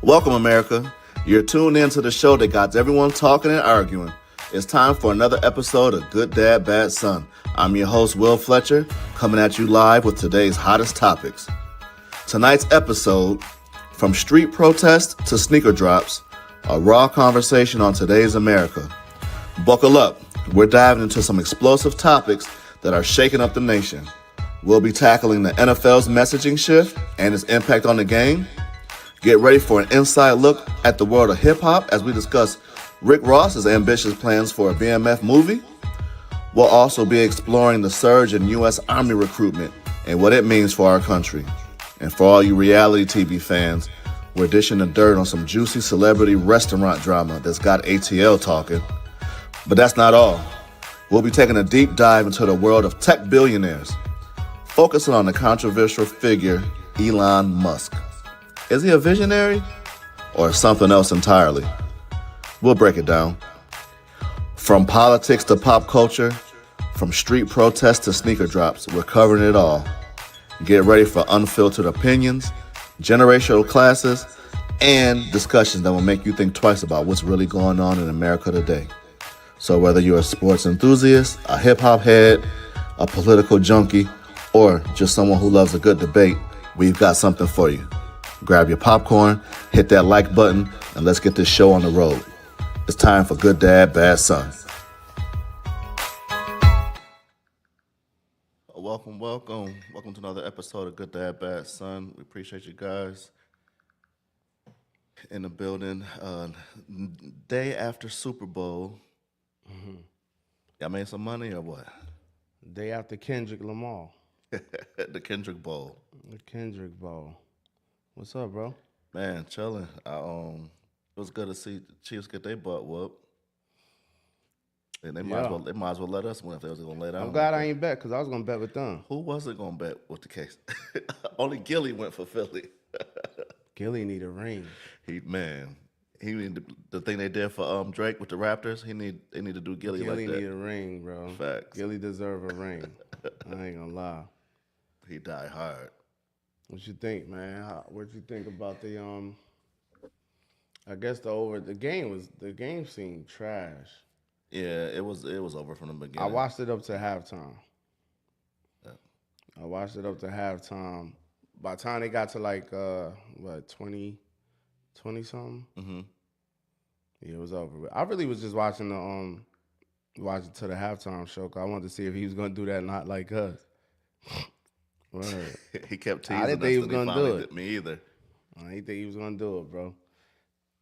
Welcome, America. You're tuned in to the show that got everyone talking and arguing. It's time for another episode of Good Dad, Bad Son. I'm your host, Will Fletcher, coming at you live with today's hottest topics. Tonight's episode, from street protests to sneaker drops, a raw conversation on today's America. Buckle up. We're diving into some explosive topics that are shaking up the nation. We'll be tackling the NFL's messaging shift and its impact on the game. Get ready for an inside look at the world of hip-hop as we discuss Rick Ross's ambitious plans for a BMF movie. We'll also be exploring the surge in U.S. Army recruitment and what it means for our country. And for all you reality TV fans, we're dishing the dirt on some juicy celebrity restaurant drama that's got ATL talking. But that's not all. We'll be taking a deep dive into the world of tech billionaires, focusing on the controversial figure Elon Musk. Is he a visionary or something else entirely? We'll break it down. From politics to pop culture, from street protests to sneaker drops, we're covering it all. Get ready for unfiltered opinions, generational classes, and discussions that will make you think twice about what's really going on in America today. So whether you're a sports enthusiast, a hip-hop head, a political junkie, or just someone who loves a good debate, we've got something for you. Grab your popcorn, hit that like button, and let's get this show on the road. It's time for Good Dad, Bad Son. Welcome to another episode of Good Dad, Bad Son. We appreciate you guys in the building. Day after Super Bowl. Y'all made some money or what? Day after Kendrick Lamar. The Kendrick Bowl. The Kendrick Bowl. What's up, bro? Man, chilling. It was good to see the Chiefs get their butt whooped. And they might as well let us win if they was gonna lay down. I'm glad I ain't bet because I was gonna bet with them. Who wasn't gonna bet with the case? Only Gilly went for Philly. Gilly need a ring. He need the thing they did for Drake with the Raptors. They need to do Gilly like that. Gilly need a ring, bro. Facts. Gilly deserve a ring. I ain't gonna lie. He died hard. What you think, man? What you think about the I guess the game seemed trash. Yeah, it was over from the beginning. I watched it up to halftime. Yeah. I watched it up to halftime. By the time they got to 20 something. Mm-hmm. Yeah, it was over. I really was just watching watching to the halftime show because I wanted to see if he was gonna do that, not like us. Word. He kept teasing. I didn't think he was gonna do it. Me either. I didn't think he was gonna do it, bro.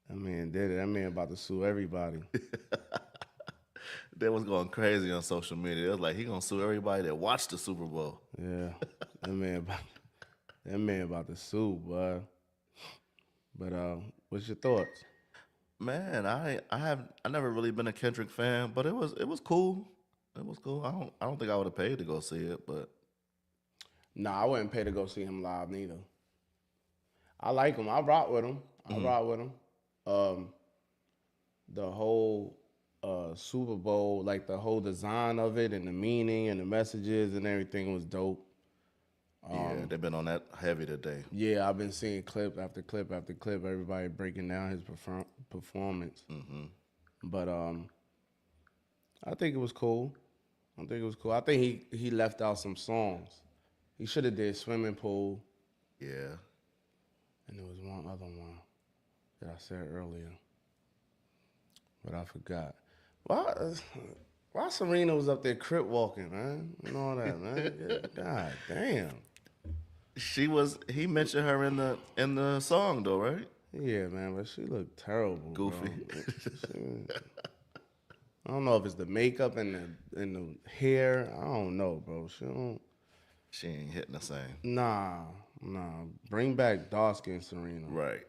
That man did it. That man about to sue everybody. They was going crazy on social media. It was like he gonna sue everybody that watched the Super Bowl. Yeah, that man about to sue, boy. But what's your thoughts? Man, I never really been a Kendrick fan, but it was cool. It was cool. I don't think I would have paid to go see it, but Nah, I wouldn't pay to go see him live neither. I like him. I rock with him. The whole Super Bowl, like the whole design of it and the meaning and the messages and everything was dope. Yeah, they've been on that heavy today. Yeah, I've been seeing clip after clip after clip, everybody breaking down his performance. Mm-hmm. But I think it was cool. I think he left out some songs. He should have did Swimming Pool. Yeah. And there was one other one that I said earlier, but I forgot. Why Serena was up there crip walking, man? And all that, man. God damn. He mentioned her in the song though, right? Yeah, man, but she looked terrible. Goofy. I don't know if it's the makeup and the hair. I don't know, bro. She ain't hitting the same. Nah. Bring back dark skin Serena. Right.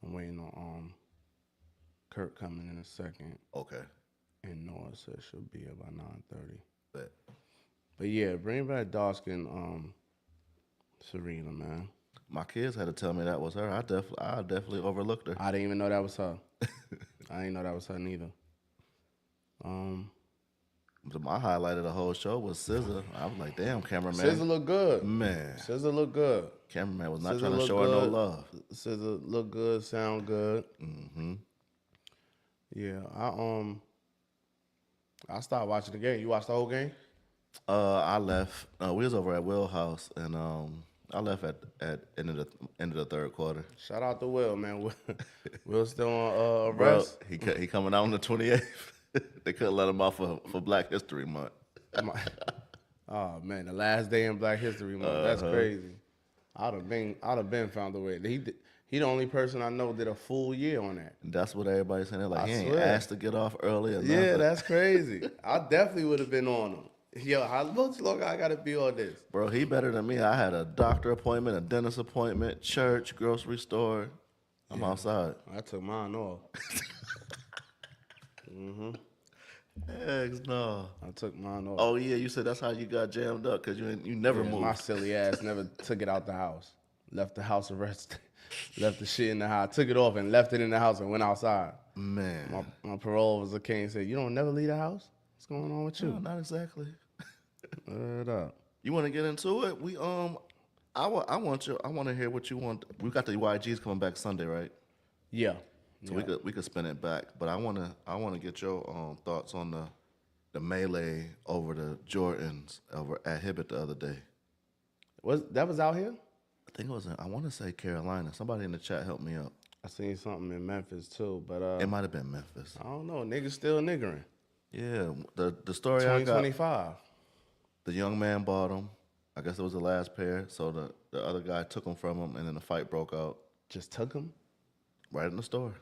I'm waiting on Kurt coming in a second. Okay. And Noah said she'll be here by 9:30. Bet. But yeah, bring back dark skin Serena, man. My kids had to tell me that was her. I definitely overlooked her. I didn't even know that was her. I didn't know that was her neither. My highlight of the whole show was SZA. I was like, damn, cameraman. SZA look good. Man. SZA look good. Cameraman was not SZA trying to look show her no good. love. SZA look good, sound good. Mm-hmm. Yeah, I started watching the game. You watched the whole game? I left. We was over at Will House, and I left at end of the third quarter. Shout out to Will, man. Will still on Bro, arrest. he coming out on the 28th. They couldn't let him off for Black History Month. Oh man, the last day in Black History Month. That's crazy. I'd have been found a way. He the only person I know did a full year on that. That's what everybody's saying. They're like, I he ain't swear. asked to get off early or Yeah, nothing. that's crazy. I definitely would have been on him. Yo, how much longer I gotta be on this? Bro, he better than me. I had a doctor appointment, a dentist appointment, church, grocery store. I'm outside. I took mine off. Heck no. I took mine off. Oh yeah, you said that's how you got jammed up because you never moved. My silly ass never took it out the house. Left the house arrested. Left the shit in the house. Took it off and left it in the house and went outside. Man, My parole officer came and said, "You don't never leave the house? What's going on with you?" no, not exactly. Word up. You want to get into it? I want to hear what you want. We got the YGs coming back Sunday, right? Yeah. So we could spin it back, but I want to get your thoughts on the melee over the Jordans over at Hibbett the other day. That was out here? I think it was I want to say Carolina. Somebody in the chat helped me out. I seen something in Memphis too, but It might have been Memphis. I don't know. Niggas still niggering. Yeah, the story I got. 2025. The young man bought him. I guess it was the last pair. So the other guy took them from him, and then the fight broke out. Just took him? Right in the store.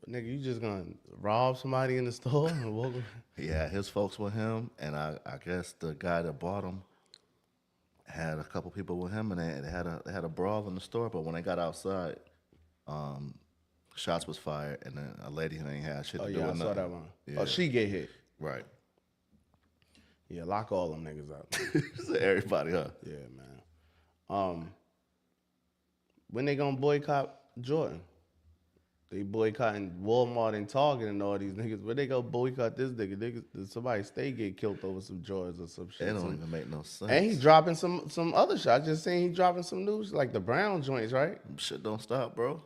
Nigga, you just gonna rob somebody in the store and walk? He had his folks with him, and I guess the guy that bought him had a couple people with him, and they had a brawl in the store. But when they got outside, shots was fired, and then a lady who ain't had shit to do with nothing. I saw that one. Yeah. Oh, she get hit. Right. Yeah, lock all them niggas up. So everybody, huh? Yeah, man. When they gonna boycott Jordan? They boycotting Walmart and Target and all these niggas. When they go boycott this nigga, somebody stay get killed over some Jordans or some shit. It don't even make no sense. And he dropping some other shit. I just seen he dropping some news like the Brown joints, right? Shit don't stop, bro.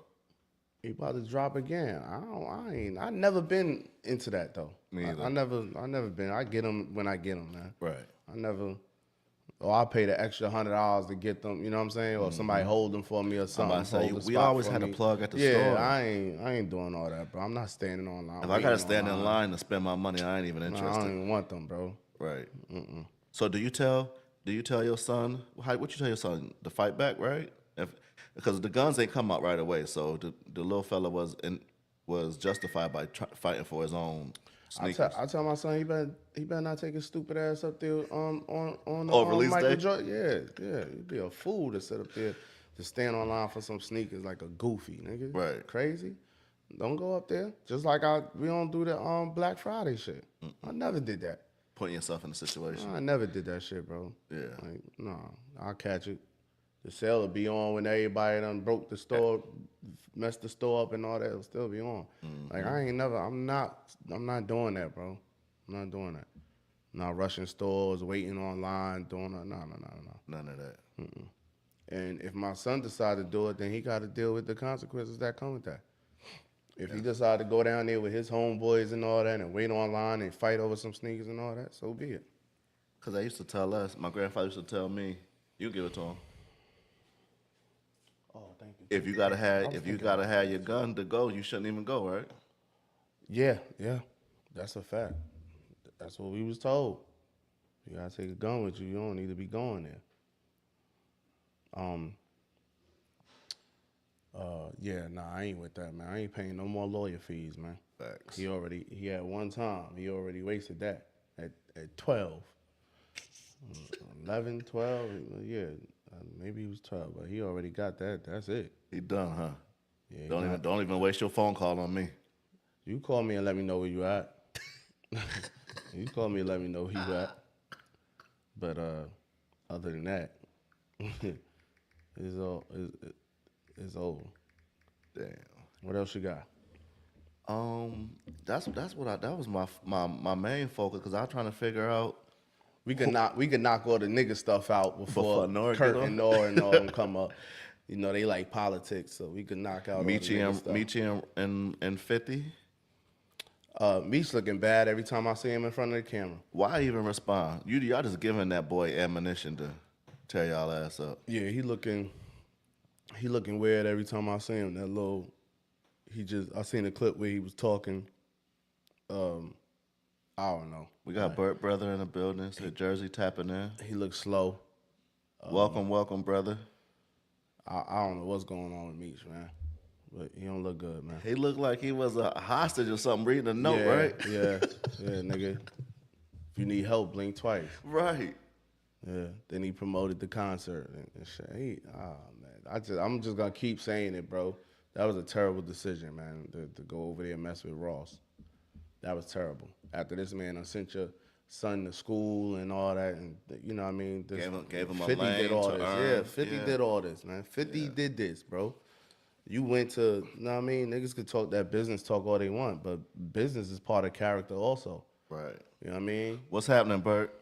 He about to drop again. I never been into that though. Me either. I never been. I get them when I get them, man. Right. I never. Or I pay the extra $100 to get them. You know what I'm saying? Or somebody hold them for me or something. I'm about to say, hold the we spot always for had a me. plug at the yeah, store. I ain't doing all that, bro. I'm not standing online. If I gotta stand in line to spend my money, I ain't even I interested. don't even want them, bro. Right. So do you tell your son what you tell your son to fight back, right? Because the guns ain't come out right away, so the little fella was justified by fighting for his own sneakers. I tell my son he better not take his stupid ass up there on release Michael day? Jordan. Yeah. He'd be a fool to sit up there to stand online for some sneakers like a goofy nigga. Right. Crazy. Don't go up there. Just like we don't do the Black Friday shit. I never did that. Putting yourself in a situation. I never did that shit, bro. Yeah. Like, no, I'll catch it. The sale will be on when everybody done broke the store, messed the store up and all that. It'll still be on. Like I'm not doing that, bro. I'm not doing that. I'm not rushing stores, waiting online, doing that. No. None of that. And if my son decide to do it, then he got to deal with the consequences that come with that. If he decide to go down there with his homeboys and all that and wait online and fight over some sneakers and all that, so be it. Because they used to tell us, my grandfather used to tell me, you give it to him. Oh, thank you. If you gotta have your gun to go, you shouldn't even go, right? Yeah, that's a fact. That's what we was told. You gotta take a gun with you. You don't need to be going there. I ain't with that, man. I ain't paying no more lawyer fees, man. Facts. He had one time. He already wasted that at 12. 11, 12, yeah. Maybe he was 12, but he already got that. That's it. He done, huh? Yeah, Don't even waste your phone call on me. You call me and let me know where you at. You call me and let me know where you at. But other than that, it's over. Damn. What else you got? That was my main focus because I was trying to figure out We could knock all the nigga stuff out before Nora Kurt get on? and Nora and all them come up. You know, they like politics, so we could knock out all the nigga stuff. Michi and 50. Meech looking bad every time I see him in front of the camera. Why even respond? Y'all just giving that boy ammunition to tear y'all ass up. Yeah, he looking weird every time I see him. I seen a clip where he was talking. I don't know. We got Burt brother in the building. So Jersey tapping in. He looks slow. Welcome, brother. I don't know what's going on with Meech, man. But he don't look good, man. He looked like he was a hostage or something reading a note, right? Yeah, nigga. If you need help, blink twice. Right. Yeah. Then he promoted the concert and shit. Man. I'm just gonna keep saying it, bro. That was a terrible decision, man, to go over there and mess with Ross. That was terrible. After this man done sent your son to school and all that, and you know what I mean? Gave him a 50 lane did all to this. earn. Yeah, 50 did all this, man. 50 did this, bro. You went to, you know what I mean? Niggas could talk that business talk all they want, but business is part of character also. Right. You know what I mean? What's happening, Bert?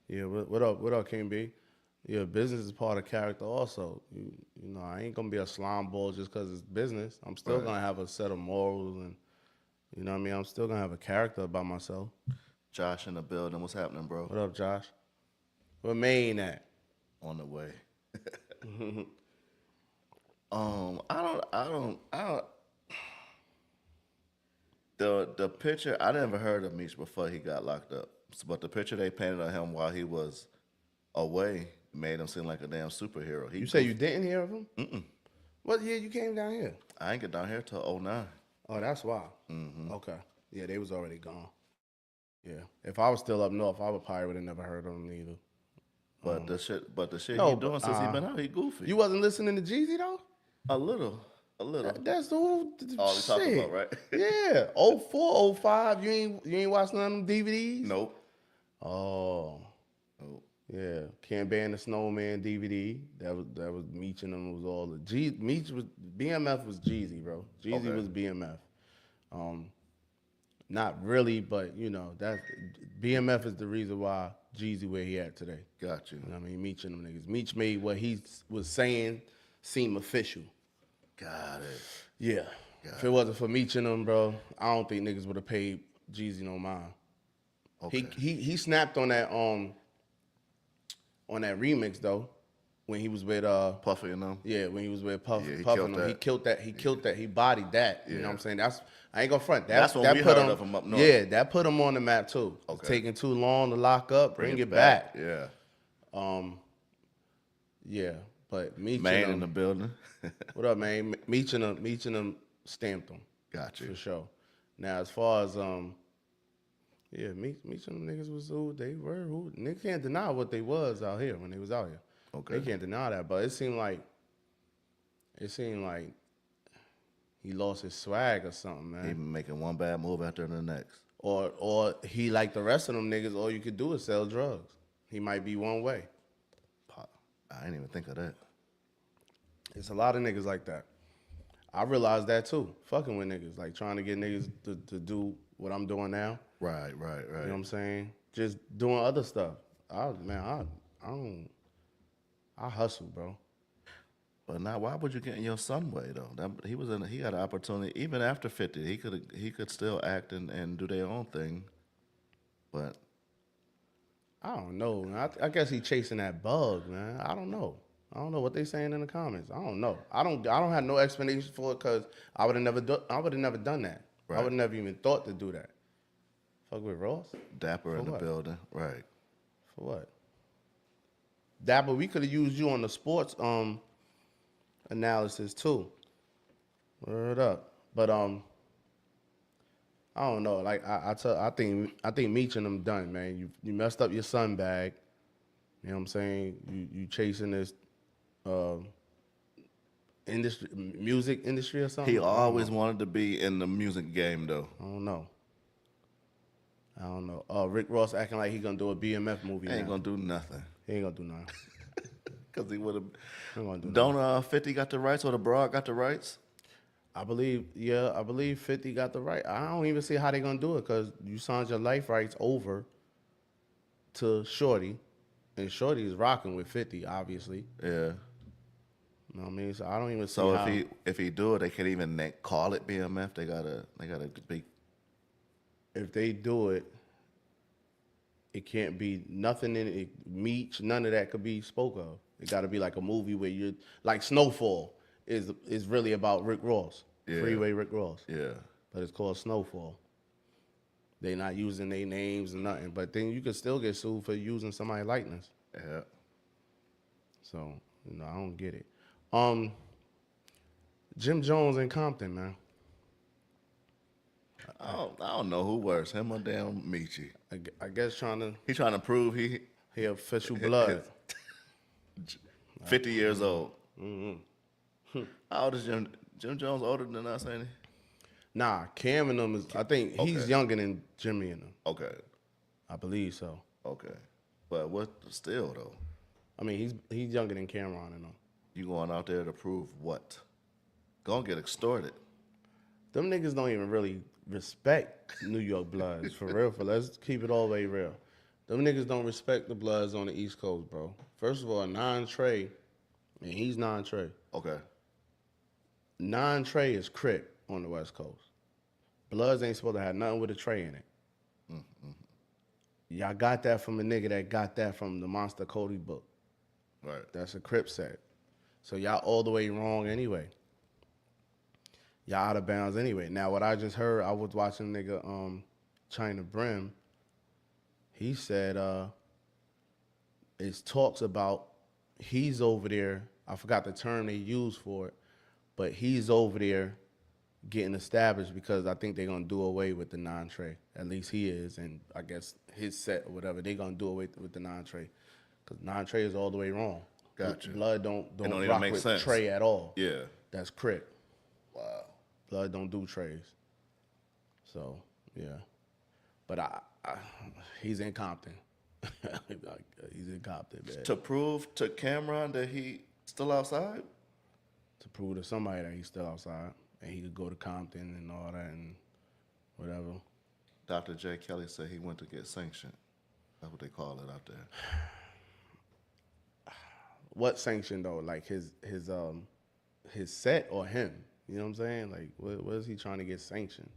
Yeah, what up, King B? Yeah, business is part of character also. You know, I ain't gonna be a slime ball just because it's business. I'm still gonna have a set of morals and, you know what I mean? I'm still gonna have a character about myself. Josh in the building. What's happening, bro? What up, Josh? Where Maine at? On the way. I don't. The picture, I never heard of Meech before he got locked up. But the picture they painted of him while he was away made him seem like a damn superhero. You say you didn't hear of him? Mm-mm. What year you came down here? I ain't get down here till 09. Oh, that's why. Mm-hmm. Okay. Yeah, they was already gone. Yeah. If I was still up north, I would probably would have never heard of him either. But the shit No, he doing since he been out, he goofy. You wasn't listening to Jeezy though? A little. That's the whole all we shit. talking about, right? Yeah. 04, 05, you ain't watched none of them DVDs? Nope. Oh. Nope. Yeah. Can't Ban the Snowman DVD. That was Meech and them was all the Meech was BMF was Jeezy, bro. Jeezy was BMF. Not really, but you know, that BMF is the reason why Jeezy where he at today. Got you. You know what I mean? Meech and them niggas. Meech made what he was saying seem official. Got it. Yeah. If it wasn't for Meech and them, bro, I don't think niggas would have paid Jeezy no mind. Okay. He snapped on that remix though, when he was with Puffy and them. Yeah, when he was with Puff, yeah, Puff and them. He killed that. He bodied that. You know what I'm saying? I ain't gonna front. That's when we heard of him up north. Yeah, that put him on the map too. Okay. It's taking too long to lock up, bring it back. Yeah. Yeah, but Meech Man in the building. What up, man? Meech and them stamped them. Got you. For sure. Now, as far as Meech and them niggas was who they were. They can't deny what they was out here when they was out here. Okay. They can't deny that, but it seemed like he lost his swag or something, man. He been making one bad move after the next. Or he like the rest of them niggas, all you could do is sell drugs. He might be one way. I didn't even think of that. It's a lot of niggas like that. I realized that too. Fucking with niggas, like trying to get niggas to do what I'm doing now. Right. You know what I'm saying? Just doing other stuff. I hustle, bro. But now, why would you get in your son way though? He had an opportunity even after 50. He could still act and do their own thing. But I don't know. I guess he chasing that bug, man. I don't know what they saying in the comments. I don't know. I don't have no explanation for it because I would have never done that. Right. I would have never even thought to do that. Fuck with Ross. Dapper in the building, right? For what? Dapper, we could have used you on the sports analysis too. Word up, but I don't know. Like I think Meech and them done, man. You messed up your son bag. You know what I'm saying? You chasing this music industry or something. He always wanted to be in the music game though. I don't know. Rick Ross acting like he gonna do a BMF movie. He ain't gonna do nothing. He ain't gonna do nothing. Because he would have. Don't 50 got the rights or the Broad got the rights? I believe 50 got the right. I don't even see how they gonna do it because you signed your life rights over to Shorty, and Shorty is rocking with 50, obviously. Yeah. You know what I mean? So I don't even see So how. if he do it, they can't even call it BMF. They gotta be. If they do it, it can't be nothing in it. Meech, none of that could be spoke of. It got to be like a movie where you're like Snowfall is really about Rick Ross, Freeway Rick Ross. Yeah. But it's called Snowfall. They not using their names and nothing, but then you could still get sued for using somebody's likeness. Yeah. So I don't get it. Jim Jones in Compton, man. I don't know who worse, him or damn Michi. I guess He trying to prove he official blood. 50 years old. Mm-hmm. How old is Jim Jones? Older than us, ain't he? Nah, Cam and them is. I think he's younger than Jimmy and them. Okay. I believe so. Okay. But what still though? I mean, he's younger than Cameron and them. You going out there to prove what? Gonna get extorted. Them niggas don't even really respect New York Bloods, for real. Let's keep it all the way real. Them niggas don't respect the Bloods on the East Coast, bro. First of all, non-Trey, and he's non-Trey. Okay. Non-Trey is Crip on the West Coast. Bloods ain't supposed to have nothing with a Trey in it. Mm-hmm. Y'all got that from a nigga that got that from the Monster Cody book. Right. That's a Crip set. So y'all all the way wrong anyway. Y'all out of bounds anyway. Now, what I just heard, I was watching nigga China Brim. He said it's talks about he's over there. I forgot the term they use for it, but he's over there getting established because I think they're going to do away with the non-Trey. At least he is, and I guess his set or whatever, they're going to do away with the non-Trey. Because non-Trey is all the way wrong. Gotcha. Blood don't even rock make with sense. Trey at all. Yeah. That's Crip. Wow. Blood don't do Treys. So, yeah. But he's in Compton. He's in Compton, man. To prove to Cameron that he still outside? To prove to somebody that he's still outside and he could go to Compton and all that and whatever. Dr. J. Kelly said he went to get sanctioned. That's what they call it out there. What sanction though? Like his set or him? You know what I'm saying? Like what is he trying to get sanctioned?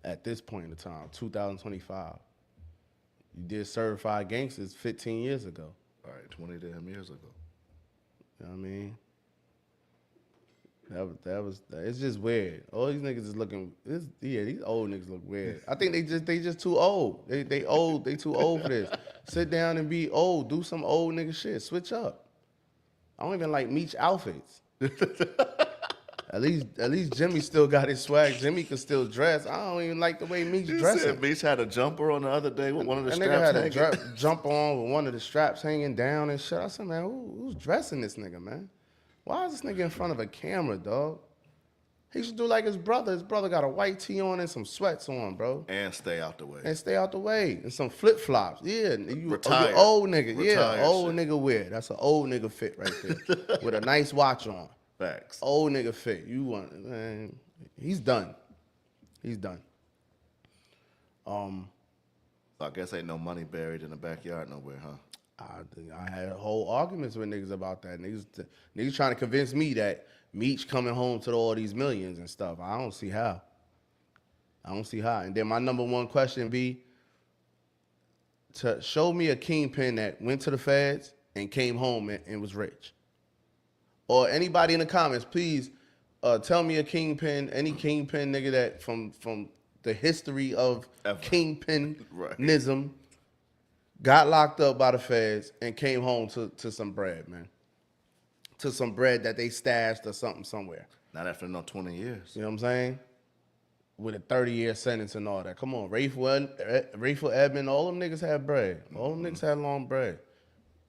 At this point in time, 2025. You did Certified Gangsters 15 years ago. All right, 20 damn years ago. You know what I mean? It's just weird. All these niggas is looking. These old niggas look weird. I think they just too old. They old. They too old for this. Sit down and be old. Do some old nigga shit. Switch up. I don't even like Meech outfits. At least Jimmy still got his swag. Jimmy can still dress. I don't even like the way Meech dressing. Meech had a jumper on the other day with one of the That straps nigga had hanging. a jump on with one of the straps hanging down and shit. I said, man, who's dressing this nigga, man? Why is this nigga in front of a camera, dog? He should do like his brother. His brother got a white tee on and some sweats on, bro. And stay out the way. And stay out the way. And some flip-flops. Yeah. You old nigga. Retired old shit. Nigga wear. That's an old nigga fit right there. With a nice watch on. Facts. Old nigga fit. You want, man. He's done. He's done. So I guess ain't no money buried in the backyard nowhere, huh? I had whole arguments with niggas about that. Niggas trying to convince me that Meech coming home to all these millions and stuff. I don't see how. And then my number one question be to show me a kingpin that went to the feds and came home and was rich. Or anybody in the comments, please tell me a kingpin, any kingpin nigga that from the history of kingpinism got locked up by the feds and came home to some bread, man. To some bread that they stashed or something somewhere. Not after no 20 years. You know what I'm saying? With a 30-year sentence and all that. Come on, Rayful Edmond, all them niggas had bread. All them niggas had long bread.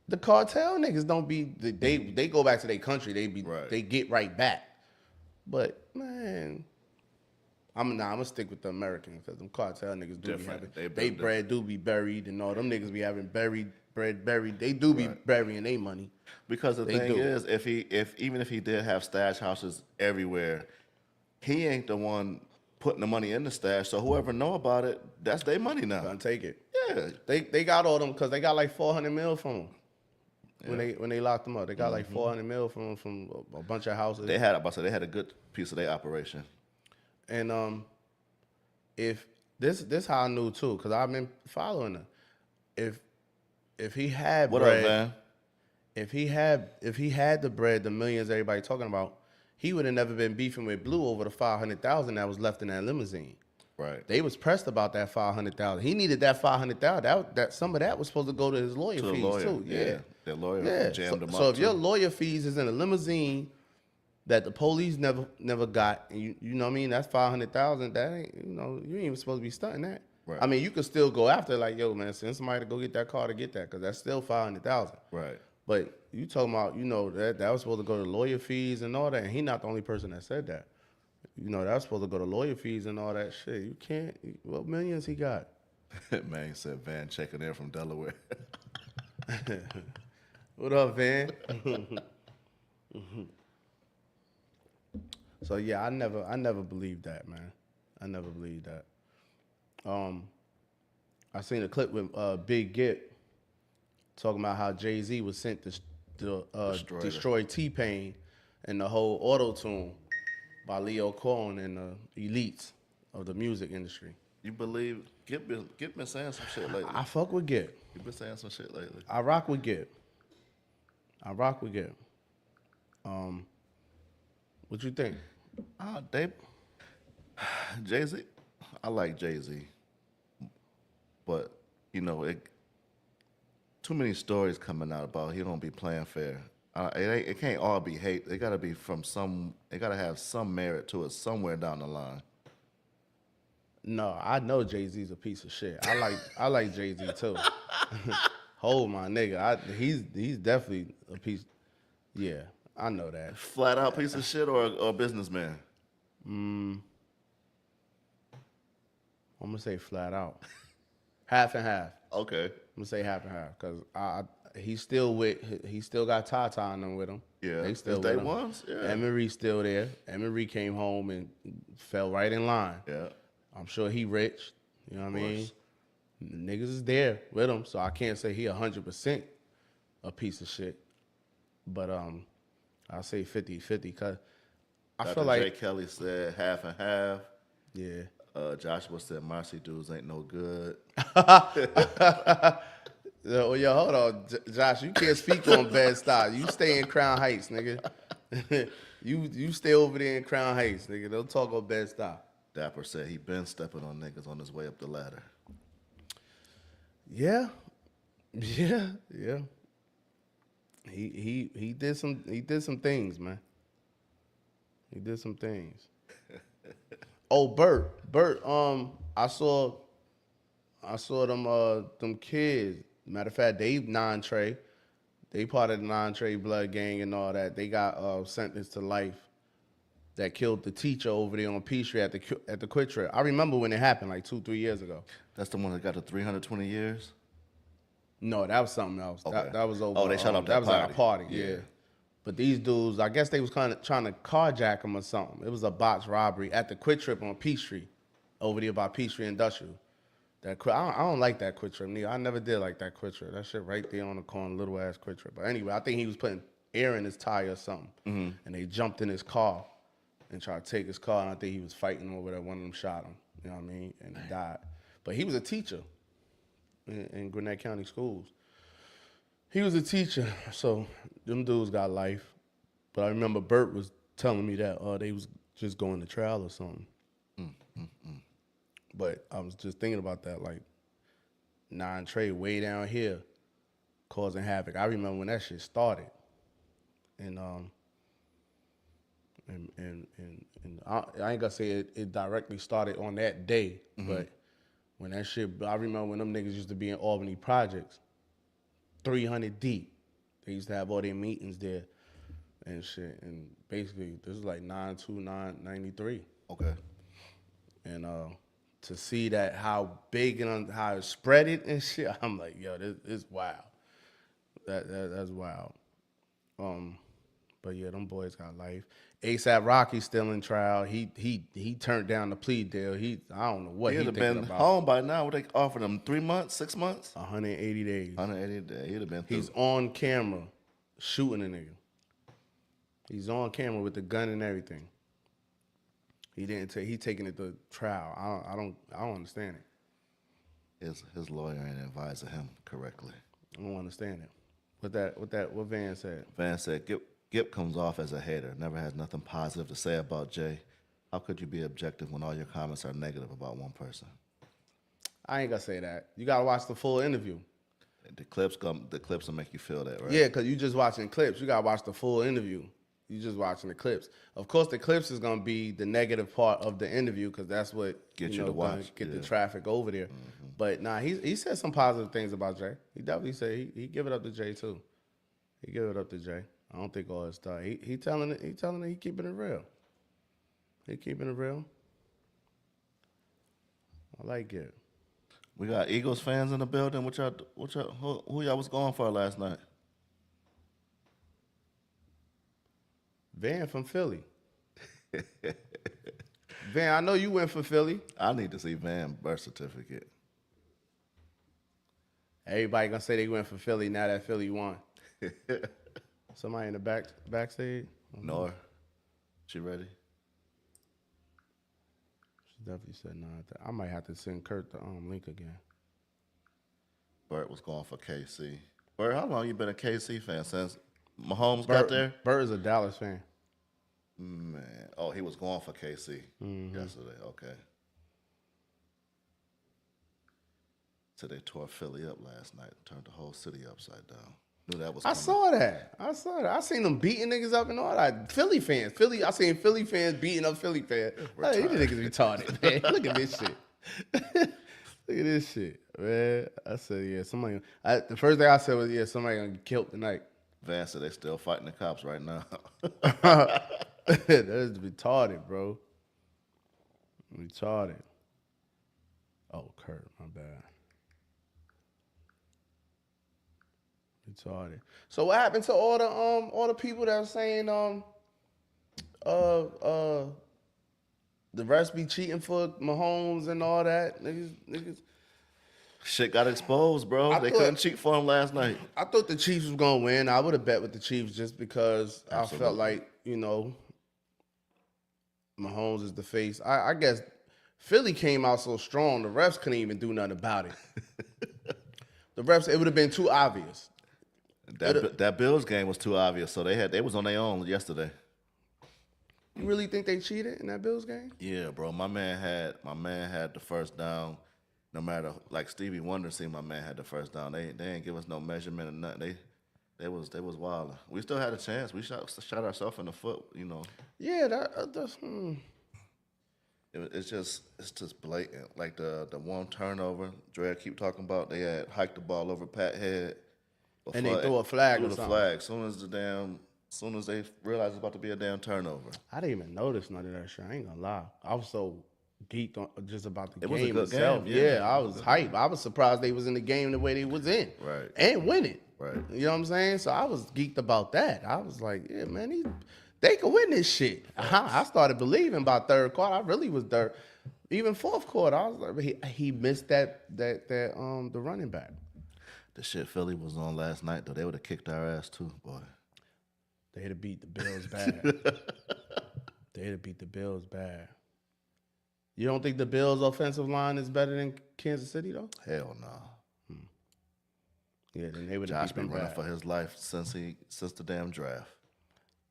The cartel niggas don't be, they go back to their country, they get right back. But, man, I'm gonna stick with the Americans because them cartel niggas do be having, they bread do be buried and all them niggas be having bread buried. They do be burying their money. Because the thing is, even if he did have stash houses everywhere, he ain't the one putting the money in the stash. So whoever know about it, that's their money now. Gonna take it. Yeah. They got all them because they got like 400 mil from them. When they locked them up, they got like 400 mil from a bunch of houses. They had a good piece of their operation. And if this how I knew too, because I've been following her. If he had What bread, up, man? if he had the bread, the millions everybody talking about, he would have never been beefing with Blue over the 500,000 that was left in that limousine. Right. They was pressed about that 500,000. He needed that 500,000. That some of that was supposed to go to his lawyer To the fees lawyer. too. Yeah. Their lawyer jammed him up. So if too. your lawyer fees is in a limousine that the police never got, and you know what I mean, that's 500,000. That ain't, you ain't even supposed to be stunting that. Right. I mean, you could still go after like, yo, man, send somebody to go get that car to get that, because that's still 500,000. Right. But you talking about, that was supposed to go to lawyer fees and all that, and he not the only person that said that. That was supposed to go to lawyer fees and all that shit. You can't. What millions he got? Man, he said Van checking in from Delaware. What up, Van? So yeah, I never believed that, man. I never believed that. I seen a clip with Big Gip talking about how Jay-Z was sent to destroy T-Pain and the whole auto-tune by Leo Cohen and the elites of the music industry. You believe Gip been saying some shit lately? I fuck with Gip. You been saying some shit lately. I rock with Gip. What you think? Jay-Z. I like Jay-Z, but too many stories coming out about he don't be playing fair. It can't all be hate. It gotta be it gotta have some merit to it somewhere down the line. No, I know Jay-Z's a piece of shit. I like Jay-Z too. Hold my nigga. He's definitely a piece. Yeah, I know that. Flat out piece of shit or a businessman? I'm gonna say flat out. Half and half. Okay. I'm gonna say half and half because he still got Tata on them with him. Yeah. They still They with him. ones? Yeah. Emery's still there. Emery came home and fell right in line. Yeah. I'm sure he rich. You know what I mean? Niggas is there with him, so I can't say he 100% a piece of shit. But I'll say 50-50 because I feel like Jay Kelly said half and half. Yeah. Joshua said Marcy dudes ain't no good. Yo, hold on, Josh. You can't speak on bad style. You stay in Crown Heights, nigga. you stay over there in Crown Heights, nigga. Don't talk on bad style. Dapper said he been stepping on niggas on his way up the ladder. Yeah. He did some things, man. He did some things. Oh, Bert, I saw them kids. Matter of fact, they non-Trey. They part of the non-Trey blood gang and all that. They got sentenced to life. That killed the teacher over there on Peachtree at the Quick Trip. I remember when it happened, like 2-3 years ago. That's the one that got the 320 years? No, that was something else. Okay. That was over. Oh, they shut up that was party. at a party, Yeah. yeah. But these dudes, I guess they was kind of trying to carjack them or something. It was a botched robbery at the Quick Trip on Peachtree, over there by Peachtree Industrial. I don't like that Quick Trip, nigga. I never did like that Quick Trip. That shit right there on the corner, little ass Quick Trip. But anyway, I think he was putting air in his tire or something, and they jumped in his car and tried to take his car, and I think he was fighting over that. One of them shot him, you know what I mean, and he died. But he was a teacher in Gwinnett County schools. He was a teacher, so them dudes got life. But I remember Bert was telling me that they was just going to trial or something. But I was just thinking about that, like, non-Trey way down here causing havoc. I remember when that shit started. And I ain't gonna say it directly started on that day, but when that shit, I remember when them niggas used to be in Albany Projects, 300 deep. They used to have all their meetings there and shit. And basically, this is like 9/2/93. Okay. And to see that how big and how it spread it and shit, I'm like, yo, this is wild. That's wild. But yeah, them boys got life. ASAP Rocky's still in trial. He turned down the plea deal. I don't know what He'd he have thinking been about. home by now. Would they offered him 3 months, 6 months? 180 days. 180 days. He'd have been through. He's on camera shooting a nigga. He's on camera with the gun and everything. He didn't take. He taking it to trial. I don't understand it. His lawyer ain't advising him correctly. I don't understand it. What Van said. Van said, Gip comes off as a hater, never has nothing positive to say about Jay. How could you be objective when all your comments are negative about one person? I ain't gonna say that. You gotta watch the full interview. The clips will make you feel that, right? Yeah, because you just watching clips. You gotta watch the full interview. You just watching the clips. Of course, the clips is gonna be the negative part of the interview because that's what Get you to watch. Get the traffic over there. Mm-hmm. But nah, he said some positive things about Jay. He definitely said he give it up to Jay too. He give it up to Jay. I don't think all his stuff. He telling it. He keeping it real. He keeping it real. I like it. We got Eagles fans in the building. Who y'all was going for last night? Van from Philly. Van, I know you went for Philly. I need to see Van birth certificate. Everybody gonna say they went for Philly now that Philly won. Somebody in the backstage? Nor. She ready? She definitely said no. I might have to send Kurt the link again. Bert was going for KC. Bert, how long you been a KC fan? Since Mahomes got there? Bert is a Dallas fan. Man. Oh, he was going for KC yesterday. Okay. So they tore Philly up last night, turned the whole city upside down. Knew that was coming. I saw that. I seen them beating niggas up and all that. Philly fans. I seen Philly fans beating up Philly fans. Hey, these niggas retarded, man. Look at this shit. Look at this shit, man. I said, yeah, somebody. The first thing I said was, yeah, somebody gonna get killed tonight. Van said they still fighting the cops right now. That is retarded, bro. Retarded. Oh, Kurt, my bad. Retarded. So what happened to all the people that were saying the refs be cheating for Mahomes and all that? Niggas. Shit got exposed, bro. They couldn't cheat for him last night. I thought the Chiefs was gonna win. I would have bet with the Chiefs just because I felt like, Mahomes is the face. I guess Philly came out so strong, the refs couldn't even do nothing about it. The refs, it would have been too obvious. That Bills game was too obvious, so they was on their own yesterday. You really think they cheated in that Bills game? Yeah, bro. My man had the first down. No matter, like Stevie Wonder seen my man had the first down. They ain't give us no measurement or nothing. They was wild. We still had a chance. We shot ourselves in the foot, Yeah, that's. It's just blatant. Like the one turnover, Dre keep talking about. They had hiked the ball over Pat's head, and they threw a flag. Threw the flag. Soon as they realized it's about to be a damn turnover. I didn't even notice none of that shit. I ain't gonna lie. I was so geeked on just about the game game itself. Game. Yeah, I was hyped. I was surprised they was in the game the way they was in. Right. And winning. Right. You know what I'm saying? So I was geeked about that. I was like, yeah, man, they can win this shit. I started believing by third quarter. I really was there. Even fourth quarter, I was like, he missed that the running back. The shit Philly was on last night though, they would have kicked our ass too, boy. They'd have beat the Bills bad. They'd have beat the Bills bad. You don't think the Bills' offensive line is better than Kansas City though? Hell no. Yeah, then they would have beat them been running bad. for his life since the damn draft.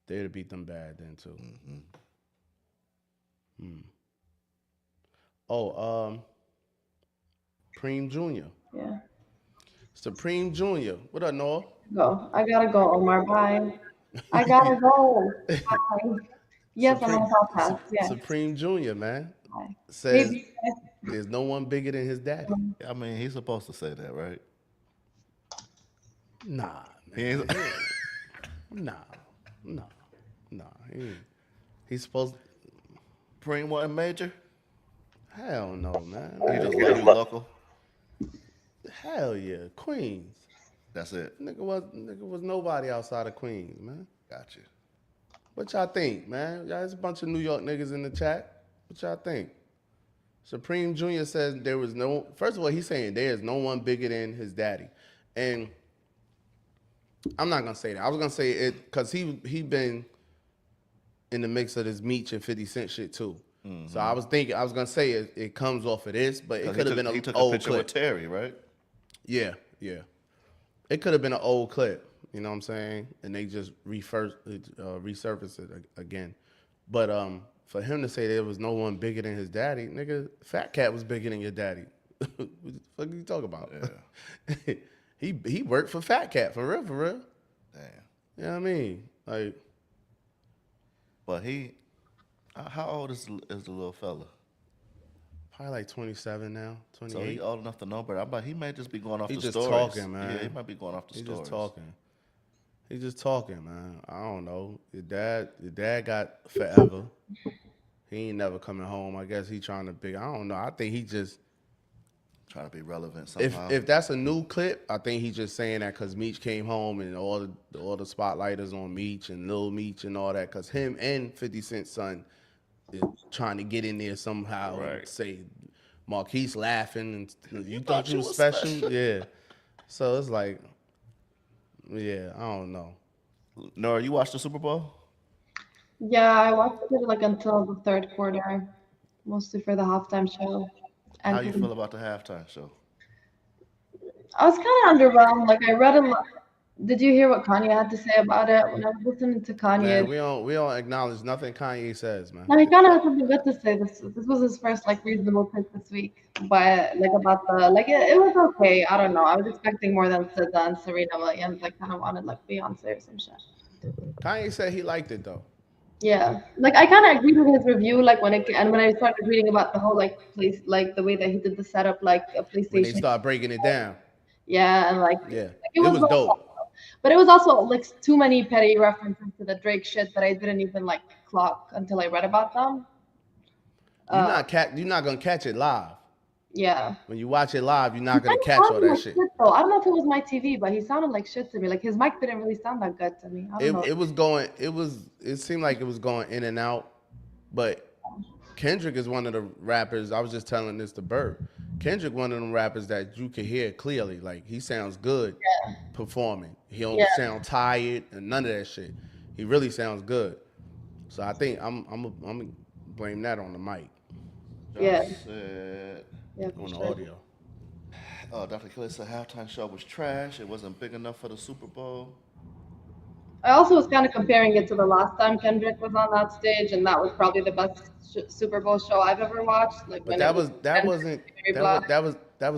They'd have beat them bad then too. Oh, Supreme Jr. Yeah. Supreme Jr. What up, Noah? Go. I gotta go, Omar. Bye. I gotta go. Bye. Yes, I'm on podcast. Yes. Supreme Jr., man. Bye. Says there's no one bigger than his daddy. I mean, he's supposed to say that, right? Nah, man. Nah. He's supposed to. Supreme wasn't major? Hell no, man. He just like you local? Hell yeah. Queens. That's it. Nigga was nobody outside of Queens, man. Got you. What y'all think, man? Y'all, there's a bunch of New York niggas in the chat. What y'all think? Supreme Jr. says there was no. First of all, he's saying there is no one bigger than his daddy, and I'm not gonna say that. I was gonna say it because he been in the mix of this Meech and 50 Cent shit too. Mm-hmm. So I was gonna say it comes off of this, but it could have been an old clip. He took a picture with Terry, right? Yeah. It could have been an old clip. You know what I'm saying? And they just resurfaced it again. But for him to say there was no one bigger than his daddy, nigga, Fat Cat was bigger than your daddy. What the fuck are you talking about? Yeah. he worked for Fat Cat, for real. Damn. You know what I mean? Like, but how old is the little fella? Probably like 27 now, 28. So he old enough to know, but he may just be going off the stories. He's just talking, man. Yeah, he might be going off the stories. He's just talking, man. I don't know. Your dad got forever. He ain't never coming home. I guess he trying to I don't know. I think he just trying to be relevant somehow. If that's a new clip, I think he's just saying that because Meech came home and all the spotlighters on Meech and Lil Meech and all that, because him and 50 Cent's son is trying to get in there somehow and say Marquise laughing and you thought you was special? Yeah. So it's like, yeah, I don't know. Nora, you watched the Super Bowl? Yeah, I watched it like until the third quarter, mostly for the halftime show. And how you feel about the halftime show? I was kind of underwhelmed. Like I read a lot. Did you hear what Kanye had to say about it? When I was listening to Kanye, man, we don't acknowledge nothing Kanye says, man. No, he kind of had something good to say. This was his first like reasonable pick this week, but like about the it was okay. I don't know. I was expecting more than SZA and Serena Williams. Like kind of wanted like Beyonce or some shit. Kanye said he liked it though. Yeah, like I kind of agreed with his review. Like when I started reading about the whole like the way that he did the setup, like a PlayStation. When they start breaking it down. Yeah, and like it was dope. But it was also like too many petty references to the Drake shit that I didn't even like clock until I read about them. You're not gonna catch it live. Yeah. When you watch it live, you're not gonna catch all that shit. Though. I don't know if it was my TV, but he sounded like shit to me. Like his mic didn't really sound that good to me. I don't know. It seemed like it was going in and out. But Kendrick is one of the rappers. I was just telling this to Bert. Kendrick, one of them rappers that you can hear clearly. Like he sounds good performing. He don't sound tired and none of that shit. He really sounds good. So I think I'm gonna blame that on the mic. On the audio. Dr. Kelly said halftime show was trash. It wasn't big enough for the Super Bowl. I also was kind of comparing it to the last time Kendrick was on that stage, and that was probably the best Super Bowl show I've ever watched. Like, but that was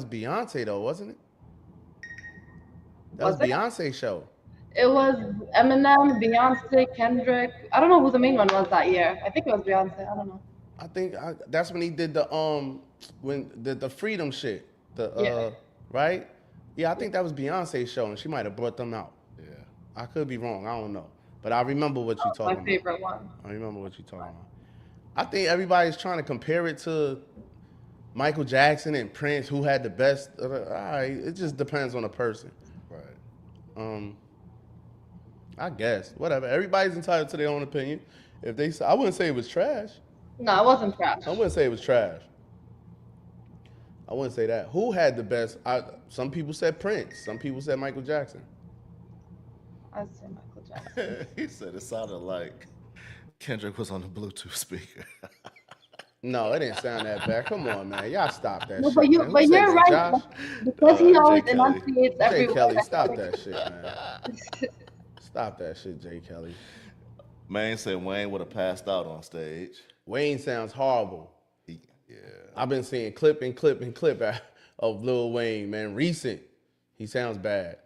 Beyonce though, wasn't it? That was Beyonce's show. It was Eminem, Beyonce, Kendrick. I don't know who the main one was that year. I think it was Beyonce. I don't know. I think that's when he did the freedom shit. Right? Yeah, I think that was Beyonce's show, and she might have brought them out. Yeah, I could be wrong. I don't know, but I remember what you're talking about. My favorite one. I remember what you're talking about. I think everybody's trying to compare it to Michael Jackson and Prince, who had the best. All right, it just depends on the person. Right. I guess whatever. Everybody's entitled to their own opinion. If they, I wouldn't say it was trash. No, it wasn't trash. I wouldn't say it was trash. I wouldn't say that. Who had the best? Some people said Prince. Some people said Michael Jackson. I'd say Michael Jackson. He said it sounded like Kendrick was on the Bluetooth speaker. No, it didn't sound that bad. Come on, man. Y'all stop that shit. But you're right. Josh? Because he always enunciates every Jay Kelly, stop that shit, man. Stop that shit, Jay Kelly. Man said Wayne would have passed out on stage. Wayne sounds horrible. I've been seeing clip of Lil Wayne, man. Recent. He sounds bad.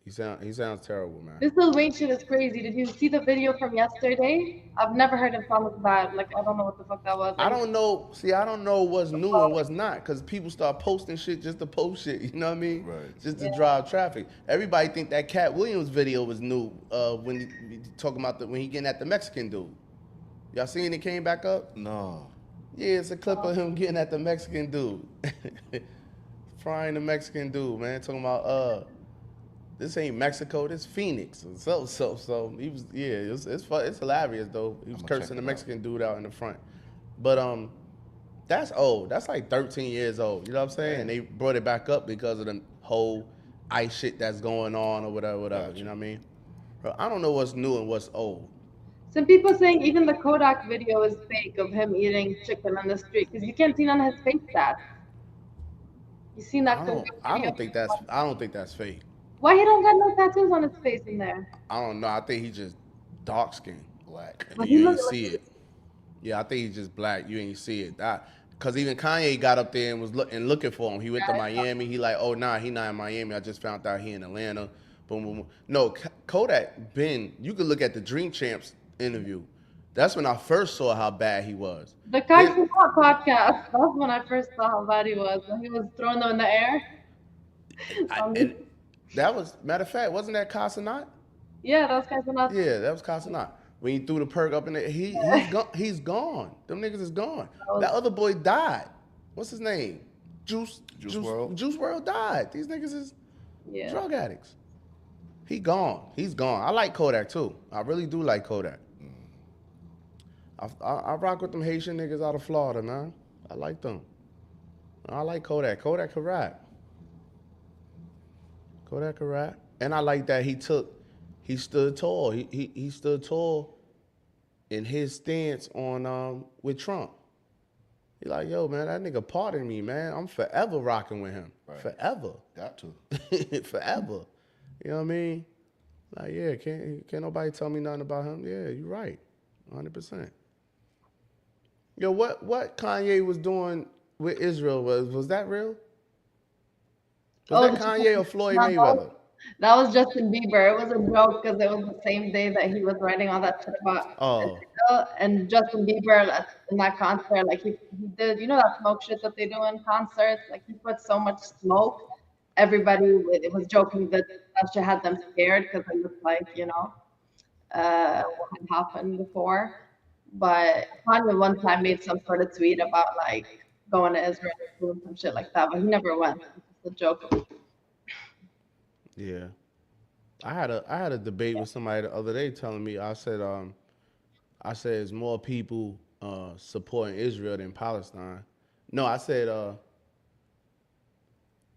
He sounds terrible, man. This Lil Wayne shit is crazy. Did you see the video from yesterday? I've never heard him sound like that. Like, I don't know what the fuck that was. I don't know. See, I don't know what's new and what's not, because people start posting shit just to post shit. You know what I mean? Right. Just to drive traffic. Everybody think that Cat Williams video was new when he talking about when he getting at the Mexican dude. Y'all seen it came back up? No. Yeah, it's a clip of him getting at the Mexican dude. Frying the Mexican dude, man. Talking about This ain't Mexico. This Phoenix. So he was. Yeah, it's fun. It's hilarious though. He was I'ma check cursing it the out. Mexican dude out in the front. But that's old. That's like 13 years old. You know what I'm saying? And they brought it back up because of the whole ICE shit that's going on or whatever. Gotcha. You know what I mean? Bro, I don't know what's new and what's old. Some people saying even the Kodak video is fake of him eating chicken on the street because you can't see none of his face stats. You seen that Kodak I video? don't think that's. I don't think that's fake. Why he don't got no tattoos on his face in there? I don't know. I think he's just dark skinned. Black. But he You look ain't see like it. Yeah, I think he's just black. You ain't see it. Cause even Kanye got up there and was looking for him. He went to Miami. He like, oh nah, he not in Miami. I just found out he in Atlanta. Boom, boom, boom. No, Kodak been. You could look at the Dream Champs interview. That's when I first saw how bad he was. the Carson Hot podcast. That's when I first saw how bad he was. When he was throwing them in the air. And that was matter of fact, wasn't that Casanat? Yeah, that was Carson Hot. Yeah, that was Casanat. When he threw the perk up in there, he's gone. Them niggas is gone. That other boy died. What's his name? Juice WRLD? Juice WRLD died. These niggas is Yeah. drug addicts. He gone. He's gone. I like Kodak too. I really do like Kodak. I rock with them Haitian niggas out of Florida, man. I like them. I like Kodak. Kodak can rap. Kodak can rap. And I like that he stood tall. He stood tall in his stance on with Trump. He like, yo, man, that nigga pardon me, man. I'm forever rocking with him. Right. Forever. Got to. Forever. You know what I mean? Like, yeah, can't nobody tell me nothing about him. Yeah, you're right. 100%. Yo, what Kanye was doing with Israel was that real? Was that Kanye or Floyd Mayweather? That was Justin Bieber. It was a joke because it was the same day that he was writing all that shit about Israel. And Justin Bieber in that concert, like he did, you know that smoke shit that they do in concerts? Like he put so much smoke, everybody it was joking that shit had them scared because it looked like, what had happened before. But Kanye one time made some sort of tweet about like going to Israel and doing some shit like that, but he never went. It's a joke. Yeah. I had a debate with somebody the other day telling me, I said it's more people supporting Israel than Palestine. No, I said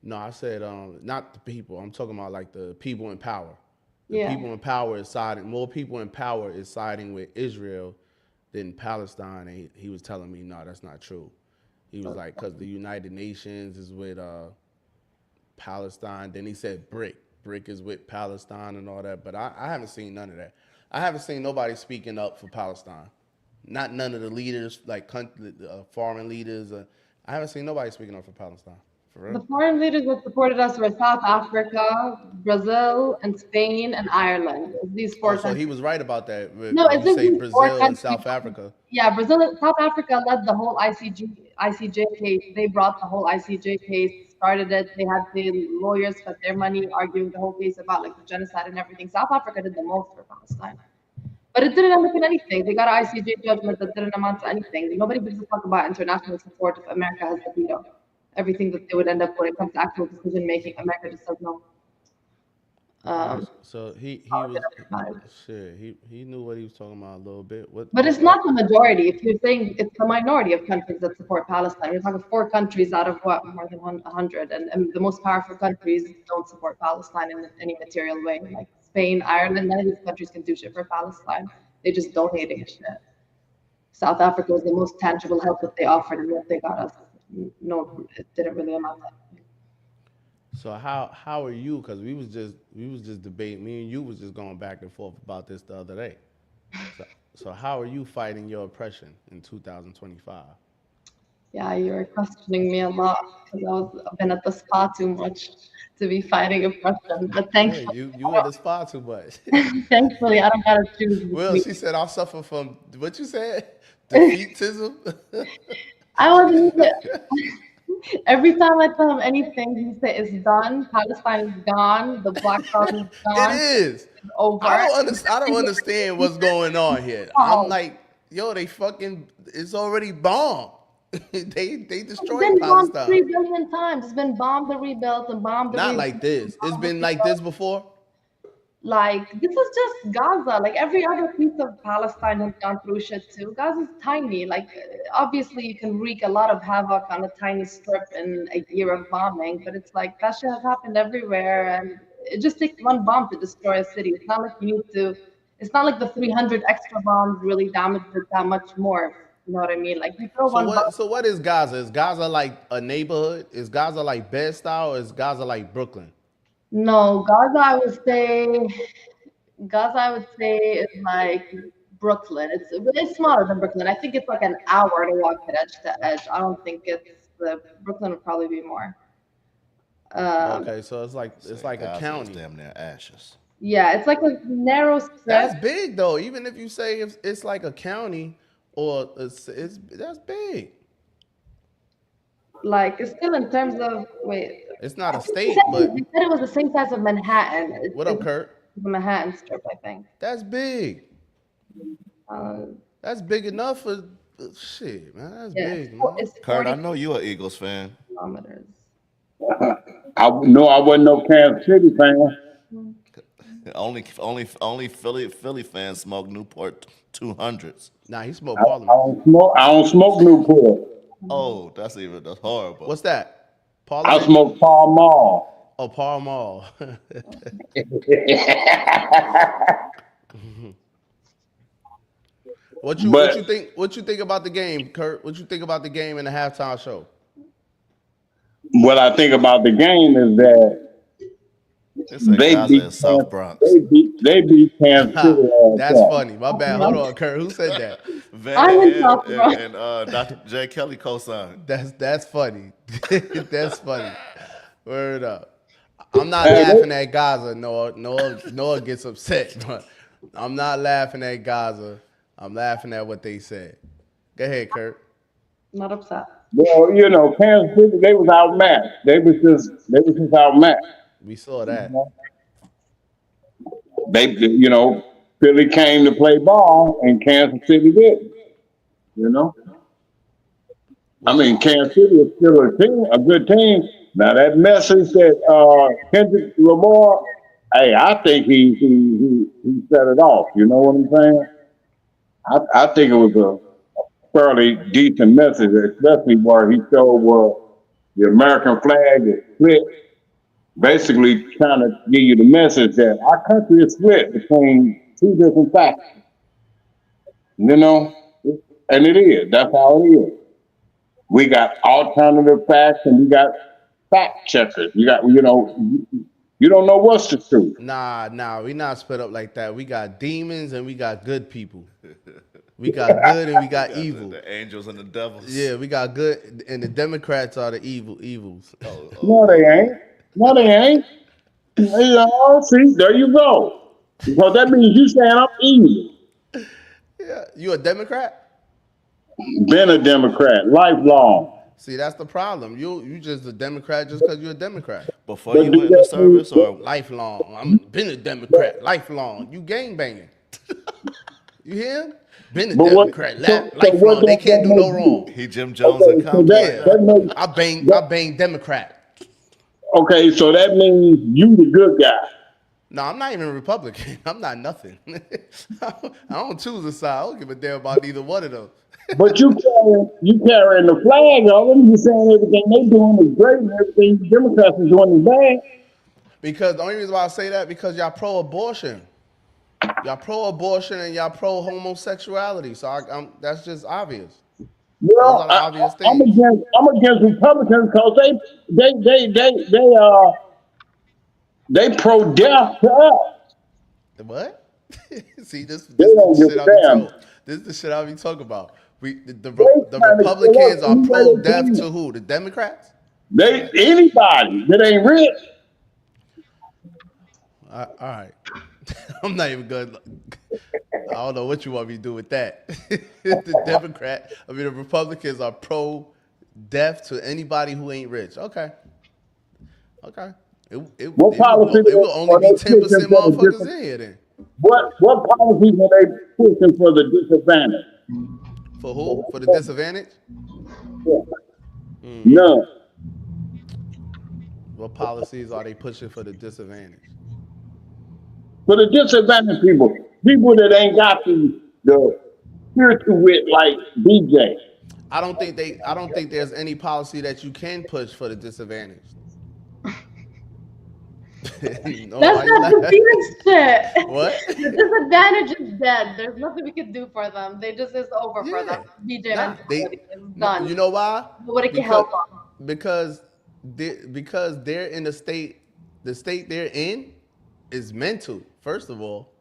not the people. I'm talking about like the people in power. The people in power is siding. More people in power is siding with Israel than Palestine. And he was telling me, no, that's not true. He was like, because the United Nations is with Palestine. Then he said BRIC is with Palestine and all that. But I haven't seen none of that. I haven't seen nobody speaking up for Palestine. Not none of the leaders, like foreign leaders. I haven't seen nobody speaking up for Palestine. For real. The foreign leaders that supported us were South Africa, Brazil, and Spain, and Ireland. These four So countries. he was right about that. No, it's you just say these four Brazil and countries. South Africa. Yeah, South Africa led the whole ICJ case. They brought the whole ICJ case, started it. They had the lawyers spent their money arguing the whole case about like the genocide and everything. South Africa did the most for Palestine. But it didn't end up in anything. They got an ICJ judgment that didn't amount to anything. Nobody gives a fuck about international support if America has the veto. Everything that they would end up when it comes to actual decision making, America just says no. So he was shit. He knew what he was talking about a little bit. But it's not the majority. If you're saying it's the minority of countries that support Palestine, we're talking 4 countries out of what, more than 100, and the most powerful countries don't support Palestine in any material way. Like Spain, Ireland, none of these countries can do shit for Palestine. They just donating shit. South Africa was the most tangible help that they offered, and what they got us, no, it didn't really amount to anything. So how are you? Because we was just debating. Me and you was just going back and forth about this the other day. So how are you fighting your oppression in 2025? Yeah, you were questioning me a lot because I've been at the spa too much to be fighting oppression. But thankfully, you at the spa too much. thankfully, I don't gotta choose. Well, she said I'll suffer from what you said, defeatism. I wasn't even. Every time I tell him anything, he says it's done. Palestine is gone. The Black Cause is gone. It is. It's over. I don't understand what's going on here. I'm like, yo, it's already bombed. they It's destroyed been bombed Palestine. 3 billion times. It's been bombed and rebuilt and bombed and Not rebuilt. like this. It's been like this before. Like, this is just Gaza. Like, every other piece of Palestine has gone through shit too. Gaza's tiny. Like, obviously, you can wreak a lot of havoc on a tiny strip in a year of bombing, but it's like that shit has happened everywhere, and it just takes one bomb to destroy a city. It's not like you need to. It's not like the 300 extra bombs really damaged it that much more. You know what I mean? Like, you throw So one bomb. what? So what is Gaza? Is Gaza like a neighborhood? Is Gaza like Bed-Stuy, or is Gaza like Brooklyn? No, Gaza, I would say, is like Brooklyn. It's smaller than Brooklyn. I think it's like an hour to walk it edge to edge. I don't think it's the Brooklyn would probably be more. Um, Okay, so it's like a Gaza is county. damn near ashes. yeah, it's like a narrow strip. That's big though. Even if you say it's like a county, or it's that's big. Like, it's still in terms of wait. It's not a They state, said, but they said it was the same size of Manhattan. what up, Kurt? The Manhattan strip, I think. That's big. Uh, That's big enough for shit, man. That's yeah, big, man. it's Kurt, 40 I know you're an Eagles fan. kilometers. I wasn't no Kansas City fan. Only Philly fans smoke Newport 200s. Nah, he smoked I Parliament. don't smoke. I don't smoke Newport. Oh, that's horrible. What's that? I Parliament? smoke Pall Mall. Oh, Pall Mall. What you think? What you think about the game, Kurt? What you think about the game in the halftime show? What I think about the game is that It's like they Gaza beat is South Bronx. they beat Kansas City last That's time. funny. My bad. Hold on, Kurt. Who said that? I'm in South Van Bronx. and Dr. J. Kelly co-signed. That's funny. That's funny. Word up. I'm not laughing at Gaza. Noah gets upset, but I'm not laughing at Gaza. I'm laughing at what they said. Go ahead, Kurt. Not upset. Well, Kansas City, they was outmatched. They was just outmatched. We saw that. Philly came to play ball and Kansas City didn't. I mean, Kansas City is still a good team. Now that message that Kendrick Lamar, hey, I think he set it off. You know what I'm saying? I think it was a fairly decent message, especially where he showed where the American flag is split, basically trying to give you the message that our country is split between two different factions. And it is. That's how it is. We got alternative facts and we got fact checkers. You don't know what's the truth. Nah, we not split up like that. We got demons and we got good people. We got good and we got evil. The angels and the devils. Yeah, we got good, and the Democrats are the evils. No, they ain't. No, they ain't. See, there you go. Because that means you saying I'm evil. Yeah, you a Democrat? Been a Democrat, lifelong. See, that's the problem. You just a Democrat just because you're a Democrat. Before you went into service or Lifelong. I'm been a Democrat. Lifelong. You gangbanging. You hear? Been a Democrat. Lifelong. They can't do no wrong. he Jim Jones and Compton. I bang Democrat. Okay, so that means you the good guy. No, I'm not even a Republican. I'm not nothing. I don't choose a side. I don't give a damn about either one of them. But you carrying the flag of them. You saying everything they doing is great and everything the Democrats are doing is bad. Because the only reason why I say that because y'all pro-abortion. Y'all pro-abortion and y'all pro-homosexuality. So that's just obvious. Well, Those are the obvious I'm things. against Republicans because they pro-death to us. What? See, this They is don't the give shit a I be damn. talking. This is the shit I be talking about. The trying to Republicans kill are us. pro-death to who? The Democrats? Anybody that ain't rich. All right. I'm not even good. I don't know what you want me to do with that. The Republicans are pro-death to anybody who ain't rich. Okay. It will only be 10% motherfuckers in here then. What policies are they pushing for the disadvantaged? For who? For the disadvantaged? None. What policies are they pushing for the disadvantaged? For the disadvantaged people that ain't got the spiritual wit like BJ. I don't think there's any policy that you can push for the disadvantaged. No, That's not the Phoenix shit. What? The disadvantage is dead. There's nothing we can do for them. They just is over for them. BJ mentality is done. You know why? Nobody can help them. Because they're in the state they're in is mental. First of all.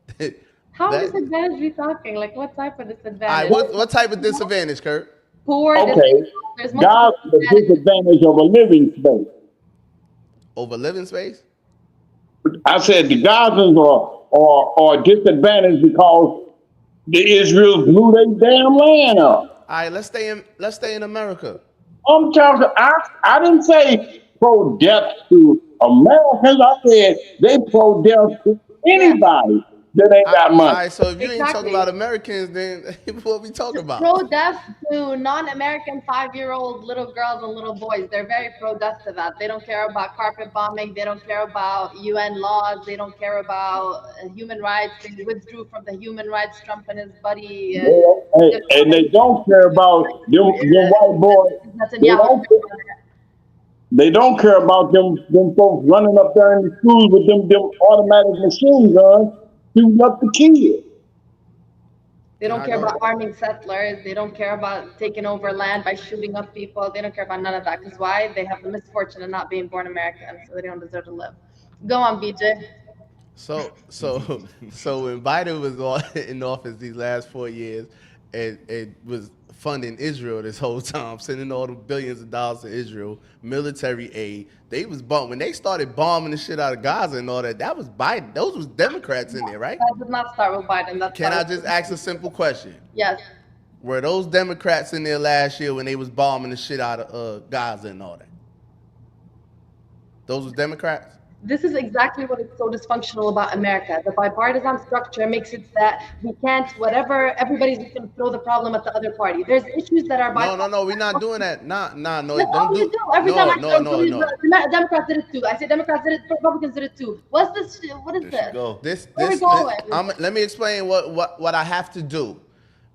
How disadvantage are we talking? Like what type of disadvantage? What type of disadvantage, Kurt? Poor. Okay. God's the disadvantage of a living space. Over living space? I said the Gazans are disadvantaged because the Israel blew their damn land up. All right, let's stay in America. I'm talking. I didn't say pro-death to Americans. I said they pro-death to anybody that ain't got money. All right, so if you ain't talking about Americans, then what we talking about? Pro-death to non-American 5-year-old little girls and little boys. They're very pro-death to that. They don't care about carpet bombing. They don't care about UN laws. They don't care about human rights. They withdrew from the human rights. Trump and his buddy. And they don't care about them white boys. They don't care about them folks running up there in the schools with them automatic machine guns shooting up the kids. They don't care about arming settlers. They don't care about taking over land by shooting up people. They don't care about none of that. Because why? They have the misfortune of not being born American, so they don't deserve to live. Go on, BJ. So when Biden was in office these last 4 years, and was funding Israel this whole time, sending all the billions of dollars to Israel, military aid. They was when they started bombing the shit out of Gaza and all that. That was Biden. Those was Democrats in there, right? That did not start with Biden. Can I just ask a simple question? Yes. Were those Democrats in there last year when they was bombing the shit out of Gaza and all that? Those was Democrats? This is exactly what is so dysfunctional about America. The bipartisan structure makes it that we can't, everybody's just going to throw the problem at the other party. There's issues that are bipartisan. No, we're not doing that. No, That's all you do. Every time I say Democrats did it too. I say Democrats did it, Republicans did it too. What's this? What is this? Where we going? Let me explain what I have to do,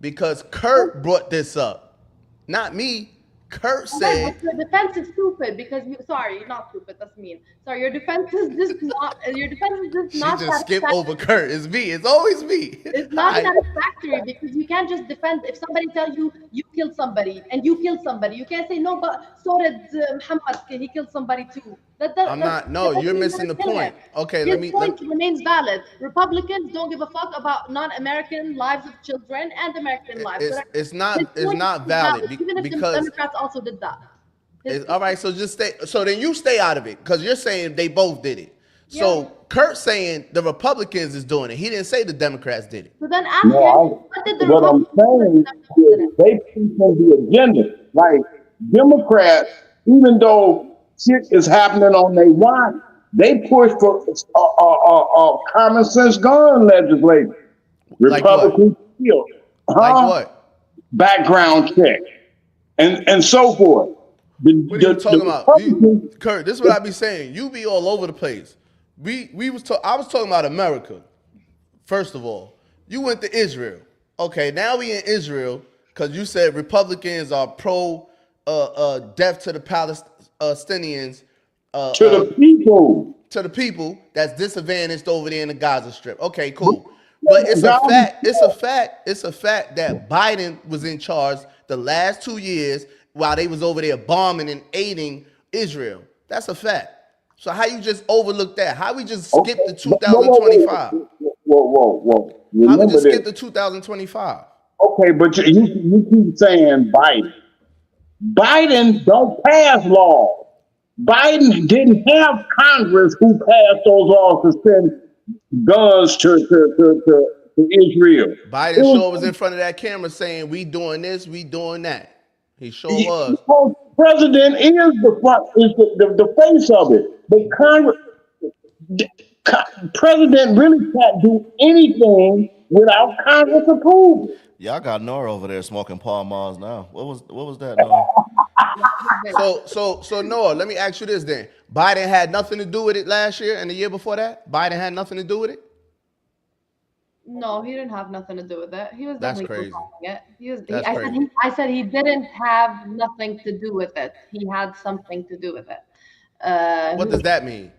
because Kurt brought this up, not me. Kurt said, your defense is stupid because sorry, not stupid. That's mean. Sorry, your defense is just not. Your defense is just not. She just skipped over Kurt. It's me. It's always me. It's not satisfactory because you can't just defend. If somebody tells you killed somebody and you killed somebody, you can't say no, but so did Muhammad. He killed somebody too. You're missing the point. Okay, His point remains valid. Republicans don't give a fuck about non-American lives of children and American lives. It's not valid even if the Democrats also did that. All right, so just stay. So then you stay out of it because you're saying they both did it. Yeah. So Kurt's saying the Republicans is doing it. He didn't say the Democrats did it. So then ask him, what did the Republicans I'm saying is they push on the agenda. Like Democrats, even though shit is happening on their watch, they push for common sense gun legislation. Republicans feel like what? Background check and so forth. What are you talking about? Kurt, this is what I be saying. You be all over the place. I was talking about America. First of all, you went to Israel. Okay, now we in Israel because you said Republicans are pro death to the Palestinians. To the people. To the people that's disadvantaged over there in the Gaza Strip. Okay, cool. But it's a fact. It's a fact that Biden was in charge the last 2 years while they was over there bombing and aiding Israel. That's a fact. So how you just overlook that? How we just skip the 2025? Whoa. How we just skip the 2025? Okay, but you keep saying Biden. Biden don't pass laws. Biden didn't have Congress who passed those laws to send guns to Israel. Biden sure was in front of that camera saying, we doing this, we doing that. He sure was. The president is the face of it. The president really can't do anything without Congress approval. Y'all got Nora over there smoking Paul Mars now. What was that, Nora? So Noah, let me ask you this then. Biden had nothing to do with it last year and the year before that? Biden had nothing to do with it? No, he didn't have nothing to do with it. He was That's definitely crazy. it. That's crazy. I said he didn't have nothing to do with it. He had something to do with it. What does that mean?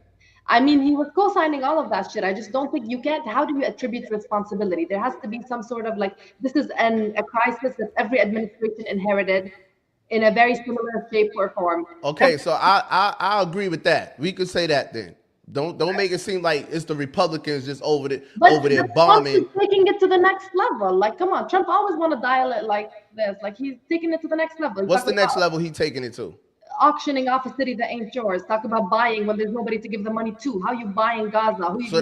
I mean, he was co-signing all of that shit. I just don't think you can't. How do you attribute responsibility? There has to be some sort of like, this is a crisis that every administration inherited in a very similar shape or form. Okay, so I agree with that. We could say that then. Don't make it seem like it's the Republicans just over there bombing. Trump is taking it to the next level. Like, come on, Trump always want to dial it like this. Like, he's taking it to the next level. What's the next level he taking it to? Auctioning off a city that ain't yours. Talk about buying when there's nobody to give the money to. How you buying Gaza? So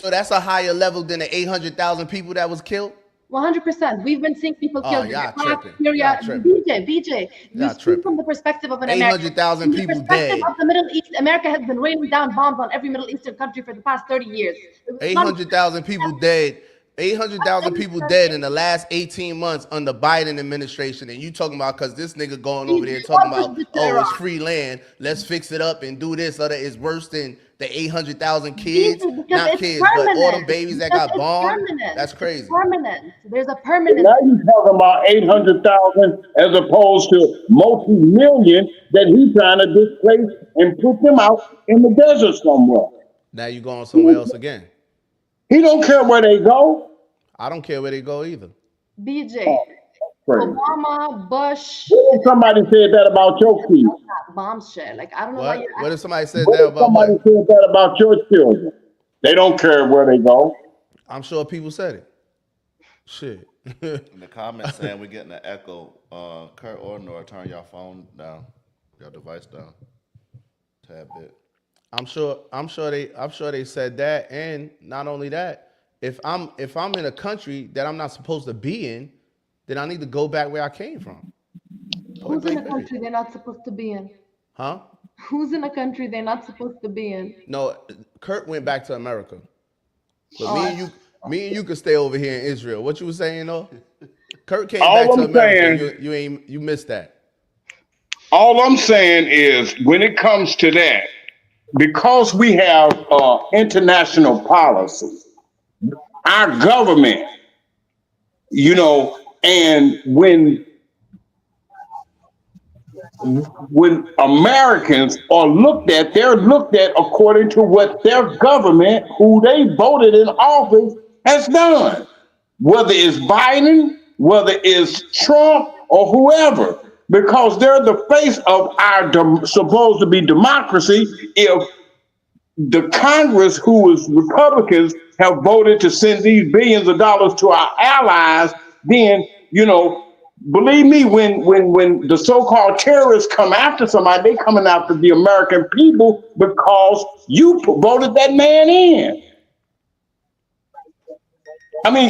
that's a higher level than the 800,000 people that was killed. 100%. We've been seeing people killed in Iraq, Syria. BJ. You speak from the perspective of an American. 800,000 people dead. Of the Middle East, America has been raining down bombs on every Middle Eastern country for the past 30 years. 800,000 people dead. 800,000 people dead in the last 18 months under Biden administration, and you talking about because this nigga going over there talking about, oh, it's free land, let's fix it up and do this, or that is worse than the 800,000 kids, not kids, but all them babies that got bombed. That's crazy. Permanent. There's a permanent. Now you talking about 800,000 as opposed to multi-million that he's trying to displace and put them out in the desert somewhere. Now you going somewhere else again. He don't care where they go. I don't care where they go either. BJ, Obama, Bush. What if somebody said that about your kids? Bomb shit. Like, I don't know what? why you. What if somebody said that about somebody what? said that about your children? They don't care where they go. I'm sure people said it. Shit. In the comments saying we're getting an echo. Kurt or Nora, turn your phone down, your device down, tad bit. I'm sure they said that, and not only that, if I'm in a country that I'm not supposed to be in, then I need to go back where I came from. Who's in a country they're not supposed to be in? Huh? Who's in a country they're not supposed to be in? No, Kurt went back to America, but me and you could stay over here in Israel. What you were saying though? Kurt came back to America. You missed that. All I'm saying is, when it comes to that, because we have international policy, our government, and when Americans are looked at, they're looked at according to what their government, who they voted in office, has done. Whether it's Biden, whether it's Trump, or whoever. Because they're the face of our supposed to be democracy. If the Congress, who is Republicans, have voted to send these billions of dollars to our allies, then, believe me, when the so-called terrorists come after somebody, they coming after the American people because you voted that man in. I mean,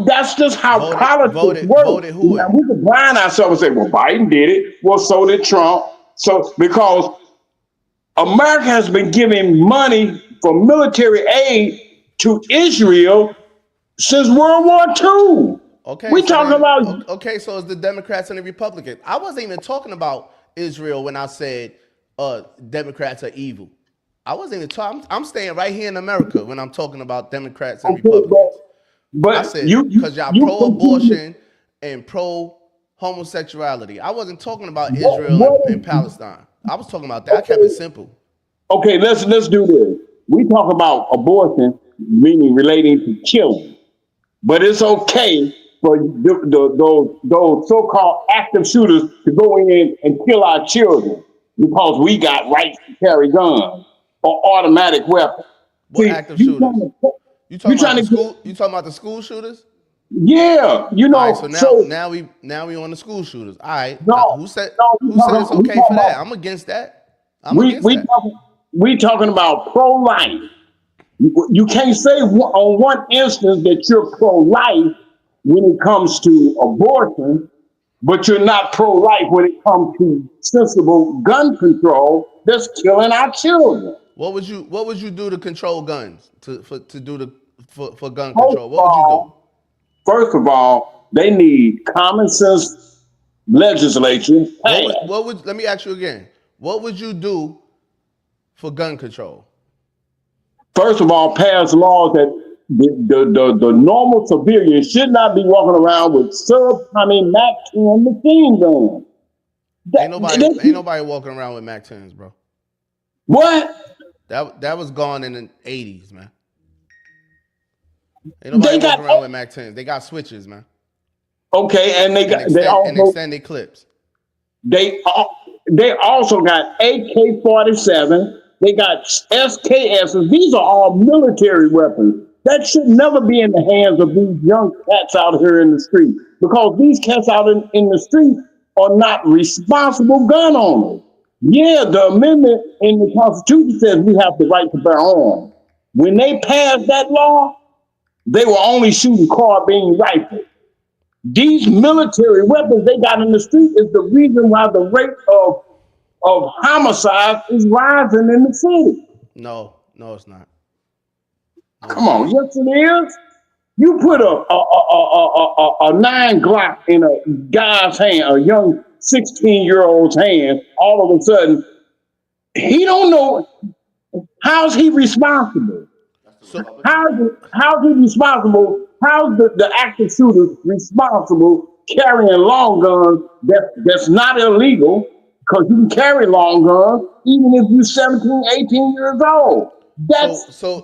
that's just how politics works. Voted who? Now, we could blind ourselves and say, well, Biden did it. Well, so did Trump. So, because America has been giving money for military aid to Israel since World War II. Okay. Okay, so it's the Democrats and the Republicans. I wasn't even talking about Israel when I said Democrats are evil. I wasn't even talking. I'm staying right here in America when I'm talking about Democrats and Republicans. But I said because y'all pro-abortion and pro-homosexuality. I wasn't talking about Israel and Palestine. I was talking about that. I kept it simple. Okay, let's do this. We talk about abortion, meaning relating to children, but it's okay for those so-called active shooters to go in and kill our children because we got rights to carry guns or automatic weapons. What active shooters? You talking about the school shooters? Yeah, All right, so now we on the school shooters. All right. Who said it's okay for that? I'm against that. We talking about pro-life. You can't say on one instance that you're pro-life when it comes to abortion, but you're not pro-life when it comes to sensible gun control that's killing our children. What would you do to control guns? For gun control? What would you do? First of all, they need common sense legislation. Let me ask you again. What would you do for gun control? First of all, pass laws that the normal civilian should not be walking around with Mac 10 machine guns. Ain't nobody walking around with Mac 10s, bro. What? That was gone in the 80s, man. Ain't nobody walking around with Mac 10s. They got switches, man. Okay, and they also extended clips. They also got AK-47. They got SKSs. These are all military weapons. That should never be in the hands of these young cats out here in the street, because these cats out in the street are not responsible gun owners. Yeah, the amendment in the Constitution says we have the right to bear arms. When they passed that law, they were only shooting carbine rifles. These military weapons they got in the street is the reason why the rate of homicide is rising in the city. No, it's not. Come on, yes it is. You put a 9 Glock in a guy's hand, a young 16-year-old's hand, all of a sudden, he don't know. How's he responsible? How's he responsible? How's the active shooter responsible carrying long guns that's not illegal, because you can carry long guns even if you're 17, 18 years old? So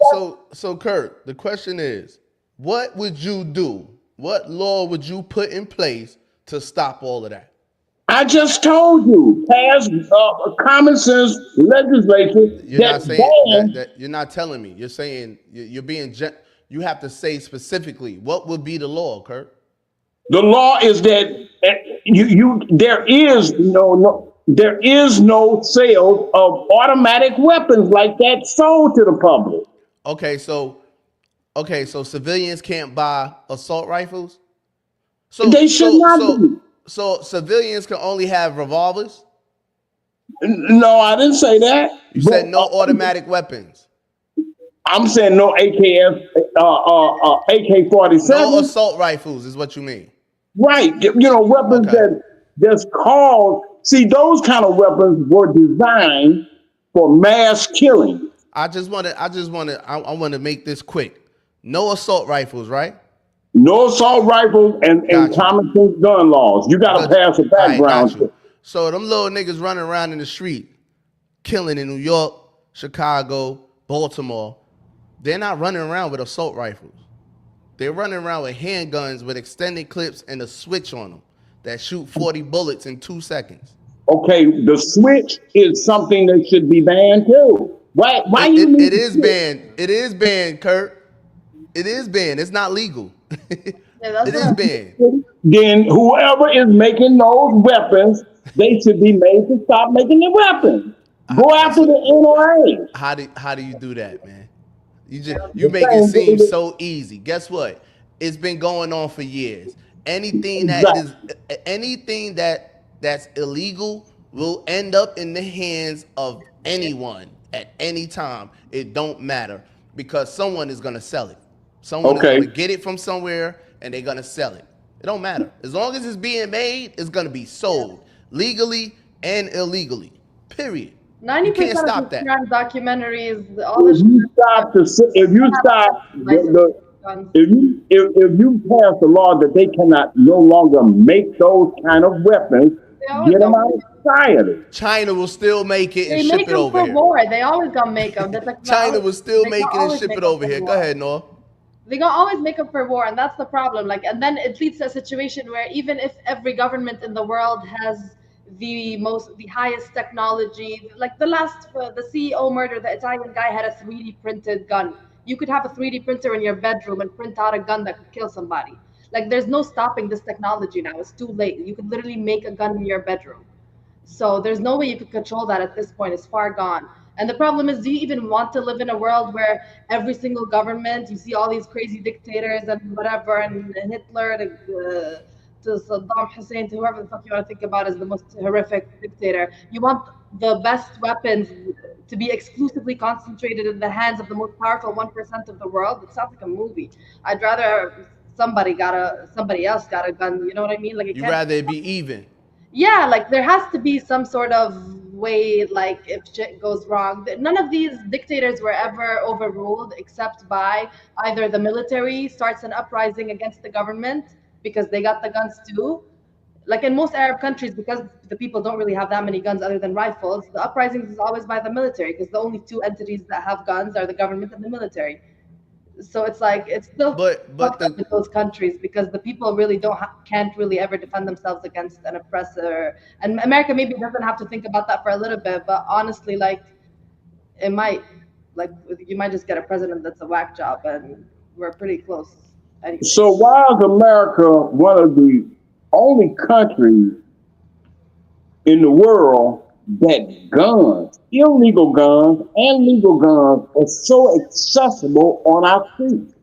Kurt, the question is, what would you do? What law would you put in place to stop all of that? I just told you, pass common sense legislation. You're not telling me. You're saying you're being. You have to say specifically what would be the law, Kurt. The law is that there is no sale of automatic weapons like that sold to the public. Okay, so civilians can't buy assault rifles. So they should not be. So civilians can only have revolvers? No, I didn't say that. You said no automatic weapons. I'm saying no AK-47. No assault rifles is what you mean. Right. Weapons that's called. See, those kind of weapons were designed for mass killing. I want to make this quick. No assault rifles, right? No assault rifles and common sense gun laws. You got to pass a background check. So them little niggas running around in the street, killing in New York, Chicago, Baltimore, they're not running around with assault rifles. They're running around with handguns with extended clips and a switch on them that shoot 40 bullets in 2 seconds. Okay, the switch is something that should be banned too. Why it is banned. It is banned, Kurt. It is banned. It's not legal. It is banned. Then whoever is making those weapons, they should be made to stop making the weapons. Go after the NRA. How do you do that, man? You make it seem so easy. Guess what? It's been going on for years. Anything that's illegal will end up in the hands of anyone at any time. It don't matter, because someone is gonna sell it. Someone is gonna get it from somewhere and they're gonna sell it. It don't matter. As long as it's being made, it's gonna be sold legally and illegally. Period. 90% of the crime documentaries, if you pass a law that they cannot no longer make those kind of weapons, get them out of society. China will still make it and they ship make it them over for here. War. They always gonna make them. China will still make it and ship it over here. Go ahead, Noah. They gonna always make them for war, and that's the problem. And then it leads to a situation where even if every government in the world has the highest technology, like the CEO murder, the Italian guy had a 3D printed gun. You could have a 3D printer in your bedroom and print out a gun that could kill somebody. Like, there's no stopping this technology now. It's too late. You could literally make a gun in your bedroom. So there's no way you could control that at this point. It's far gone. And the problem is, do you even want to live in a world where every single government, you see all these crazy dictators and whatever, and Hitler to Saddam Hussein, to whoever the fuck you want to think about as the most horrific dictator. You want the best weapons to be exclusively concentrated in the hands of the most powerful 1% of the world? It sounds like a movie. I'd rather somebody else got a gun. You know what I mean? Like it You can't. rather it be even. Yeah, like there has to be some sort of way, like if shit goes wrong. None of these dictators were ever overruled except by either the military starts an uprising against the government because they got the guns too. Like in most Arab countries, because the people don't really have that many guns other than rifles, the uprisings is always by the military because the only two entities that have guns are the government and the military. So it's like it's still But fucked up the in those countries because the people really can't really ever defend themselves against an oppressor. And America maybe doesn't have to think about that for a little bit, but honestly, like it might, like you might just get a president that's a whack job, and we're pretty close anyway. So why is America one of the only countries in the world that guns, illegal guns and legal guns, are so accessible on our streets?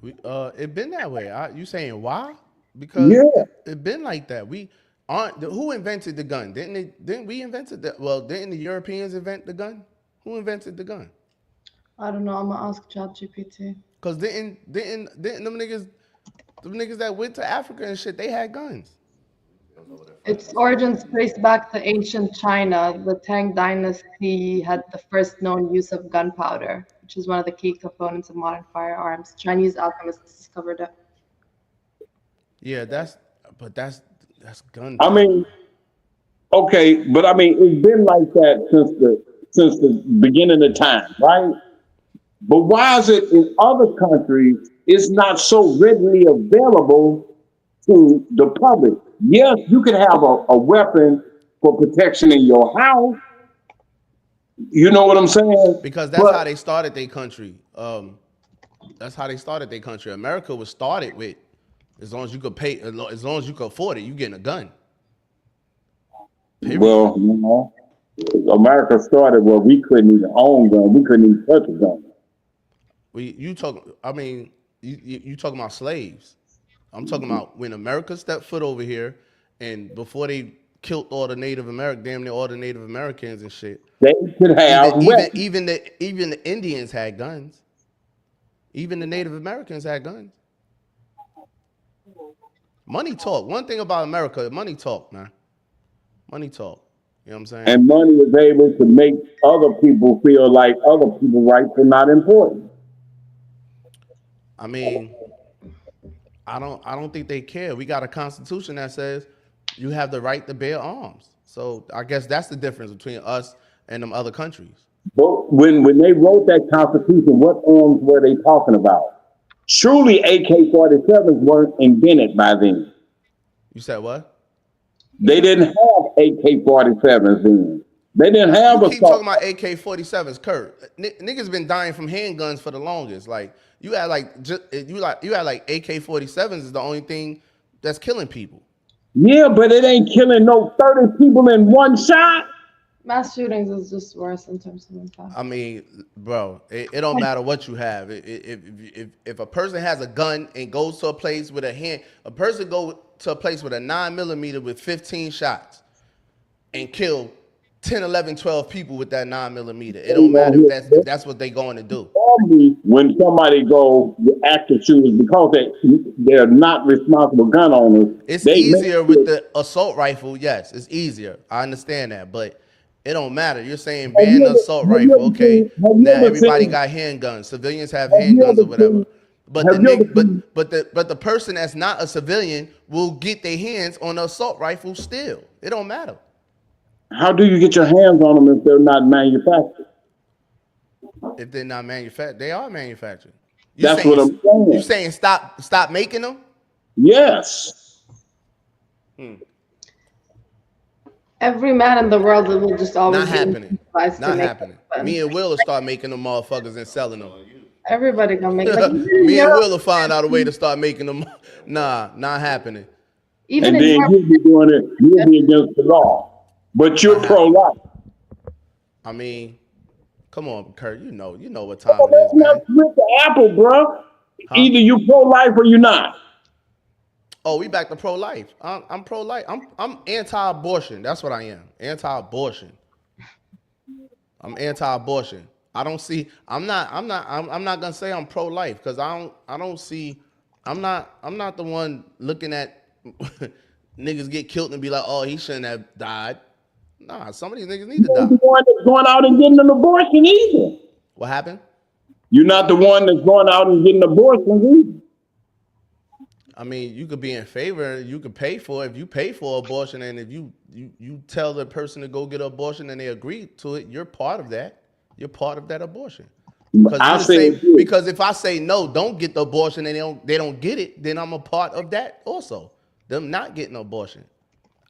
it been that way. You saying why? Because Yeah. it been like that. We aren't. Who invented the gun? Didn't we invent it? Well, didn't the Europeans invent the gun? Who invented the gun? I don't know. I'm gonna ask ChatGPT. Cause didn't them niggas that went to Africa and shit, they had guns. Its origins trace back to ancient China. The Tang Dynasty had the first known use of gunpowder, which is one of the key components of modern firearms. Chinese alchemists discovered it. Yeah, that's gun. I mean, okay, but I mean it's been like that since the beginning of time, right? But why is it in other countries it's not so readily available to the public? Yes, you can have a weapon for protection in your house. You know what I'm saying? Because that's But how they started their country. That's how they started their country. America was started with as long as you could pay, as long as you could afford it, you getting a gun. Period. well, you know, America started where we couldn't even own guns. We couldn't even touch a gun. You talk. I mean, you talking about slaves. I'm talking about when America stepped foot over here, and before they killed all the Native American, damn near all the Native Americans and shit. They could have weapons. Even the Indians had guns. Even the Native Americans had guns. Money talk. One thing about America, money talk, man. Money talk. You know what I'm saying? And money is able to make other people feel like other people's rights are not important. I mean, I don't think they care. We got a constitution that says you have the right to bear arms. So I guess that's the difference between us and them other countries. But when they wrote that constitution, what arms were they talking about? Surely AK-47s weren't invented by then. You said what? They didn't have AK-47s then. They didn't have You keep talking about AK-47s, Kurt. Niggas been dying from handguns for the longest. Like you had like AK-47s is the only thing that's killing people. Yeah, but it ain't killing no 30 people in one shot. Mass shootings is just worse in terms of impact. I mean, bro, it don't matter what you have. If a person has a gun and goes to a place with a person go to a place with a 9mm with 15 shots and kill 10, 11, 12 people with that 9mm. It don't matter if that's what they going to do. Normally, when somebody go active shooters, because they're not responsible gun owners. It's easier with the assault rifle. Yes, it's easier. I understand that, but it don't matter. You're saying ban the assault rifle. Okay, now everybody got handguns. Civilians have handguns or whatever. But the person that's not a civilian will get their hands on the assault rifle still. It don't matter. How do you get your hands on them if they're not manufactured? If they're not manufactured, they are manufactured. That's what I'm saying. You saying stop making them? Yes. Every man in the world will just always Not happening. Not happening. Me and Will will start making them motherfuckers and selling them. Everybody gonna make Me and Will will find out a way to start making them. Nah, not happening. Even and then you'll be doing it. You'll be against the law. But you're pro-life. I mean, come on, Kurt. You know what time it is, man. With the apple, bro. Either you pro-life or you not. Oh, we back to pro-life. I'm pro-life. I'm anti-abortion. That's what I am. Anti-abortion. I'm anti-abortion. I don't see. I'm not gonna say I'm pro-life because I don't see. I'm not the one looking at niggas get killed and be like, oh, he shouldn't have died. Nah, some of these niggas need to You ain't die. the one that's going out and getting an abortion either. What happened? You're not the one that's going out and getting abortions either. I mean, you could be in favor. You could pay for it. If you pay for abortion, and if you tell the person to go get an abortion and they agree to it, you're part of that. You're part of that abortion. Because if I say no, don't get the abortion, and they don't get it, then I'm a part of that also. Them not getting an abortion.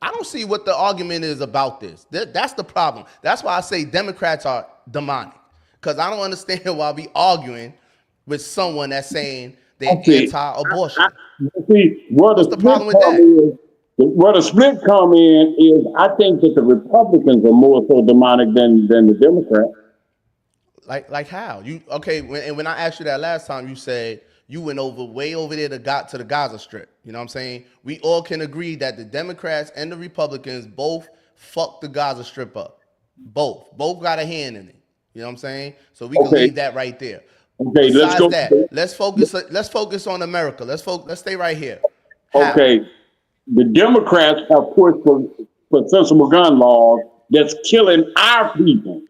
I don't see what the argument is about this. That's the problem. That's why I say Democrats are demonic. Because I don't understand why we arguing with someone that's saying they're anti-abortion. What's the problem with that? Where the split come in is I think that the Republicans are more so demonic than the Democrats. Like how? When I asked you that last time, you said you went way over there to the Gaza Strip. You know what I'm saying? We all can agree that the Democrats and the Republicans both fucked the Gaza Strip up. Both got a hand in it. You know what I'm saying? So we can leave that right there. Okay, let's focus on America. Let's stay right here. How? Okay. The Democrats have pushed for sensible gun laws that's killing our people.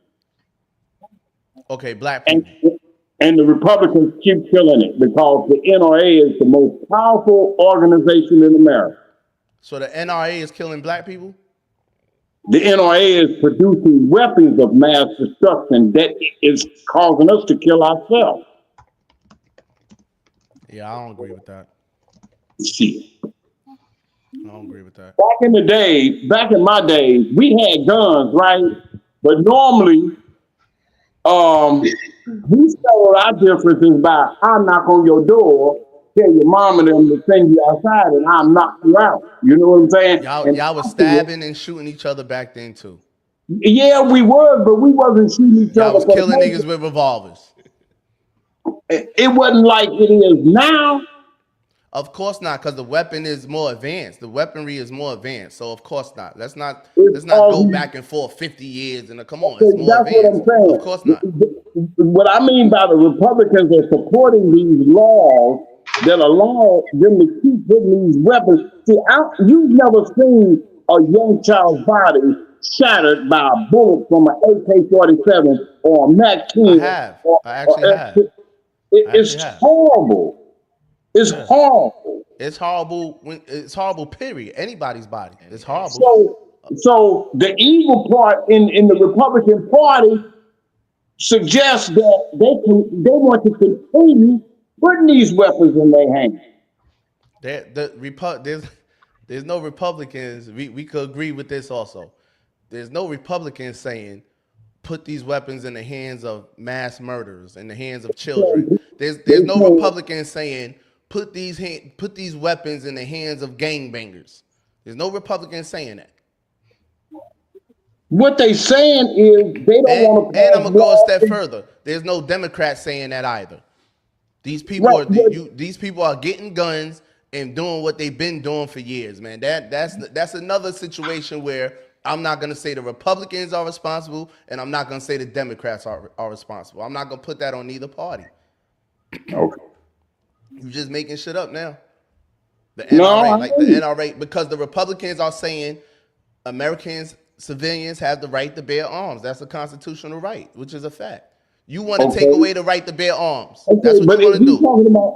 Okay, black people. And the Republicans keep killing it because the NRA is the most powerful organization in America. So the NRA is killing black people? The NRA is producing weapons of mass destruction that is causing us to kill ourselves. Yeah, I don't agree with that. Shit. I don't agree with that. Back in my days, we had guns, right? But normally, we settle our differences by I knock on your door, tell your mom and them to send you outside, and I'll knock you out. You know what I'm saying? Y'all was stabbing and shooting each other back then too. Yeah, we were, but we wasn't shooting each other. Y'all was killing niggas with revolvers. It wasn't like it is now. Of course not, because the weapon is more advanced. The weaponry is more advanced. So of course not. Let's not go back and forth 50 years and come on. It's more that's advanced. What I'm saying. Of course not. What I mean by the Republicans are supporting these laws that allow them to keep putting these weapons. See, you've never seen a young child's body shattered by a bullet from an AK-47 or a Mac 10. I have. I actually have. It's horrible. It's horrible. It's horrible. It's horrible. Period. Anybody's body. It's horrible. So the evil part in the Republican Party suggests that they want to continue putting these weapons in their hands. There's no Republicans. We could agree with this also. There's no Republicans saying put these weapons in the hands of mass murderers, in the hands of children. There's no Republicans saying put these weapons in the hands of gangbangers. There's no Republicans saying that. What they saying is they don't want to. And I'm gonna go a step further. There's no Democrats saying that either. These people these people are getting guns and doing what they've been doing for years, man. That's another situation where I'm not gonna say the Republicans are responsible, and I'm not gonna say the Democrats are responsible. I'm not gonna put that on either party. Okay. You're just making shit up now. The NRA, because the Republicans are saying Americans, civilians have the right to bear arms. That's a constitutional right, which is a fact. You want to take away the right to bear arms. That's what you want to do.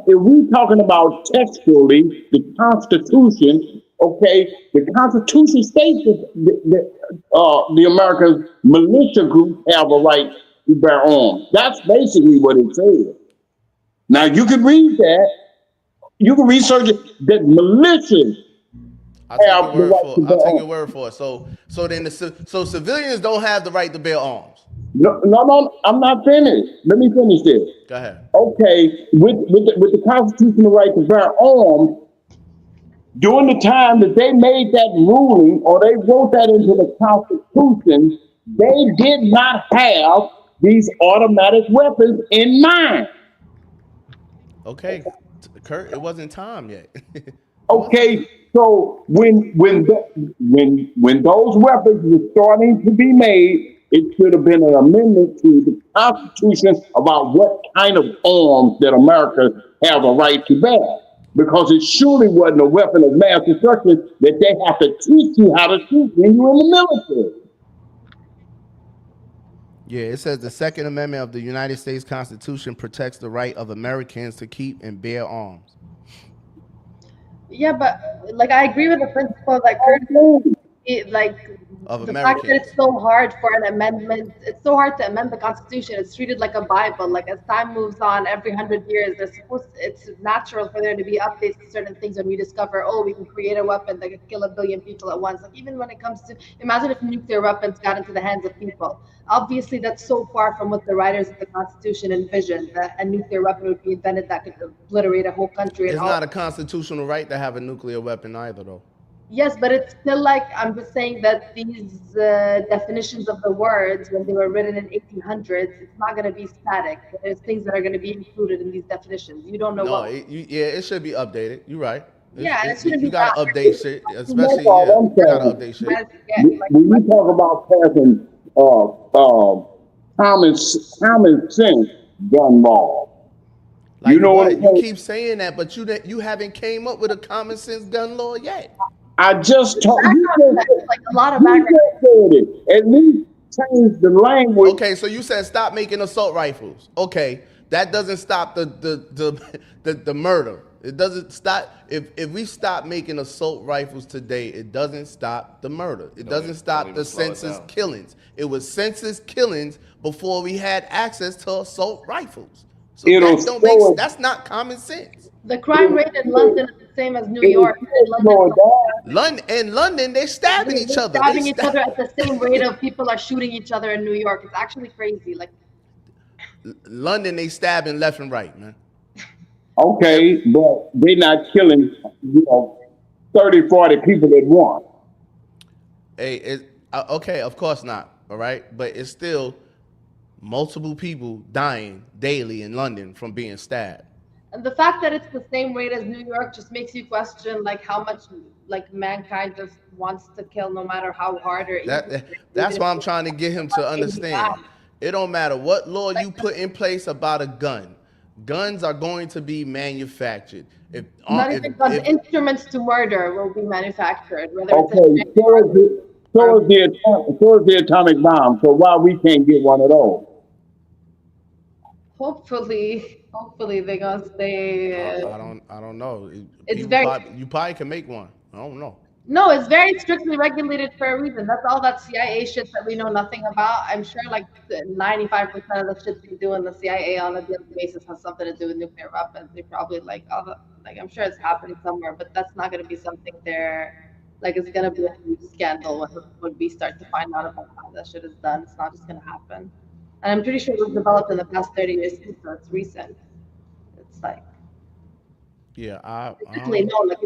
If we're talking about textually, the Constitution, the Constitution states that the American militia groups have a right to bear arms. That's basically what it says. Now, you can read that. You can research it, that militias I'll take your word for it. So civilians don't have the right to bear arms. No, I'm not finished. Let me finish this. Go ahead. Okay, with the constitutional right to bear arms, during the time that they made that ruling or they wrote that into the Constitution, they did not have these automatic weapons in mind. Okay, Kurt, it wasn't time yet. Okay, so when those weapons were starting to be made, it should have been an amendment to the Constitution about what kind of arms that America have a right to bear. Because it surely wasn't a weapon of mass destruction that they have to teach you how to shoot when you're in the military. Yeah, it says the Second Amendment of the United States Constitution protects the right of Americans to keep and bear arms. Yeah, but like I agree with the principle that Of the fact that Americans. it's so hard for an amendment, it's so hard to amend the Constitution. It's treated like a Bible. Like as time moves on, every 100 years, it's natural for there to be updates to certain things when we discover, oh, we can create a weapon that could kill 1 billion people at once. Like even when it comes to, imagine if nuclear weapons got into the hands of people. Obviously, that's so far from what the writers of the Constitution envisioned, that a nuclear weapon would be invented that could obliterate a whole country. It's not a constitutional right to have a nuclear weapon either, though. Yes, but it's still like, I'm just saying that these definitions of the words, when they were written in 1800s, it's not going to be static. There's things that are going to be included in these definitions. You don't know what. It should be updated. You're right. It shouldn't be you gotta that. update shit, especially you gotta update shit. When you talk about passing common sense gun law, Like you know what? what? You keep saying that, but you haven't came up with a common sense gun law yet. I just told you. Like a lot of You background. just said it. At least change the language. Okay, so you said stop making assault rifles. Okay, that doesn't stop the murder. It doesn't stop if we stop making assault rifles today. It doesn't stop the murder. It doesn't stop the senseless killings. It was senseless killings before we had access to assault rifles. So that's not common sense. The crime rate in London is the same as New York. In London, they're stabbing each other. Stabbing each other at the same rate of people are shooting each other in New York. It's actually crazy. Like London, they stabbing left and right, man. Okay, but they're not killing, 30, 40 people at once. Hey, okay, of course not. All right, but it's still multiple people dying daily in London from being stabbed. And the fact that it's the same rate as New York just makes you question like how much like mankind just wants to kill no matter how hard or easy. That's why I'm trying to get him to understand. It don't matter what law you put in place about a gun. Guns are going to be manufactured. Instruments to murder will be manufactured. Okay, so is the atomic bomb. So why we can't get one of those? Hopefully they're gonna stay. I don't know. You probably can make one. I don't know. No, it's very strictly regulated for a reason. That's all that CIA shit that we know nothing about. I'm sure like 95% of the shit they do in the CIA on a daily basis has something to do with nuclear weapons. They probably I'm sure it's happening somewhere, but that's not gonna be something it's gonna be a huge scandal when we start to find out about how that shit is done. It's not just gonna happen. And I'm pretty sure it was developed in the past 30 years too, so it's recent. It's like if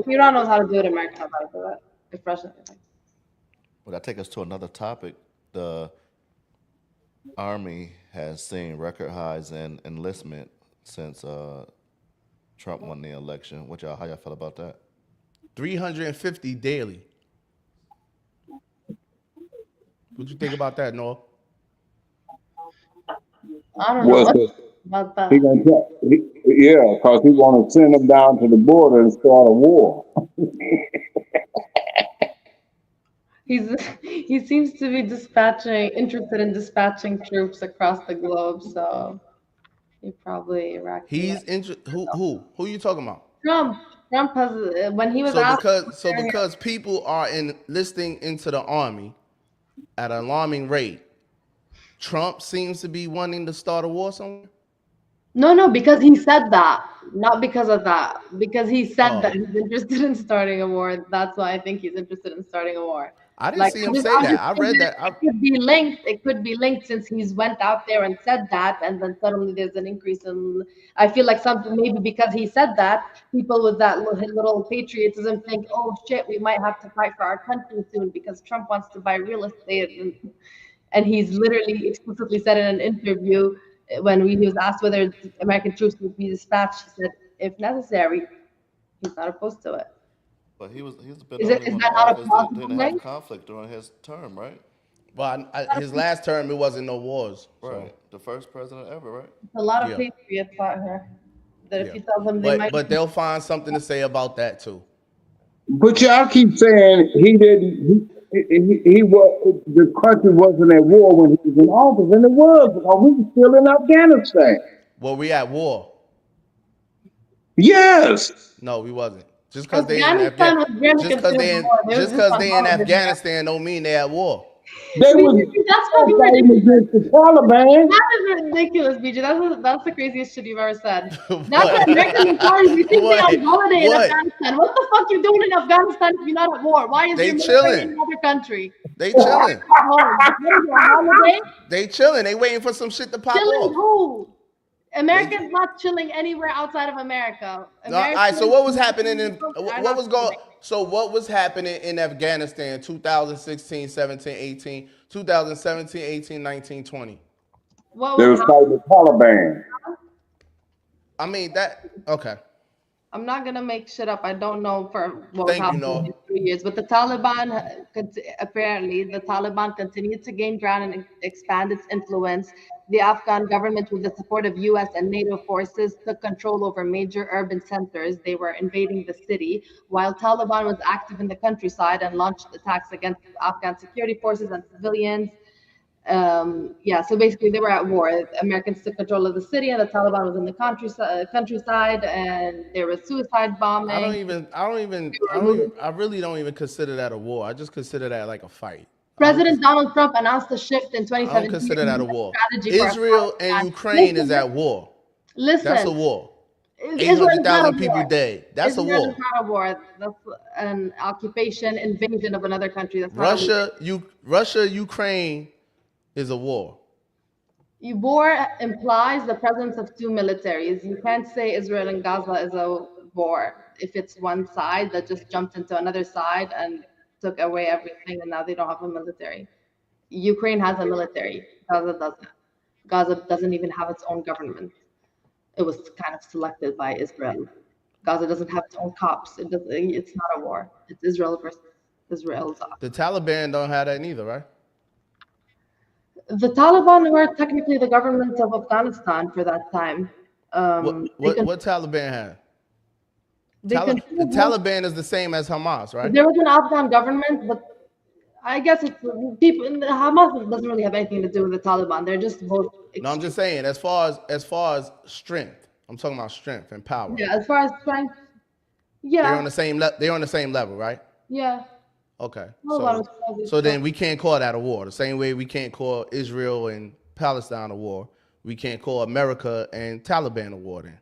Iran knows how to do it, America knows how to do it. If Russia, Well, that takes us to another topic. The Army has seen record highs in enlistment since Trump won the election. How y'all feel about that? 350 daily. What you think about that, Noah? I don't know about that. Because he want to send them down to the border and start a war. He seems to be interested in dispatching troops across the globe. So he probably Iraq. He's Who are you talking about? Trump has when he was because people are enlisting into the army at an alarming rate. Trump seems to be wanting to start a war somewhere. No, because he said that. Not because of that. Because he said that he's interested in starting a war. That's why I think he's interested in starting a war. I didn't see him say that. I read that. It could be linked. It could be linked since he's went out there and said that, and then suddenly there's an increase in. I feel like maybe because he said that, people with that little patriotism think, oh shit, we might have to fight for our country soon because Trump wants to buy real estate, and he's literally explicitly said in an interview when he was asked whether American troops would be dispatched, he said, if necessary, he's not opposed to it. But he's been is that not a plausible didn't have conflict during his term, right? Well, his last term, it wasn't no wars. Right. The first president ever, right? A lot of Yeah. patriots out here. That if Yeah. you tell them they might. But they'll find something to say about that too. But y'all keep saying he didn't. He was the country wasn't at war when he was in office, and it was because we were still in Afghanistan. Well, we at war. Yes, No, we wasn't. Just because they in Afghanistan was really just because they in considered war. They was just just because on they in holiday. Afghanistan don't mean they at war. they was That's fucking fighting ridiculous. against the Taliban. That is ridiculous, BJ. That's the craziest shit you've ever said. That's What? what American authorities. You think they're on holiday in What? Afghanistan? What the fuck you doing in Afghanistan if you're not at war? Why is They your military chilling. in another country? They chilling. What is your holiday? They chilling. They waiting for some shit to pop Chilling off. who? Americans not chilling anywhere outside of America. No, all right. So what was happening in Are what not was going? chilling. So what was happening in Afghanistan 2016, 17, 18, 2017, 18, 19, 20? What They was was fighting the Taliban. I mean that okay. I'm not gonna make shit up. I don't know for what Thank you, happened Noah. in 3 years, but the Taliban apparently the Taliban continued to gain ground and expand its influence. The Afghan government, with the support of U.S. and NATO forces, took control over major urban centers. They were invading the city, while Taliban was active in the countryside and launched attacks against Afghan security forces and civilians. So basically they were at war. Americans took control of the city and the Taliban was in the countryside, and there was suicide bombing. I really don't even consider that a war. I just consider that like a fight. President Donald Trump announced a shift in 2017. I don't consider that a war. strategy for Israel and Afghanistan. Ukraine is at war. Listen, That's a war. Israel is not a 800,000 people war. dead. That's a Israel war. is not a war. That's an occupation, invasion of another country. That's not a war. Russia, Ukraine is a war. War implies the presence of two militaries. You can't say Israel and Gaza is a war if it's one side that just jumped into another side and took away everything, and now they don't have a military. Ukraine has a military. Gaza doesn't. Gaza doesn't even have its own government. It was kind of selected by Israel. Gaza doesn't have its own cops. It's not a war. It's Israel versus Israel. The Taliban don't have that neither, right? The Taliban were technically the government of Afghanistan for that time. What Taliban had? The continued- Taliban is the same as Hamas, right? There was an Afghan government, but I guess it's people. Hamas doesn't really have anything to do with the Taliban. They're just both. No, I'm just saying, as far as strength, I'm talking about strength and power. Yeah, as far as strength. They're Yeah. on the same level, right? Yeah. Okay. Taliban was So then we can't call that a war. The same way we can't call Israel and Palestine a war. We can't call America and Taliban a war then.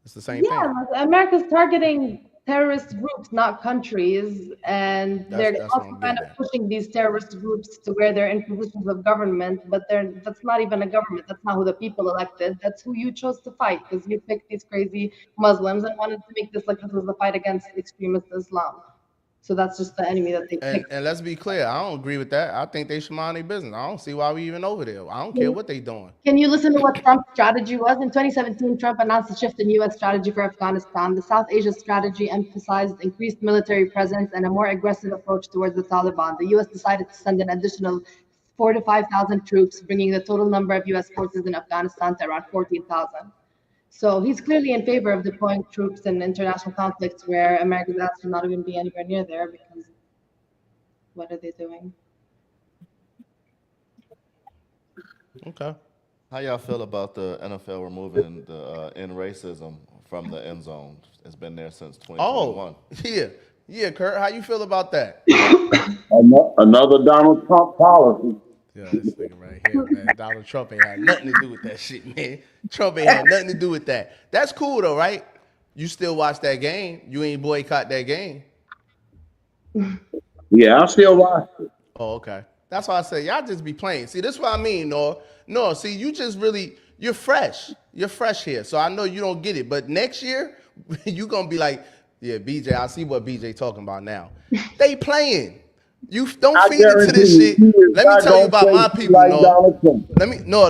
It's the same thing. America's targeting terrorist groups, not countries, and they're That's what also I'm kind getting of pushing these terrorist groups to where they're in positions of government, but that's not even a government. That's not who the people elected. That's who you chose to fight, because you picked these crazy Muslims and wanted to make this like this was the fight against extremist Islam. So that's just the enemy that they picked. And let's be clear, I don't agree with that. I think they should mind their business. I don't see why we even over there. I don't care what they doing. Can you listen to what Trump's strategy was? In 2017, Trump announced a shift in U.S. strategy for Afghanistan. The South Asia strategy emphasized increased military presence and a more aggressive approach towards the Taliban. The U.S. decided to send an additional 4,000 to 5,000 troops, bringing the total number of U.S. forces in Afghanistan to around 14,000. So he's clearly in favor of deploying troops in international conflicts where America's asked to not even be anywhere near there, because what are they doing? Okay. How y'all feel about the NFL removing the end racism from the end zone? It's been there since 2021. Oh, yeah, Kurt. How you feel about that? Another Donald Trump policy. Yeah, this nigga right here, man. Donald Trump ain't had nothing to do with that shit, man. Trump ain't had nothing to do with that. That's cool though, right? You still watch that game. You ain't boycott that game. Yeah, I still watch it. Oh, okay. That's why I say y'all just be playing. See, this is what I mean, No, see, you just really, you're fresh. You're fresh here. So I know you don't get it. But next year, you going to be like, yeah, BJ, I see what BJ talking about now. They playing. You don't feed into this shit. Let me tell you about my people,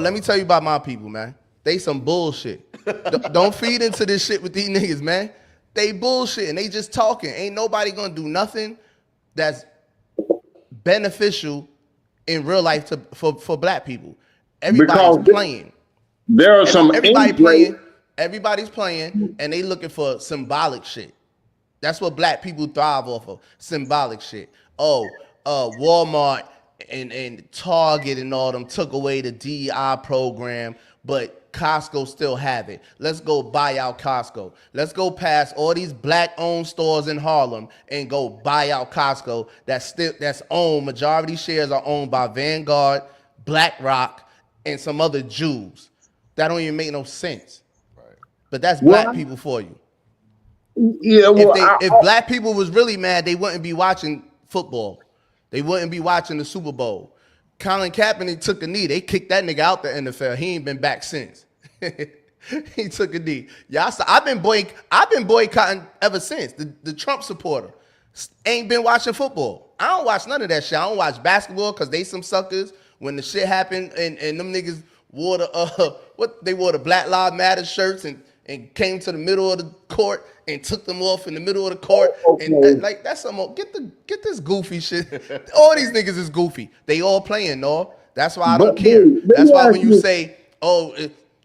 Let me tell you about my people, man. They some bullshit. Don't feed into this shit with these niggas, man. They bullshit and they just talking. Ain't nobody gonna do nothing that's beneficial in real life for black people. Everybody's playing. There are some Everybody's playing, and they looking for symbolic shit. That's what black people thrive off of. Symbolic shit. Walmart and Target and all them took away the DEI program, but Costco still have it. Let's go buy out Costco. Let's go past all these black-owned stores in Harlem and go buy out Costco. That's owned. Majority shares are owned by Vanguard, BlackRock, and some other Jews. That don't even make no sense. Right. But that's black people for you. Yeah, well, if black people was really mad, they wouldn't be watching football. They wouldn't be watching the Super Bowl. Colin Kaepernick took a knee. They kicked that nigga out the NFL. He ain't been back since. He took a knee. Y'all, I've been boycotting ever since. The Trump supporter ain't been watching football. I don't watch none of that shit. I don't watch basketball because they some suckers. When the shit happened and them niggas wore the Black Lives Matter shirts and came to the middle of the court and took them off in the middle of the court. Okay. And like that's some get this goofy shit. All these niggas is goofy. They all playing, no. That's why I don't care. That's why when you say,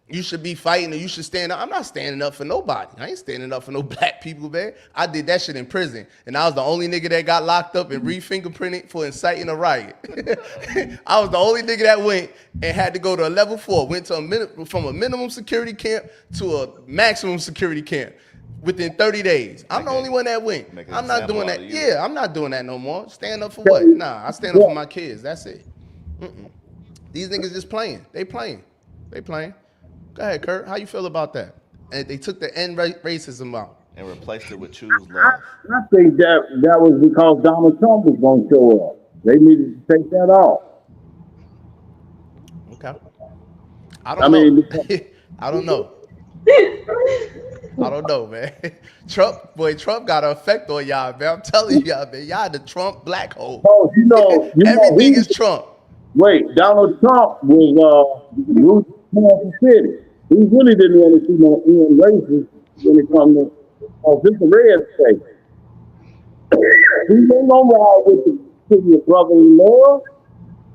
you should be fighting or you should stand up, I'm not standing up for nobody. I ain't standing up for no black people, man. I did that shit in prison. And I was the only nigga that got locked up and re-fingerprinted for inciting a riot. I was the only nigga that went and had to go to a level 4, went to from a minimum security camp to a maximum security camp within 30 days. I'm the only one that went. I'm not doing that. Yeah, I'm not doing that no more. Stand up for what? Nah, I stand up for my kids. That's it. These niggas just playing. They playing. Go ahead, Kurt. How you feel about that? And they took the end racism out and replaced it with choose love. I think that was because Donald Trump was going to show up. They needed to take that off. Okay. I don't know. I don't know, man. Trump got an effect on y'all, man. I'm telling y'all, man. Y'all the Trump black hole. Oh, everything is Trump. Wait, Donald Trump was Kansas City. He really didn't want to see no end races when it comes to this a red state. He ain't gonna ride with the city of brotherly love.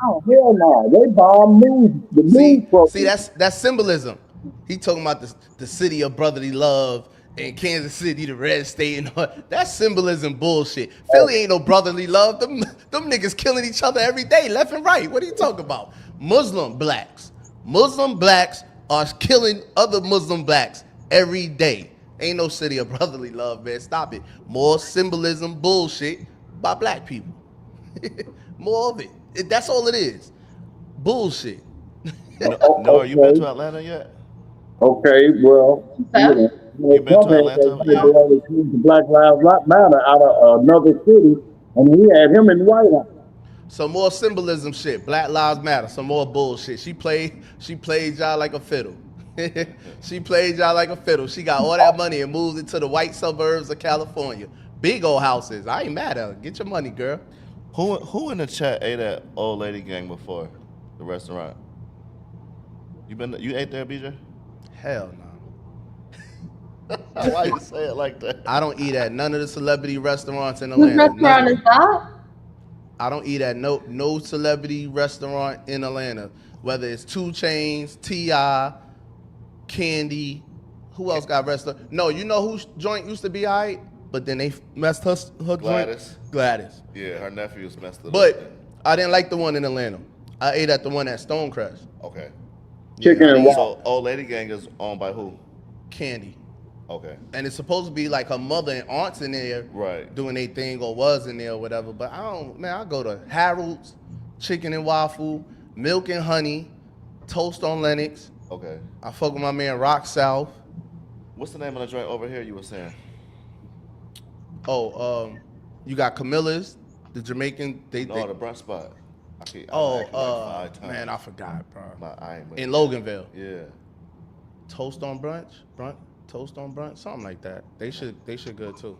Oh hell no! They bomb the news program. See, that's symbolism. He talking about the city of brotherly love and Kansas City, the red state, and all. That's symbolism bullshit. Philly ain't no brotherly love. Them niggas killing each other every day, left and right. What are you talking about? Muslim blacks are killing other Muslim blacks every day. Ain't no city of brotherly love, man. Stop it. More symbolism bullshit by black people. More of it. That's all it is. Bullshit. No, you been to Atlanta yet? Okay, well, you been to Atlanta? Yeah. The Black Lives Matter out of another city, and he had him in the White House. Some more symbolism shit. Black Lives Matter. Some more bullshit. She played y'all like a fiddle. She played y'all like a fiddle. She got all that money and moved it to the white suburbs of California. Big old houses. I ain't mad at her. Get your money, girl. Who in the chat ate at Old Lady Gang before? The restaurant. You ate there, BJ? Hell no. Why you say it like that? I don't eat at none of the celebrity restaurants in Atlanta. What restaurant is that? I don't eat at no celebrity restaurant in Atlanta. Whether it's 2 Chainz, T.I., Candy, who else got restaurant? No, you know whose joint used to be all right, but then they messed her Gladys. joint? Gladys. Yeah, her nephew's messed it up. But I didn't like the one in Atlanta. I ate at the one at Stonecrest. Okay. Chicken and waffle. So Old Lady Gang is owned by who? Candy. Okay. And it's supposed to be like her mother and aunts in there doing their thing or was in there or whatever. But I go to Harold's, chicken and waffle, milk and honey, toast on Lennox. Okay. I fuck with my man Rock South. What's the name of the joint over here you were saying? You got Camilla's, the Jamaican. The brunch spot. Man, I forgot, bro. In Loganville. Yeah. Toast on brunch, something like that. They should good too.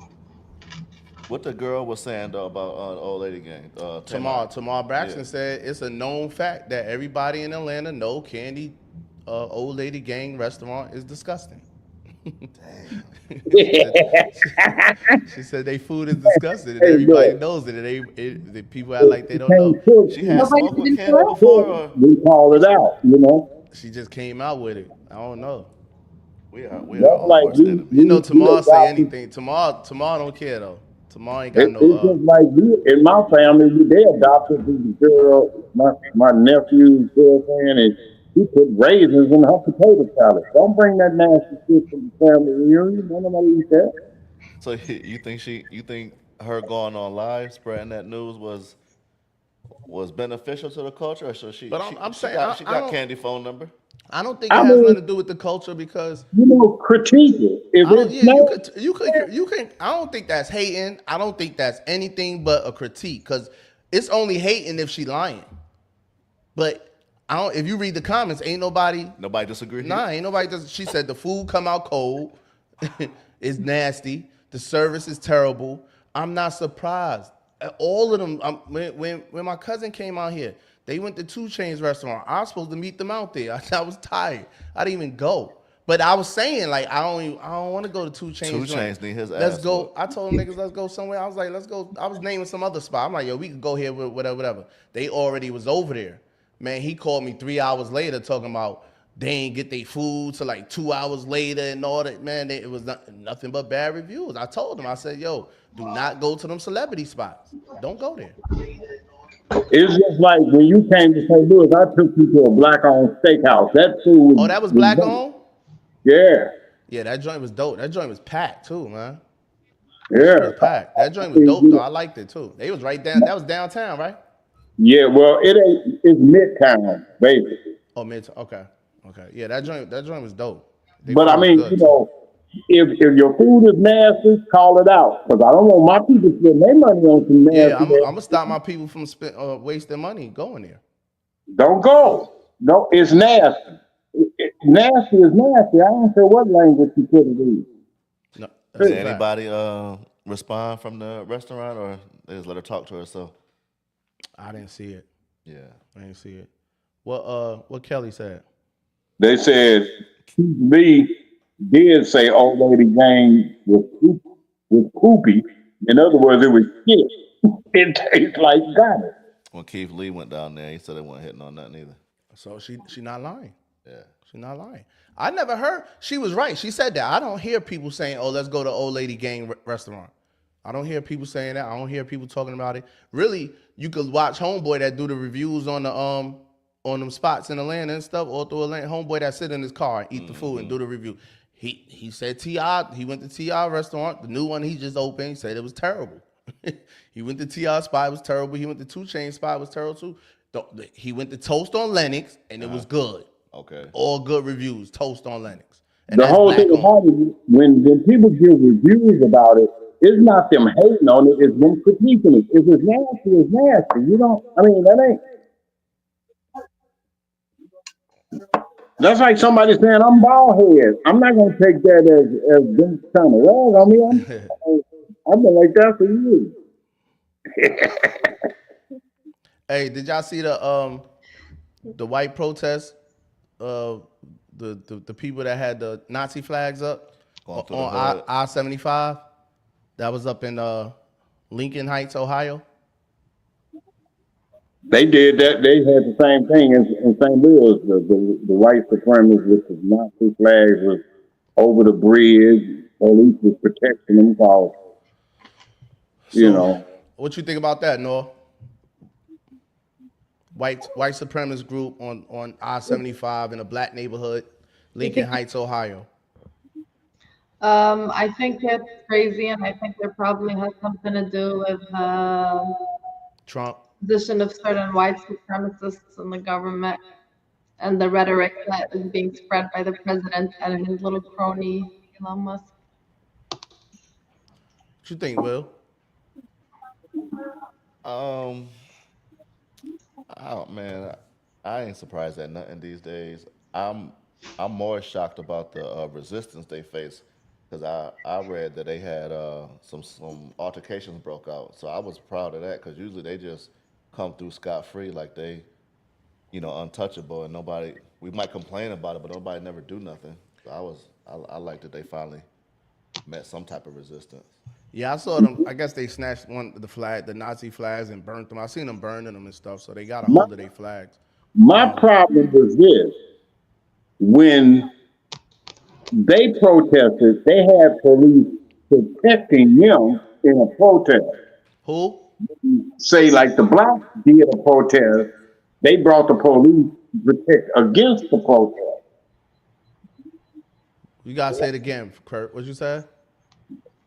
What the girl was saying though about Old Lady Gang? Tamar Braxton said it's a known fact that everybody in Atlanta know Candy Old Lady Gang restaurant is disgusting. She said they food is disgusting, and Hey, everybody look, knows it. And the people act like they you don't know. can't cook. She had Nobody's smoke with been Canada to it? before, or We call it out, you know. she just came out with it. I don't know. We are That's all like worst enemies. You know, we Tamar say adopted. anything. Tamar don't care though. Tamar ain't got It's no. just like we in my family. They adopted this girl, my nephew's girlfriend, and he put raisins in her potato salad. Don't bring that nasty shit to the family reunion. Don't nobody eat that. So you think her going on live spreading that news was beneficial to the culture, or so But I'm saying I, she I got don't Candy phone number? I don't think it I has mean, nothing to do with the culture because critique it. If I don't. it's Yeah, you not, could. You can. I don't think that's hating. I don't think that's anything but a critique. Cause it's only hating if she lying. But I don't. If you read the comments, ain't nobody. Nobody disagree? Nah, ain't nobody. She said the food come out cold. It's nasty. The service is terrible. I'm not surprised. All of them. When my cousin came out here, they went to Two Chains restaurant. I was supposed to meet them out there. I was tired. I didn't even go. But I was saying like I don't want to go to Two Chains. Two joint. Chains need his Let's ass go. whooped. I told them niggas let's go somewhere. I was like let's go. I was naming some other spot. I'm like yo we could go here with whatever. They already was over there. Man, he called me 3 hours later talking about they ain't get their food till like 2 hours later and all that. Man, it was nothing but bad reviews. I told him, I said, yo, do not go to them celebrity spots. Don't go there. it's just like when you came to St. Louis. I took you to a black-owned steakhouse. That food Oh, that was was black dope. on? Yeah, Yeah, that joint was dope. That joint was packed too, man. That shit yeah. was packed. That joint was dope though. I liked it too. They was right down. That was downtown, right? Yeah, well, it ain't. It's midtown, basically. Oh, mid. Okay, okay. Yeah, that joint was dope. They But food I was mean, good too. if your food is nasty, call it out. Because I don't want my people spending their money on some Yeah, nasty. I'm gonna stop my people from wasting money going there. Don't go. No, it's nasty. Nasty is nasty. I don't care what language you put it in. No, that's Did a fact. anybody respond from the restaurant, or they just let her talk to herself? I didn't see it. Yeah. I didn't see it. What Kelly said. They said Keith Lee did say old lady gang was poopy. In other words, it was shit. It tastes like garbage. When Keith Lee went down there, he said they weren't hitting on nothing either. So she not lying. Yeah. She not lying. I never heard. She was right. She said that. I don't hear people saying, "Oh, let's go to old lady gang restaurant." I don't hear people saying that. I don't hear people talking about it. Really, you could watch Homeboy that do the reviews on the on them spots in Atlanta and stuff, all through Atlanta. Homeboy that sit in his car and eat the food and do the review. He said T.I. He went to T.I. restaurant, the new one he just opened. He said it was terrible. He went to T.I. spot, it was terrible. He went to Two Chain spot, it was terrible too. He went to Toast on Lennox and it was good. Okay. All good reviews, Toast on Lennox. And The that's whole black thing about on. it, when people give reviews about it, it's not them hating on it, it's them critiquing it. If it's nasty, it's nasty. You don't, I mean, that ain't, that's like somebody saying, I'm bald head. I'm not going to take that as them trying to rag on me. I've been like that for years. Hey, did y'all see the white protest? Uh, the people that had the Nazi flags up Going through the on hood. I-75. That was up in Lincoln Heights, Ohio. They did that. They had the same thing in St. Louis. The white supremacists with the Nazi flags was over the bridge. Police was protecting them cause, you So, know. what you think about that, Noah? White supremacist group on I-75 in a black neighborhood, Lincoln Heights, Ohio. I think it's crazy, and I think there probably has something to do with Trump. position of certain white supremacists in the government and the rhetoric that is being spread by the president and his little crony Elon Musk. What you think, Will? Um, oh man, I ain't surprised at nothing these days. I'm I'm more shocked about the resistance they face because I read that they had some altercations broke out. So I was proud of that because usually they just come through scot free like they untouchable and nobody. We might complain about it, but nobody never do nothing. So I like that they finally met some type of resistance. Yeah, I saw them. I guess they snatched the Nazi flags, and burnt them. I seen them burning them and stuff. So they got a My, hold of their flags. my problem was this: when they protested, they had police protecting them in a protest. Who? Say like the blacks did a protest, they brought the police to protect against the protest. You gotta say it again, Kurt. What you say?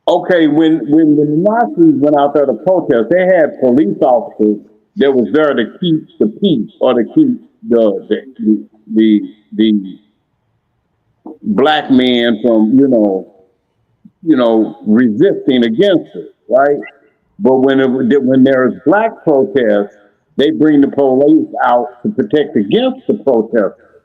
Okay, when the Nazis went out there to protest, they had police officers that was there to keep the peace or to keep the black men from resisting against it, right? But when there's black protests, they bring the police out to protect against the protesters.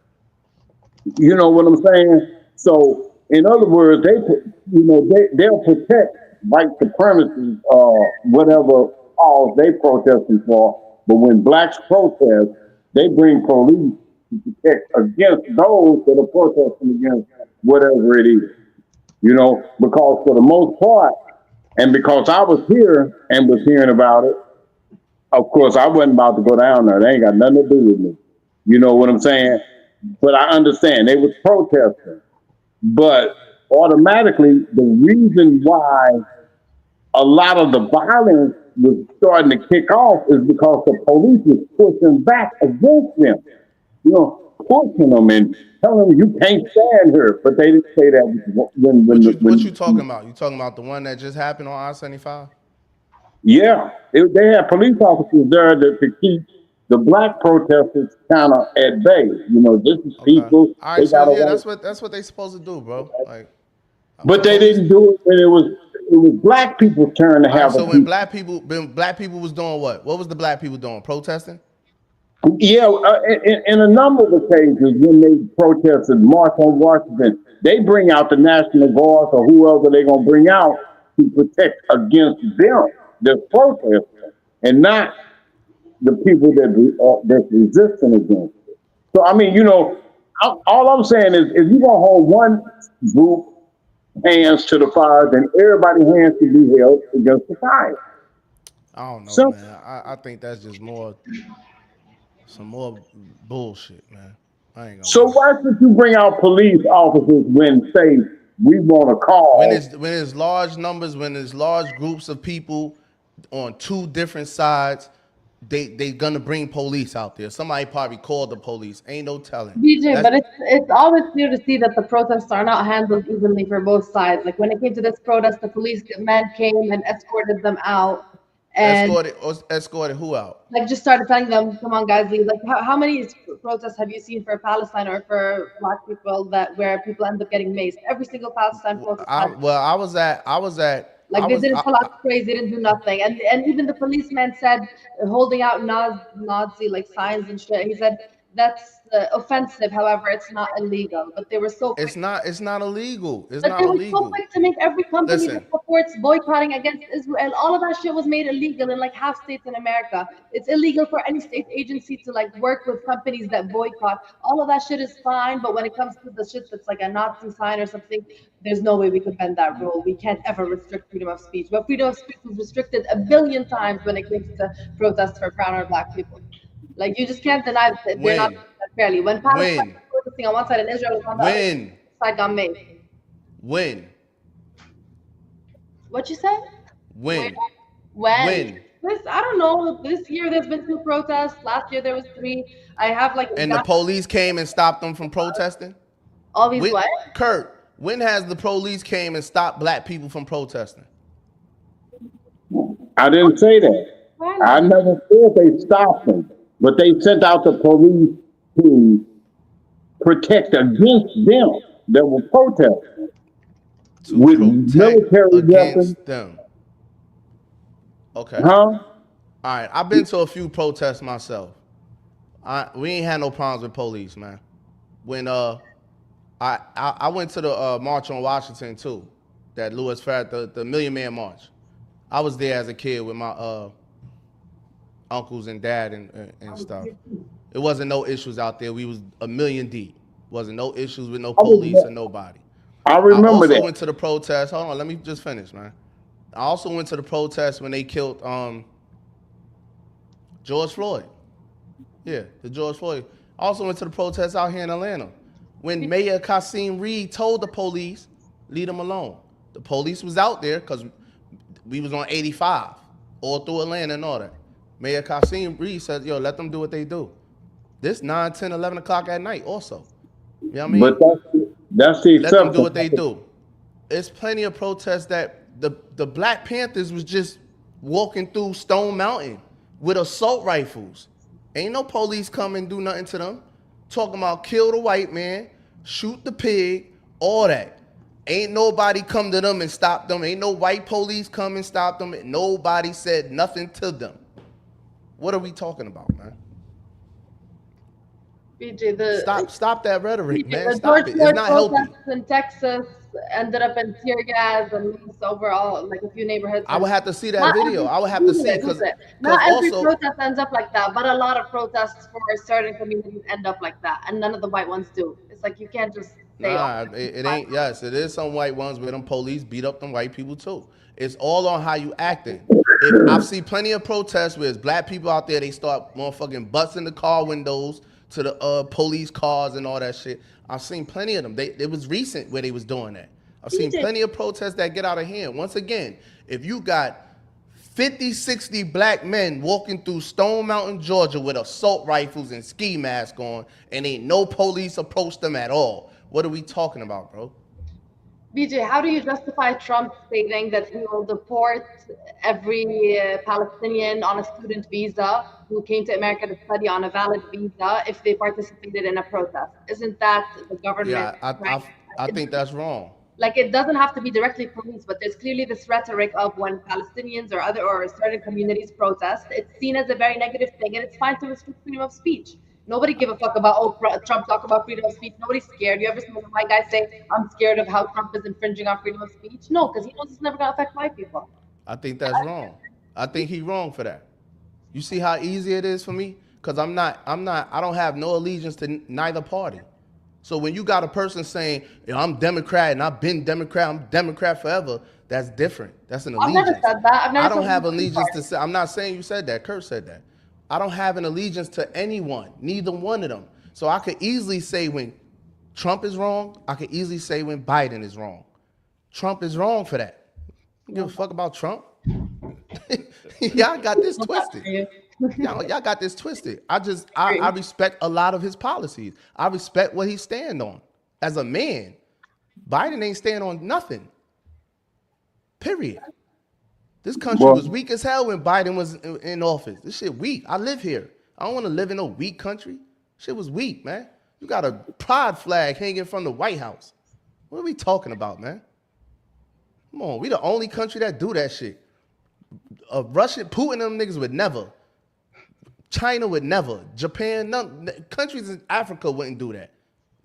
You know what I'm saying? So, in other words, they'll protect white supremacists or whatever cause they protesting for. But when blacks protest, they bring police to protect against those that are protesting against whatever it is. Because for the most part, and because I was here and was hearing about it, of course I wasn't about to go down there. They ain't got nothing to do with me. You know what I'm saying? But I understand they was protesting. But automatically, the reason why a lot of the violence was starting to kick off is because the police was pushing back against them. Pushing them and telling them you can't stand here. But they didn't say that when What you talking about? You talking about the one that just happened on I-75? Yeah, they had police officers there to keep the black protesters kind of at bay. This is Okay. people. All They right, got so yeah, away. that's what they supposed to do, bro. Like, But they didn't do it when it was black people's turn to all right, have so a when peace. black people was doing what? What was the black people doing? Protesting? Yeah, in a number of occasions when they protested, march on Washington, they bring out the National Guard or whoever they're gonna bring out to protect against them, the protesters, and not the people that's resisting against it. So I mean, all I'm saying is, if you're gonna hold one group hands to the fire, then everybody's hands should be held against the fire. I don't know, So, man. I think that's just some more bullshit, man. I ain't gonna so lie. why should you bring out police officers when, say, we want to When call? it's large numbers, when there's large groups of people on two different sides, they gonna bring police out there. Somebody probably called the police. Ain't no telling. BJ, That's but it's always clear to see that the protests are not handled evenly for both sides. Like when it came to this protest, the policeman came and escorted them out, and escorted who out? like just started telling them, "Come on, guys, leave." Like how many protests have you seen for Palestine or for Black people where people end up getting maced? Every single Palestine protest had. I Like they was didn't pull out sprays, they didn't do nothing, and even the policeman said, holding out Nazi like signs and shit. He said that's offensive. However, it's not illegal. But they were so quick. it's not illegal. It's But not they were so illegal. quick to make every company that Listen, supports boycotting against Israel. All of that shit was made illegal in like half states in America. It's illegal for any state agency to like work with companies that boycott. All of that shit is fine, but when it comes to the shit that's like a Nazi sign or something, there's no way we could bend that rule. We can't ever restrict freedom of speech. But freedom of speech was restricted a billion times when it comes to protests for brown or Black people. Like you just can't deny that they're not when, doing that fairly. When Palestine when, was protesting on one side and Israel was on the other when, side got made. when, What you say? when, When? when, I don't know. This year there's been 2 protests. Last year there was 3. I have like and the examples. police came and stopped them from protesting. All these When, what? Kurt, when has the police came and stopped black people from protesting? I didn't say that. Why I not? never said they stopped them, but they sent out the police to protect against them that were protesting To with protect military weapons. against them. Okay. Huh? All right. I've been to a few protests myself. We ain't had no problems with police, man. When I went to the march on Washington too, that Louis Farrakhan, the Million Man March. I was there as a kid with my uncles and dad and stuff. It wasn't no issues out there. We was a million deep Wasn't no issues with no I police was- or nobody. I I remember also that. went to the protest. Hold on, let me just finish, man. I also went to the protest when they killed George Floyd. Yeah, the George Floyd. I also went to the protest out here in Atlanta when Mayor Kasim Reed told the police, leave them alone. The police was out there because we was on 85 all through Atlanta and all that. Mayor Kasim Reed said, yo, let them do what they do. This 9, 10, 11 o'clock at night also. You know what I mean? But that's the Let them do exception. what they do. There's plenty of protests that the Black Panthers was just walking through Stone Mountain with assault rifles. Ain't no police come and do nothing to them. Talking about kill the white man, shoot the pig, all that. Ain't nobody come to them and stop them. Ain't no white police come and stop them. Nobody said nothing to them. What are we talking about, man? BJ, Stop that rhetoric, man. the Stop George it. It's Floyd not healthy. protests in Texas ended up in tear gas and loose overall, like a few neighborhoods. I would have to see that Not video. every- I would have to Google see it, because Google it. Not every also protest ends up like that, but a lot of protests for certain communities end up like that, and none of the white ones do. It's like you can't just say, nah, it ain't. Yes, it is some white ones where them police beat up them white people too. It's all on how you acting. If I've seen plenty of protests where it's black people out there, they start motherfucking busting the car windows to the police cars and all that shit. I've seen plenty of them. It was recent where they was doing that. I've seen plenty of protests that get out of hand. Once again, if you got 50, 60 black men walking through Stone Mountain, Georgia with assault rifles and ski masks on and ain't no police approach them at all, what are we talking about, bro? BJ, how do you justify Trump stating that he will deport every Palestinian on a student visa who came to America to study on a valid visa if they participated in a protest? Isn't that the government? Yeah, I think that's wrong. Like, it doesn't have to be directly police, but there's clearly this rhetoric of when Palestinians or certain communities protest, it's seen as a very negative thing, and it's fine to restrict freedom of speech. Nobody give a fuck about Trump talk about freedom of speech. Nobody's scared. You ever seen a white guy say, "I'm scared of how Trump is infringing on freedom of speech"? No, because he knows it's never gonna affect white people. I think that's wrong. I think he's wrong for that. You see how easy it is for me? Because I don't have no allegiance to neither party. So when you got a person saying, I'm Democrat and I've been Democrat, I'm Democrat forever, that's different. That's an allegiance. I've never said that. I don't have allegiance to say, I'm not saying you said that. Kurt said that. I don't have an allegiance to anyone, neither one of them. So I could easily say when Trump is wrong, I could easily say when Biden is wrong. Trump is wrong for that. I don't give a fuck about Trump. Y'all got this twisted. Y'all got this twisted. I respect a lot of his policies. I respect what he stand on. As a man, Biden ain't stand on nothing. Period. This country was weak as hell when Biden was in office. This shit weak. I live here. I don't want to live in a weak country. Shit was weak, man. You got a pride flag hanging from the White House. What are we talking about, man? Come on, we the only country that do that shit. Russian, Putin, them niggas would never. China would never. Japan, none. Countries in Africa wouldn't do that.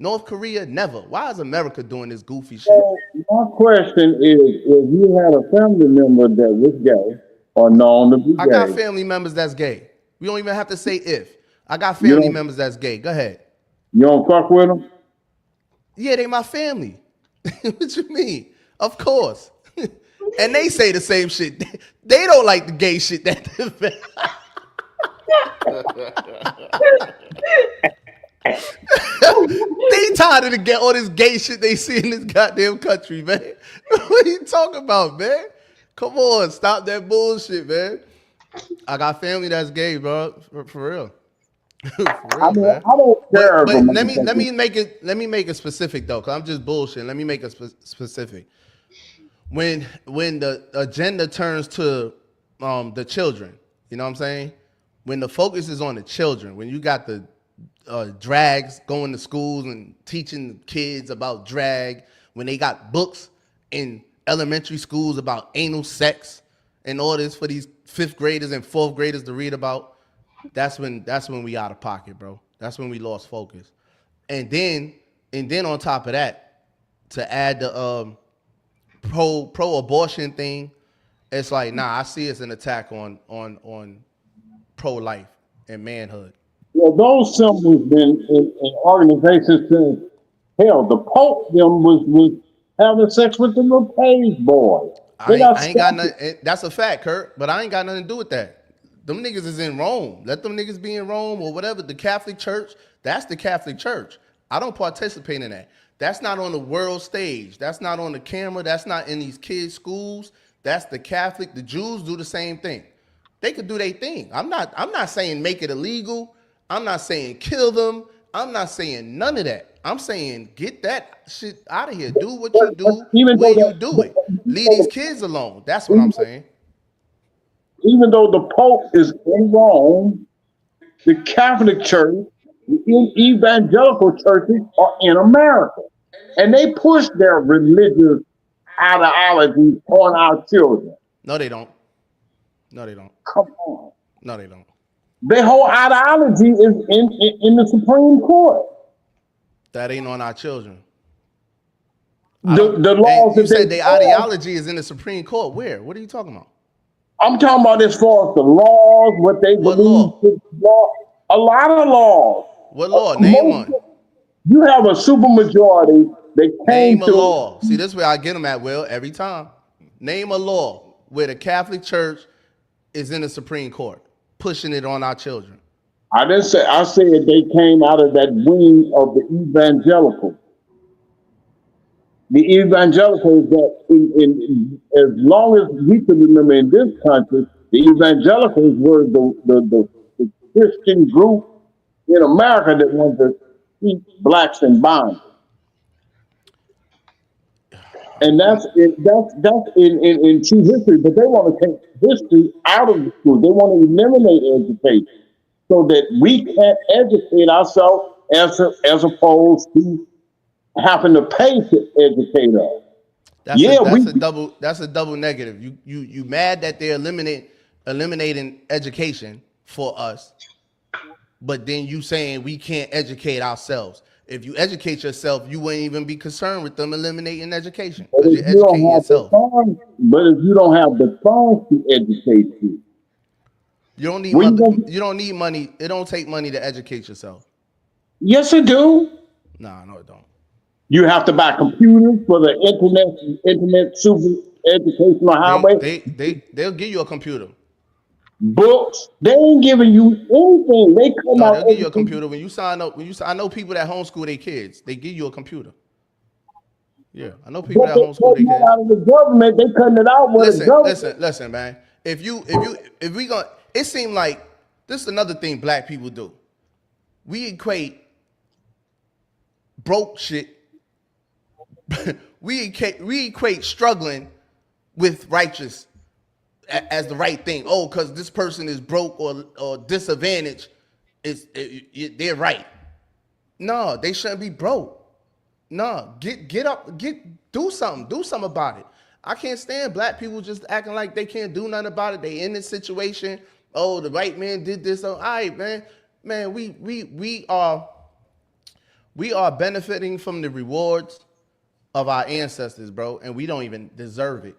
North Korea, never. Why is America doing this goofy shit? So my question is, if you had a family member that was gay or known to be gay. I got family members that's gay. We don't even have to say if. I got family members that's gay. Go ahead. You don't fuck with them? Yeah, they my family. What you mean? Of course. And they say the same shit. They don't like the gay shit that they tired of all this gay shit they see in this goddamn country, man. What are you talking about, man? Come on, stop that bullshit, man. I got family that's gay, bro. For real. For real, man. I don't care. But let me make it specific though, cause I'm just bullshit. Let me make it specific. When the agenda turns to the children, you know what I'm saying? When the focus is on the children, when you got the drags going to schools and teaching kids about drag, when they got books in elementary schools about anal sex and all this for these 5th graders and 4th graders to read about, that's when we out of pocket, bro. That's when we lost focus. And then on top of that, to add the pro-abortion thing, it's like, nah, I see it's an attack on pro-life and manhood. Well, those symbols been in organizations since Hell, the Pope them was having sex with the little page boys. I ain't got nothing. That's a fact, Kurt. But I ain't got nothing to do with that. Them niggas is in Rome. Let them niggas be in Rome or whatever. The Catholic Church, that's the Catholic Church. I don't participate in that. That's not on the world stage. That's not on the camera. That's not in these kids' schools. That's the Catholic. The Jews do the same thing. They could do their thing. I'm not saying make it illegal. I'm not saying kill them. I'm not saying none of that. I'm saying get that shit out of here. Do what you do when you do it. Leave these kids alone. That's what I'm saying. Even though the Pope is in Rome, the Catholic Church, the evangelical churches are in America. And they push their religious ideology on our children. No, they don't. No, they don't. Come on. No, they don't. Their whole ideology is in the Supreme Court. That ain't on our children. The laws you said the ideology is in the Supreme Court. Where? What are you talking about? I'm talking about as far as the laws, what they believe. Law. A lot of laws. What law? Name one. You have a supermajority. They came Name a law. See, this is where I get them at, Will, every time. Name a law where the Catholic Church is in the Supreme Court, pushing it on our children. I didn't say. I said they came out of that wing of the evangelical. The evangelicals that, as long as we can remember in this country, the evangelicals were the Christian group in America that wanted to keep blacks in bondage. And that's in true history, but they want to take history out of the school. They want to eliminate education so that we can't educate ourselves as opposed to having to pay to educate us. That's a double negative. You mad that they're eliminating education for us, but then you saying we can't educate ourselves. If you educate yourself, you wouldn't even be concerned with them eliminating education because you're educating yourself. But if you don't have the funds to educate you, you don't need money. You don't need money. It don't take money to educate yourself. Yes, it do. Nah, no, it don't. You have to buy computers for the internet super educational highway. They'll give you a computer. Books, they ain't giving you anything. They come out. They'll give you a computer when you sign up. I know people that homeschool their kids. They give you a computer. Yeah, I know people that homeschool their kids. Out of the government, they cutting it out with the government. Listen, man. If we gonna, it seemed like this is another thing black people do. We equate broke shit. we equate struggling with righteous as the right thing. Oh, because this person is broke or disadvantaged, they're right. No, they shouldn't be broke. No, get up, do something about it. I can't stand black people just acting like they can't do nothing about it. They in this situation. Oh, the white man did this. Oh, all right, man, we are benefiting from the rewards of our ancestors, bro, and we don't even deserve it.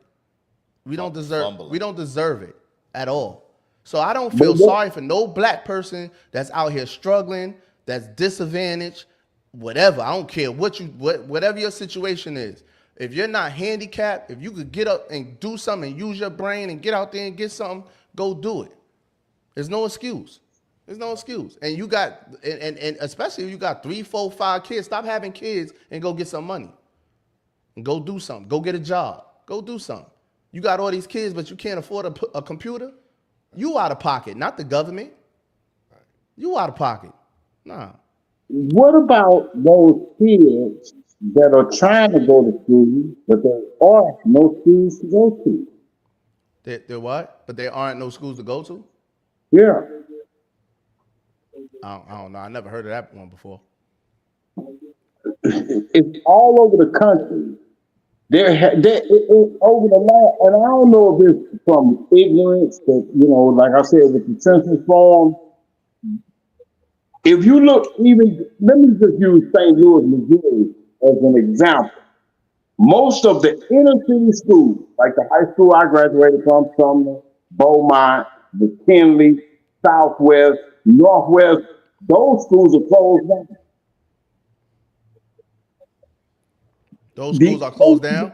We don't deserve it at all. So I don't feel sorry for no black person that's out here struggling, that's disadvantaged, whatever. I don't care whatever your situation is. If you're not handicapped, if you could get up and do something and use your brain and get out there and get something, go do it. There's no excuse. There's no excuse. And you got, and especially if you got 3, 4, 5 kids, stop having kids and go get some money. And go do something. Go get a job. Go do something. You got all these kids, but you can't afford a computer? You out of pocket, not the government. You out of pocket. Nah. What about those kids that are trying to go to school, but there are no schools to go to? They're what? But there aren't no schools to go to? Yeah. I don't know. I never heard of that one before. It's all over the country. It's over the land, and I don't know if it's from ignorance that, like I said, with the census form. If you look, let me just use St. Louis, Missouri as an example. Most of the inner city schools, like the high school I graduated from, Sumner, Beaumont, McKinley, Southwest, Northwest, those schools are closed down. Those schools are closed down?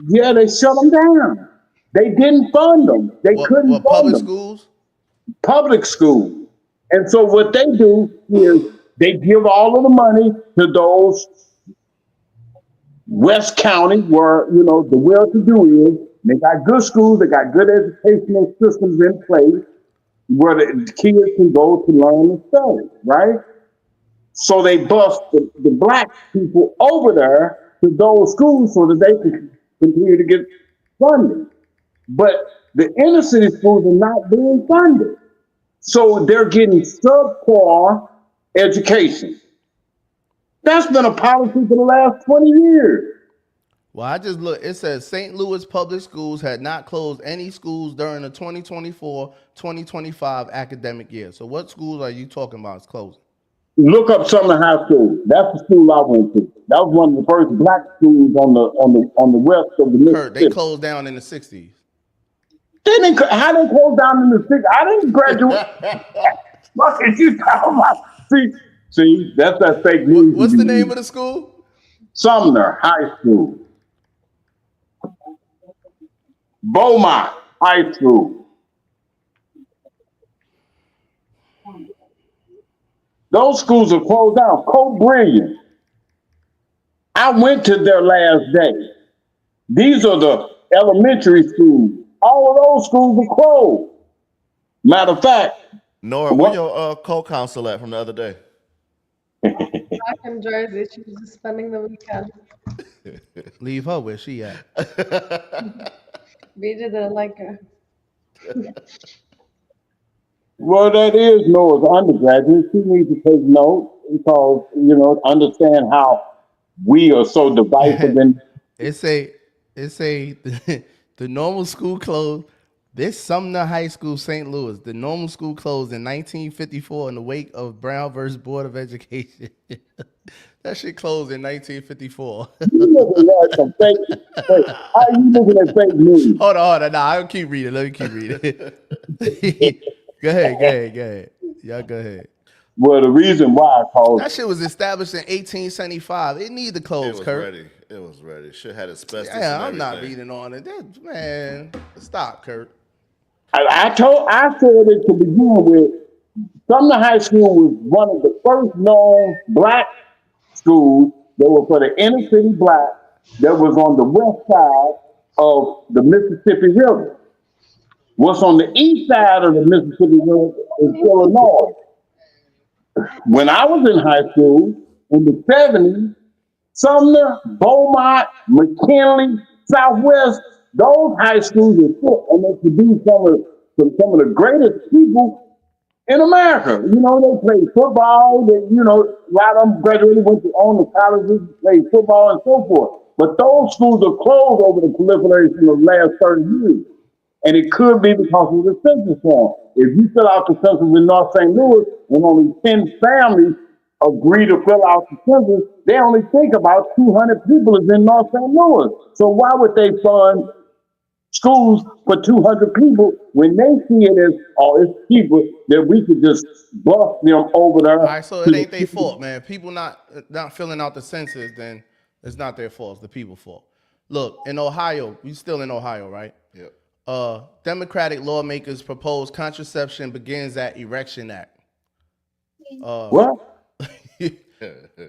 Yeah, they shut them down. They didn't fund them. They couldn't What fund public them. schools? Public schools. And so what they do is they give all of the money to those West County where, you know, the well-to-do is. They got good schools. They got good educational systems in place where the kids can go to learn and study, right? So they bust the black people over there to those schools so that they can continue to get funding. But the inner city schools are not being funded. So they're getting subpar education. That's been a policy for the last 20 years. Well, I just look. It says St. Louis public schools had not closed any schools during the 2024-2025 academic year. So what schools are you talking about is closing? Look up Sumner High School. That's the school I went to. That was one of the first black schools on the west of the Mississippi. Kurt, they closed down in the 60s. How they closed down in the 60s? I didn't graduate. What are you talking about? See, that's that fake news. What's the name of the school? Sumner High School. Beaumont High School. Those schools are closed down. Co-Brilliant. I went to their last day. These are the elementary schools. All of those schools are closed. Matter of fact. Nora, where your co-counsel at from the other day? Back in Jersey, she was just spending the weekend. Leave her where she at. BJ didn't like her. Well, that is Noah's undergraduate. She needs to take note because, you know, understand how we are so divisive. It say the normal school closed. This Sumner High School, St. Louis. The normal school closed in 1954 in the wake of Brown versus Board of Education. That shit closed in 1954. You looking at some fake. How are you looking at fake news? Hold on. Nah, I'll keep reading. Let me keep reading. Go ahead. Y'all go ahead. Well, the reason why I called that shit was established in 1875. It need to close, Kurt. It was ready. Shit had asbestos. Yeah, I'm not reading on it. Man, stop, Kurt. I said it to begin with. Sumner High School was one of the first known black schools that were for the inner city black that was on the west side of the Mississippi River. What's on the east side of the Mississippi River is Illinois. When I was in high school in the 70s, Sumner, Beaumont, McKinley, Southwest, those high schools are full, and they produced some of the greatest people in America. You know, they played football. They, you know, a lot of them graduated, went to own the colleges, played football, and so forth. But those schools are closed over the proliferation of the last 30 years. And it could be because of the census form. If you fill out the census in North St. Louis and only 10 families agree to fill out the census, they only think about 200 people is in North St. Louis. So why would they fund schools for 200 people when they see it as, it's people that we could just bust them over there? All right, so it ain't their fault, man. People not filling out the census, then it's not their fault. It's the people's fault. Look, in Ohio, we still in Ohio, right? Yep. Democratic lawmakers propose contraception begins at Erection Act. What?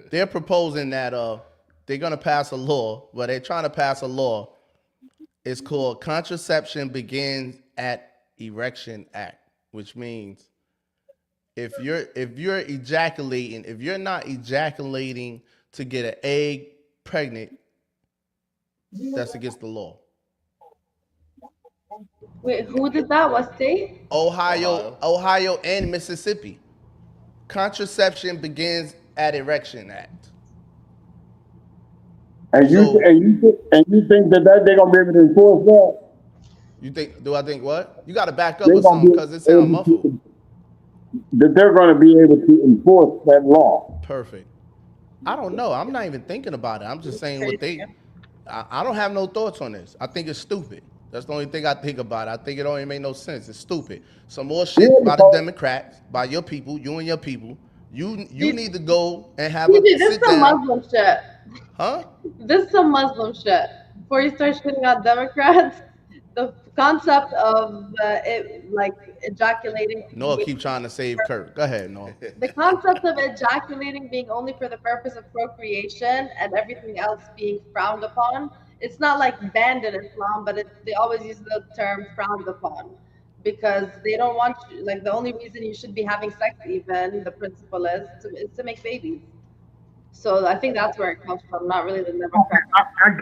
They're proposing that they're going to pass a law. Well, they're trying to pass a law. It's called Contraception Begins at Erection Act, which means if you're ejaculating, if you're not ejaculating to get an egg pregnant, that's against the law. Wait, who did that? What state? Ohio and Mississippi. Contraception begins at Erection Act. And you think that they're gonna be able to enforce that? You think? Do I think what? You got to back up with something because it sounds muffled. That they're going to be able to enforce that law. Perfect. I don't know. I'm not even thinking about it. I'm just saying what they. I don't have no thoughts on this. I think it's stupid. That's the only thing I think about it. I think it don't even make no sense. It's stupid. Some more shit by the Democrats, by your people, you and your people. You need to go and have this is some Muslim shit. Huh? This is some Muslim shit. Before you start shitting on Democrats, the concept of it like ejaculating Noah keep trying to save Kurt. Go ahead, Noah. the concept of ejaculating being only for the purpose of procreation and everything else being frowned upon. It's not like banned in Islam, but they always use the term frowned upon because they don't want you, like the only reason you should be having sex, even the principle is to make babies. So I think that's where it comes from, not really the Democrat.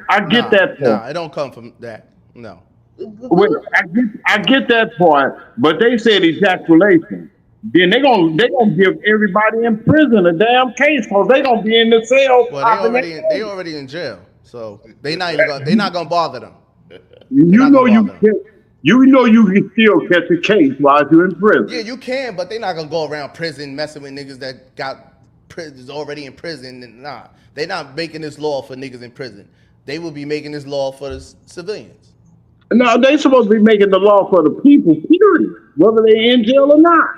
I get that point. It don't come from that. No. Wait, I get that point, but they said ejaculation. Then they gonna give everybody in prison a damn case because they gonna be in the cell. Well, they already in jail, so they not gonna bother them. You know you can still catch a case while you're in prison. Yeah, you can, but they're not gonna go around prison messing with niggas that is already in prison. And nah, they're not making this law for niggas in prison. They will be making this law for the civilians. No, they supposed to be making the law for the people, period, whether they're in jail or not.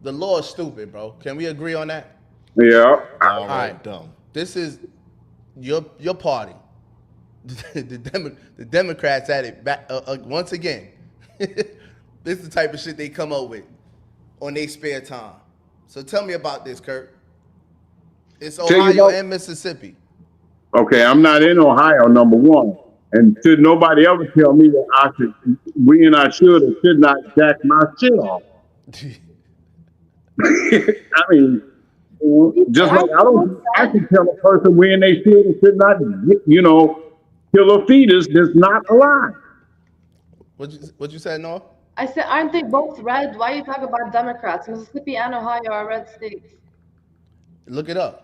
The law is stupid, bro. Can we agree on that? Yeah. All right, dumb. This is your party. The Democrats at it back once again. This is the type of shit they come up with on their spare time. So tell me about this, Kurt. It's Ohio and Mississippi. Okay, I'm not in Ohio, number one. And should nobody ever tell me that I should or should not jack my shit off. I mean, just like I can tell a person when they should or should not, kill a fetus that's not alive. What you said, Noah? I said, aren't they both red? Why are you talking about Democrats? Mississippi and Ohio are red states. Look it up.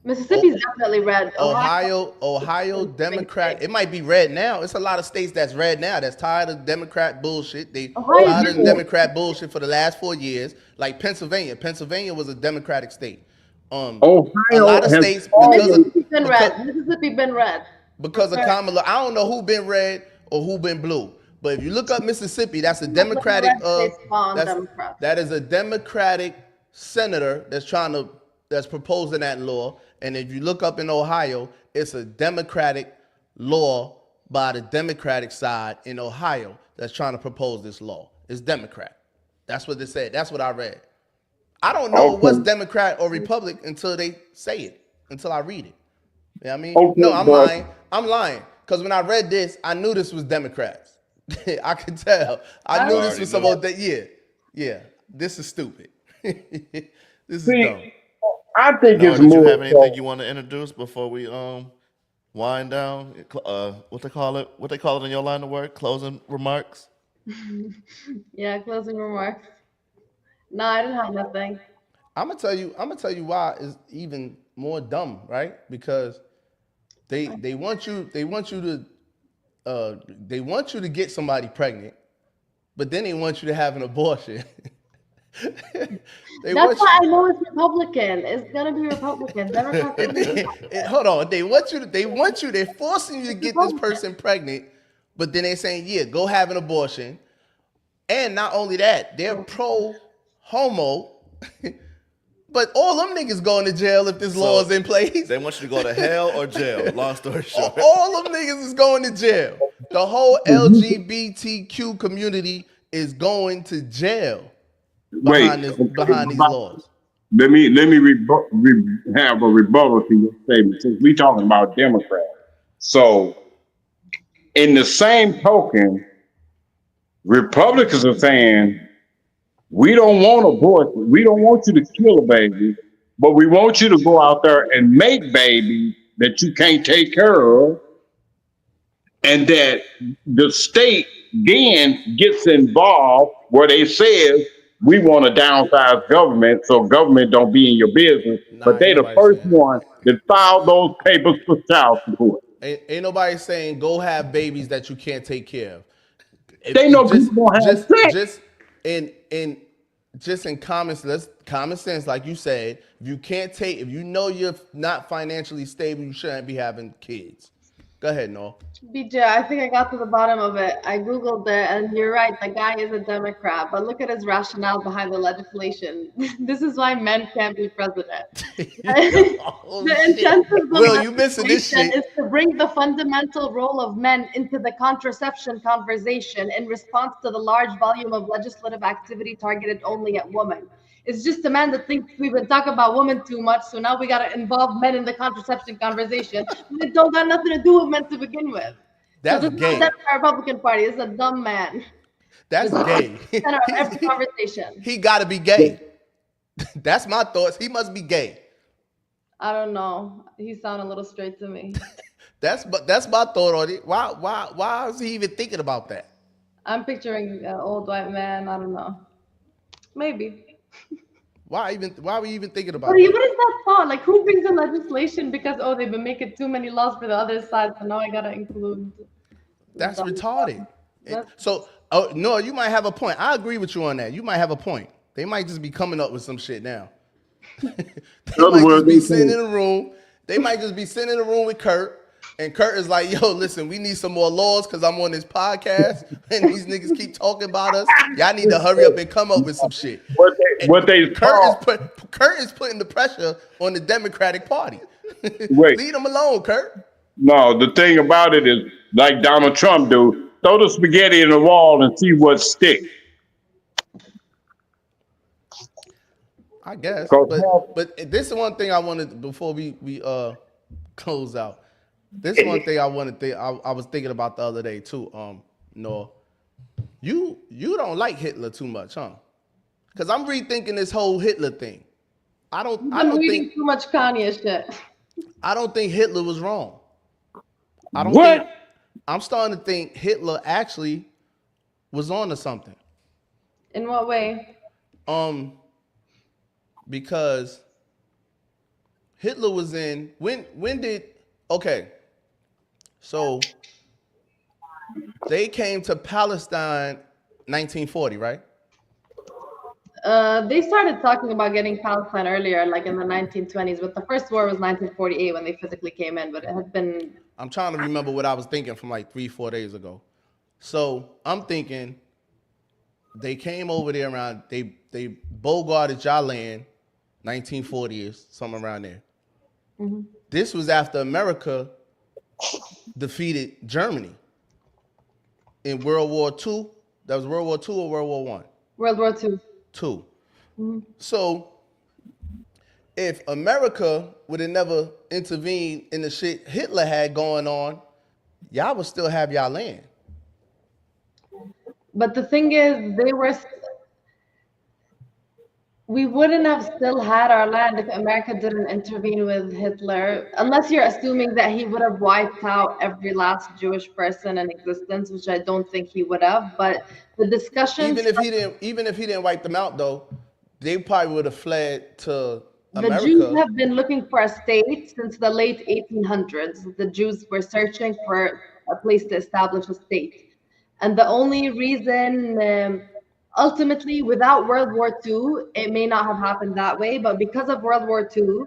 Mississippi's definitely red. Ohio, Democrat. It might be red now. It's a lot of states that's red now. That's tired of Democrat bullshit. They tired of Democrat bullshit for the last 4 years. Like Pennsylvania. Pennsylvania was a Democratic state. Ohio, a lot of states Mississippi been red because of Kamala. I don't know who been red or who been blue. But if you look up Mississippi, that's a Democratic. That is a Democratic senator that's proposing that law. And if you look up in Ohio, it's a Democratic law by the Democratic side in Ohio that's trying to propose this law. It's Democrat. That's what they said. That's what I read. I don't know what's Democrat or Republic until they say it, until I read it. You know what I mean? No, I'm lying. I'm lying. Because when I read this, I knew this was Democrats. I could tell. I knew this was some old that. Yeah. This is stupid. This is dumb. I think it's did more. You have anything you want to introduce before we wind down? What they call it? What they call it in your line of work? Closing remarks. Yeah, closing remarks. No, I didn't have nothing. I'm gonna tell you why it's even more dumb, right? Because they want you to get somebody pregnant, but then they want you to have an abortion. That's why I know it's Republican. It's gonna be Republican. Hold on. They're forcing you to get this person pregnant, but then they're saying, yeah, go have an abortion. And not only that, they're pro-homo. But all them niggas going to jail if this law is in place. They want you to go to hell or jail. Long story short. All them niggas is going to jail. The whole LGBTQ community is going to jail behind these laws. Let me have a rebuttal to your statement since we talking about Democrats. So, in the same token, Republicans are saying, we don't want abortion. We don't want you to kill a baby, but we want you to go out there and make babies that you can't take care of, and that the state then gets involved where they says we want to downsize government so government don't be in your business. But they the first one that filed those papers for child support. Ain't nobody saying go have babies that you can't take care of. They know people don't have sex. Just in common sense, like you said, if you know you're not financially stable, you shouldn't be having kids. Go ahead, Noel. BJ, I think I got to the bottom of it. I Googled it, and you're right. The guy is a Democrat, but look at his rationale behind the legislation. This is why men can't be president. Oh, The shit. intent of the Will, you missing this legislation shit? is to bring the fundamental role of men into the contraception conversation in response to the large volume of legislative activity targeted only at women. It's just a man that thinks we've been talking about women too much, so now we got to involve men in the contraception conversation. And it don't got nothing to do with men to begin with. So That's this is not gay. a Republican Party. This is a dumb man. That's gay. Center of every conversation. He got to be gay. That's my thoughts. He must be gay. I don't know. He sounded a little straight to me. That's my thought on it. Why is he even thinking about that? I'm picturing an old white man. I don't know. Maybe. Why are we even thinking about What that? is that thought? Like, who brings in legislation because they've been making too many laws for the other side, so now I gotta include. That's retarded. So, no, you might have a point. I agree with you on that. You might have a point. They might just be coming up with some shit now. They might just be sitting in a room. They might just be sitting in a room with Kurt, and Kurt is like, "Yo, listen, we need some more laws because I'm on this podcast, and these niggas keep talking about us. Y'all need to hurry up and come up with some shit." Kurt is putting the pressure on the Democratic Party. Wait. Leave them alone, Kurt. No, the thing about it is, like Donald Trump do, throw the spaghetti in the wall and see what sticks. I guess, but this is one thing I wanted before we close out. This is one thing I wanted to I was thinking about the other day too. Noah, you don't like Hitler too much, huh? Because I'm rethinking this whole Hitler thing. I don't reading think too much Kanye shit. I don't think Hitler was wrong. I'm starting to think Hitler actually was on to something. In what way? Because Hitler was in so they came to Palestine 1940, right? They started talking about getting Palestine earlier, like in the 1920s, but the first war was 1948 when they physically came in, but it had been... I'm trying to remember what I was thinking from like 3-4 days ago. So I'm thinking they came over there around, they bogarted y'all land, 1940s, somewhere around there. Mm-hmm. This was after America defeated Germany in World War II. That was World War II or World War I? World War II. Two. Mm-hmm. So if America would have never intervened in the shit Hitler had going on, y'all would still have y'all land. But the thing is, we wouldn't have still had our land if America didn't intervene with Hitler, unless you're assuming that he would have wiped out every last Jewish person in existence, which I don't think he would have. But the discussion, even if he didn't wipe them out, though, they probably would have fled to America. The Jews have been looking for a state since the late 1800s. The Jews were searching for a place to establish a state, and the only reason. Ultimately, without World War II, it may not have happened that way. But because of World War II,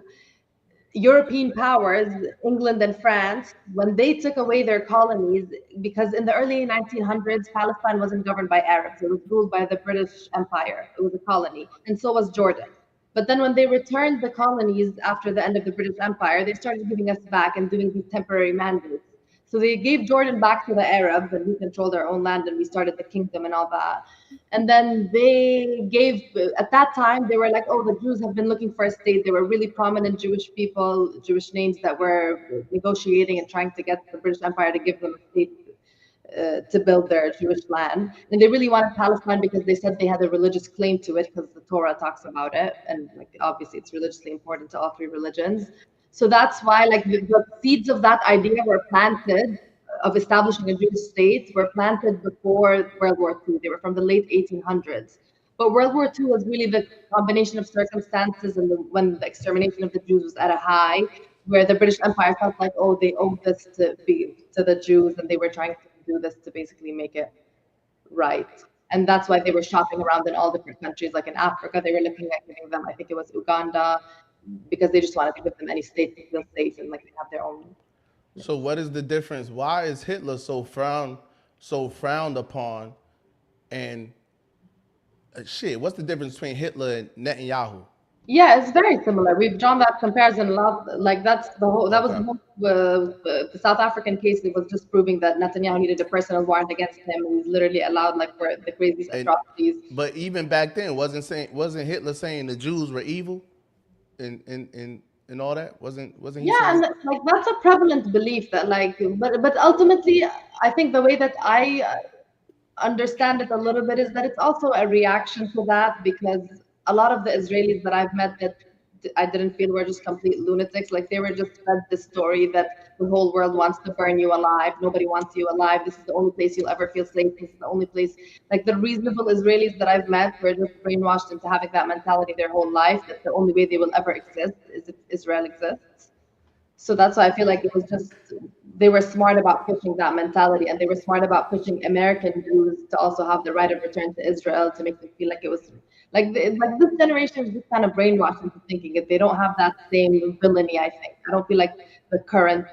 European powers, England and France, when they took away their colonies, because in the early 1900s, Palestine wasn't governed by Arabs. It was ruled by the British Empire. It was a colony. And so was Jordan. But then when they returned the colonies after the end of the British Empire, they started giving us back and doing these temporary mandates. So they gave Jordan back to the Arabs, and we controlled our own land, and we started the kingdom and all that. And then they gave, at that time, they were like, oh, the Jews have been looking for a state. They were really prominent Jewish people, Jewish names that were negotiating and trying to get the British Empire to give them a state to build their Jewish land. And they really wanted Palestine because they said they had a religious claim to it because the Torah talks about it. And like obviously it's religiously important to all three religions. So that's why like the seeds of that idea were planted of establishing a Jewish state were planted before World War II. They were from the late 1800s. But World War II was really the combination of circumstances and when the extermination of the Jews was at a high, where the British Empire felt like, oh, they owed this to the Jews, and they were trying to do this to basically make it right. And that's why they were shopping around in all different countries. Like in Africa, they were looking at giving them, I think it was Uganda, because they just wanted to give them any state to feel safe and like they have their own. So what is the difference? Why is Hitler so frowned upon? And shit, what's the difference between Hitler and Netanyahu? Yeah, it's very similar. We've drawn that comparison a lot. Like that's the whole. That was Okay. the whole. The South African case. It was just proving that Netanyahu needed a personal warrant against him. He's literally allowed like for the craziest And atrocities. but even back then, wasn't Hitler saying the Jews were evil, and all that? Wasn't he Yeah, saying? and like that's a prevalent belief that like, but ultimately, I think the way that I understand it a little bit is that it's also a reaction to that because a lot of the Israelis that I've met that I didn't feel were just complete lunatics. Like they were just fed this story that the whole world wants to burn you alive. Nobody wants you alive. This is the only place you'll ever feel safe. This is the only place. Like the reasonable Israelis that I've met were just brainwashed into having that mentality their whole life. That the only way they will ever exist is if Israel exists. So that's why I feel like it was just they were smart about pushing that mentality, and they were smart about pushing American Jews to also have the right of return to Israel to make them feel like it was like this generation is just kind of brainwashed into thinking if they don't have that same villainy. I think I don't feel like the current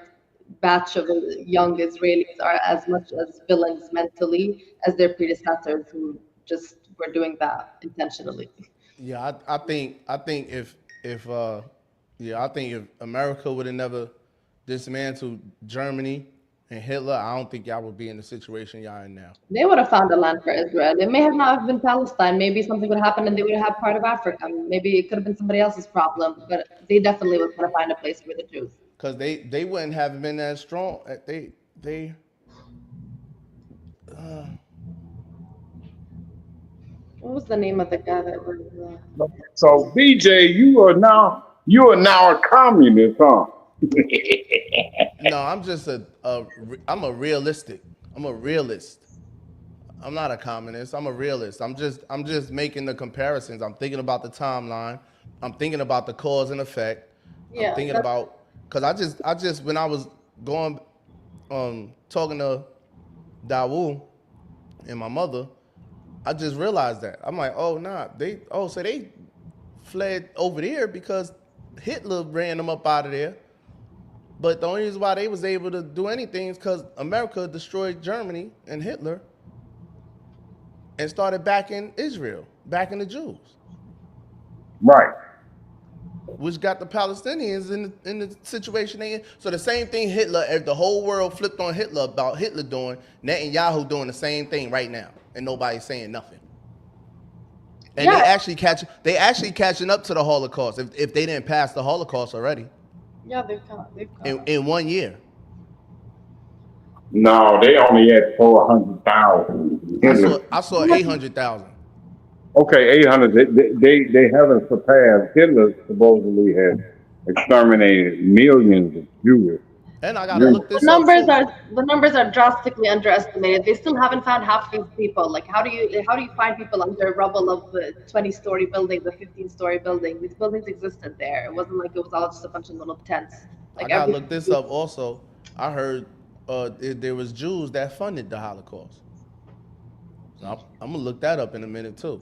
batch of young Israelis are as much as villains mentally as their predecessors who just were doing that intentionally. Yeah, I think if America would have never dismantled Germany and Hitler, I don't think y'all would be in the situation y'all in now. They would have found a land for Israel. It may have not have been Palestine. Maybe something would happen and they would have had part of Africa. Maybe it could have been somebody else's problem, but they definitely was going to find a place for the Jews. Cause they wouldn't have been that strong. They What was the name of the guy that was? So BJ, you are now a communist, huh? No, I'm just I'm a realistic. I'm a realist. I'm not a communist. I'm a realist. I'm just making the comparisons. I'm thinking about the timeline. I'm thinking about the cause and effect. I'm Yeah, thinking that's, about because I just when I was going talking to Dawu and my mother, I just realized that. I'm like, oh nah, so they fled over there because Hitler ran them up out of there. But the only reason why they was able to do anything is because America destroyed Germany and Hitler and started backing Israel, backing the Jews, Right. which got the Palestinians in the situation they in. So the same thing Hitler, if the whole world flipped on Hitler about Hitler doing, Netanyahu doing the same thing right now, and nobody's saying nothing. And yeah, they actually catching up to the Holocaust if they didn't pass the Holocaust already yeah, they've come. in 1 year. No, they only had 400,000. I saw 800,000. Okay, 800. They haven't surpassed. Hitler supposedly had exterminated millions of Jews. And I gotta Jews. look this up too. The numbers are drastically underestimated. They still haven't found half these people. Like how do you find people under rubble of the 20-story building, the 15-story building? These buildings existed there. It wasn't like it was all just a bunch of little tents. I Like gotta every look this up also. I heard there was Jews that funded the Holocaust. So I'm gonna look that up in a minute too.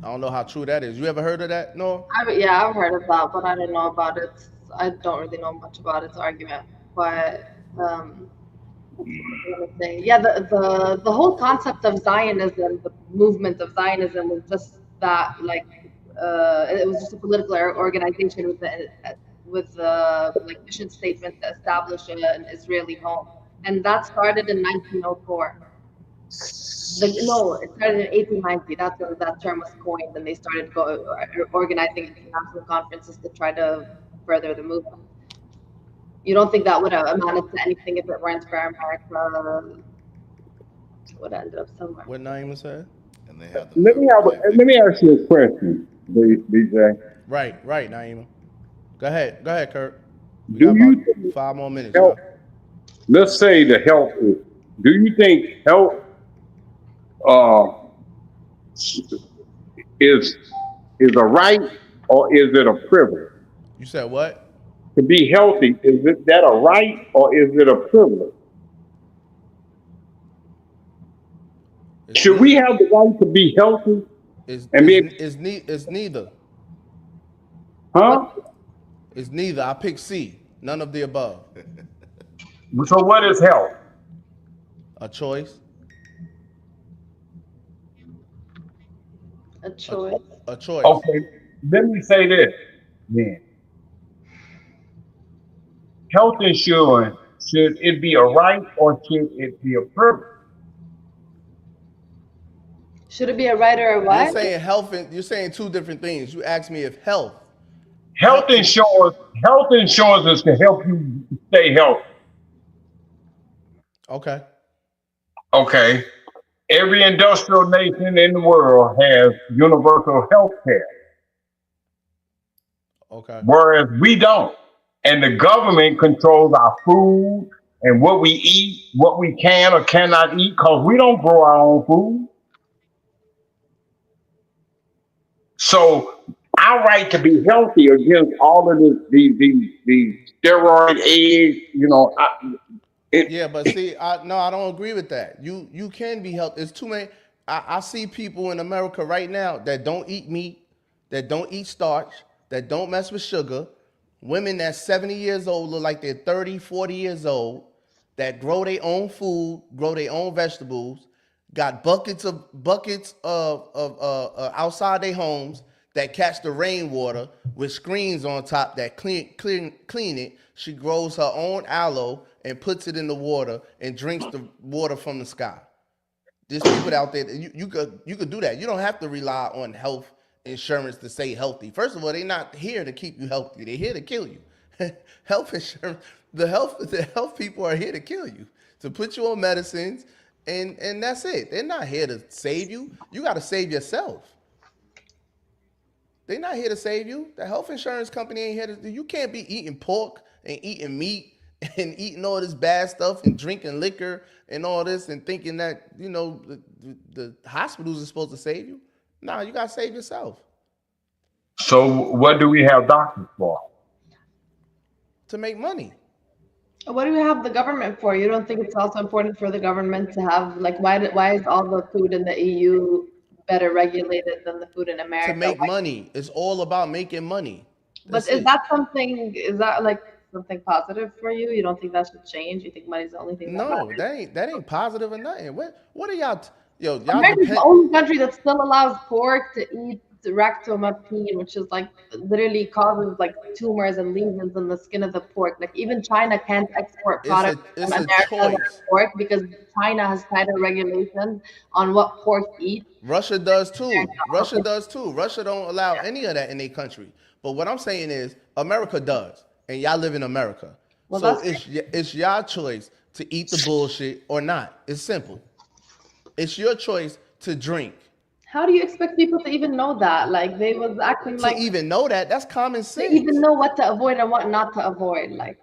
I don't know how true that is. You ever heard of that? No. Yeah, I've heard of that, but I don't know about it. I don't really know much about its argument. But what was I gonna say? Yeah, the whole concept of Zionism, the movement of Zionism, was just that like it was just a political organization with like mission statement to establish an Israeli home, and that started in 1904. No, it started in 1890. That's when that term was coined, and they started organizing international conferences to try to further the movement. You don't think that would have amounted to anything if it weren't for America? It would have ended up somewhere. What Naima said? And they have the Let me nerve to play let me victim. ask you a question, BJ. Right, Naima. Go ahead, Kurt. We Do got you about think 5 more minutes, health? y'all. Let's say the health is. Do you think health uh, is a right or is it a privilege? You said what? To be healthy, is it that a right or is it a privilege? It's Should we neither. have the right to be healthy It's and it's be, it's neither. What? huh? It's neither. I pick C. None of the above. So what is health? A choice. A choice. A choice. Okay, let me say this then. Health insurance, should it be a right or should it be a privilege? Should it be a right or a You're what? saying health, and you're saying two different things. You asked me if health. Health insurance, health insurance is to help you stay healthy. Okay. Okay. Every industrial nation in the world has universal health care, Okay. whereas we don't. And the government controls our food and what we eat, what we can or cannot eat, because we don't grow our own food. So our right to be healthy against all of this, these steroid eggs, Yeah, but see, I don't agree with that. You can be healthy. It's too many. I see people in America right now that don't eat meat, that don't eat starch, that don't mess with sugar. Women that's 70 years old look like they're 30, 40 years old, that grow their own food, grow their own vegetables, got buckets of outside their homes that catch the rainwater with screens on top that clean it. She grows her own aloe and puts it in the water and drinks the water from the sky. There's people out there that you could do that. You don't have to rely on health insurance to stay healthy. First of all, they're not here to keep you healthy. They're here to kill you. Health insurance, the health people are here to kill you, to put you on medicines, and that's it. They're not here to save you. You got to save yourself. They're not here to save you. The health insurance company ain't here to. You can't be eating pork and eating meat and eating all this bad stuff and drinking liquor and all this and thinking that the hospitals are supposed to save you. No, you gotta save yourself So what do we have doctors for? to make money. What do we have the government for? You don't think it's also important for the government to have like why is all the food in the EU better regulated than the food in To America? make money, it's all about making money. But That's it. is that like something positive for you? You don't think that should change? You think money's the only thing that No, matters? that ain't positive or nothing. What are y'all? Y'all America's the depend. only country that still allows pork to eat ractomapine, which is like literally causes like tumors and lesions in the skin of the pork. Like even China can't export It's products a from it's a America that are choice. pork because China has tighter regulations on what pork eats. Russia does too. America Russia also. does too. Russia don't allow any of that in their country. But what I'm saying is, America does, and y'all live in America. Well, So that's it's y'all choice to eat the bullshit or not. It's simple. It's your choice to drink. how do you expect people to even know that? Like they was acting To like even know that, that's common they even sense. know what to avoid and what not to avoid. Like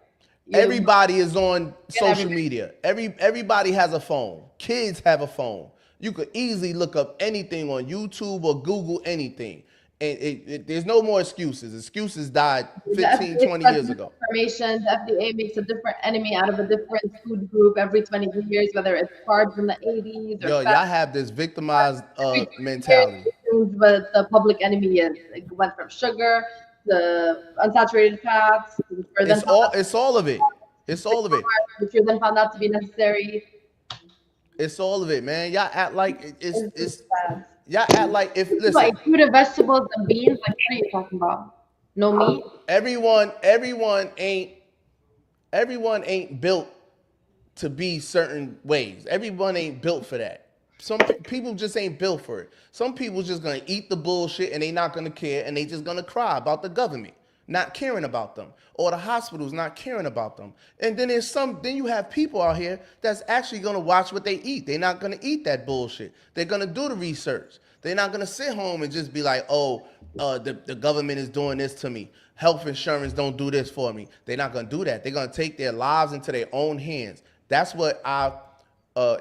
you Everybody is on get social everything. media. Everybody has a phone. Kids have a phone. You could easily look up anything on YouTube or Google anything. And there's no more excuses. Excuses died The 15, FDA 20 spreads years ago. misinformation. The FDA makes a different enemy out of a different food group every 20 years, whether it's carbs in the 80s or Yo, fat. y'all have this victimized Every 20 years, mentality. it proves what the public enemy is. It went from sugar to unsaturated fats, which were then It's found all out it's all of it. It's to be all of it. carbs, which were then found out to be necessary. It's all of it, man. Y'all act like It's just bad. y'all act like if People eat listen, fruit and vegetables and beans. Like, what are you talking about? No meat? everyone everyone ain't built to be certain ways. Everyone ain't built for that. Some people just ain't built for it. Some people just gonna eat the bullshit and they not gonna care and they just gonna cry about the government not caring about them or the hospitals not caring about them. And then then you have people out here that's actually gonna watch what they eat. They're not gonna eat that bullshit. They're gonna do the research. They're not gonna sit home and just be like, oh, the government is doing this to me. Health insurance don't do this for me. They're not gonna do that. They're gonna take their lives into their own hands. That's what I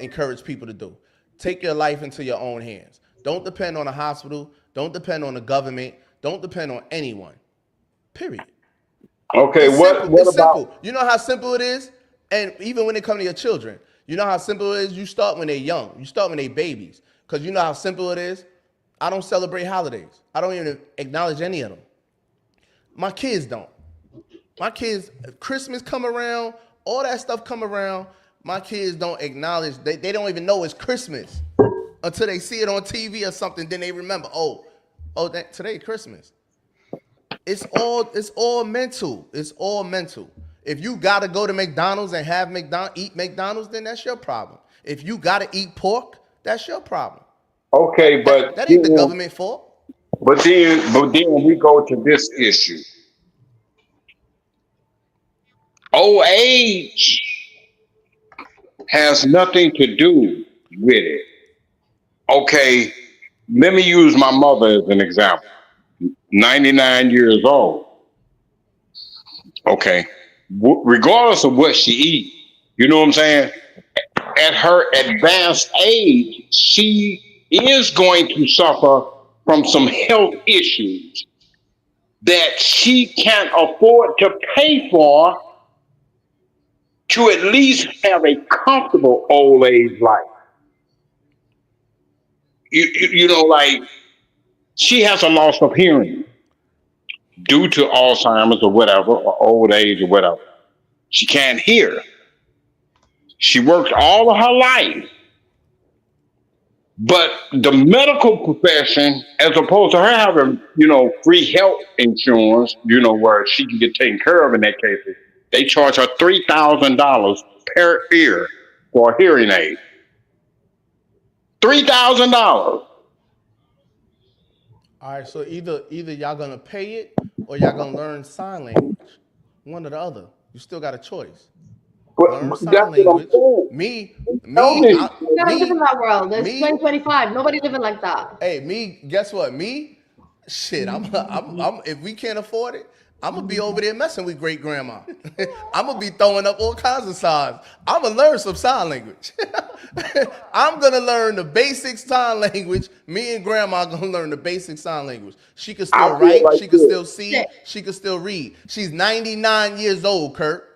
encourage people to do. Take your life into your own hands. Don't depend on a hospital. Don't depend on the government. Don't depend on anyone. Period. Okay, It's simple. what It's about simple. You know how simple it is? And even when it comes to your children, you know how simple it is? You start when they're young. You start when they're babies. Because you know how simple it is? I don't celebrate holidays. I don't even acknowledge any of them. My kids don't. My kids, Christmas come around, all that stuff come around, my kids don't acknowledge, they don't even know it's Christmas until they see it on TV or something. Then they remember, today Christmas. It's all mental. It's all mental. If you gotta go to McDonald's and eat McDonald's, then that's your problem. If you gotta eat pork, that's your problem. Okay, but that ain't the government fault. But then we go to this issue. Old age has nothing to do with it. Okay, let me use my mother as an example. 99 years old. Okay, regardless of what she eats, you know what I'm saying? At her advanced age, she is going to suffer from some health issues that she can't afford to pay for to at least have a comfortable old age life. You know, like she has a loss of hearing due to Alzheimer's or whatever, or old age or whatever. She can't hear. She worked all of her life. But the medical profession, as opposed to her having, free health insurance, where she can get taken care of in that case, they charge her $3,000 per ear for a hearing aid. $3,000. All right, so either y'all gonna pay it or y'all gonna learn sign language. One or the other. You still got a choice. Learn sign language. Me. You gotta live in that world. It's 2025. Nobody living like that. Hey, guess what? Shit, I'm if we can't afford it, I'm gonna be over there messing with great grandma. I'm gonna be throwing up all kinds of signs. I'm gonna learn some sign language. I'm gonna learn the basic sign language. Me and grandma gonna learn the basic sign language. She can still write, she can still see, she can still read. She's 99 years old, Kurt.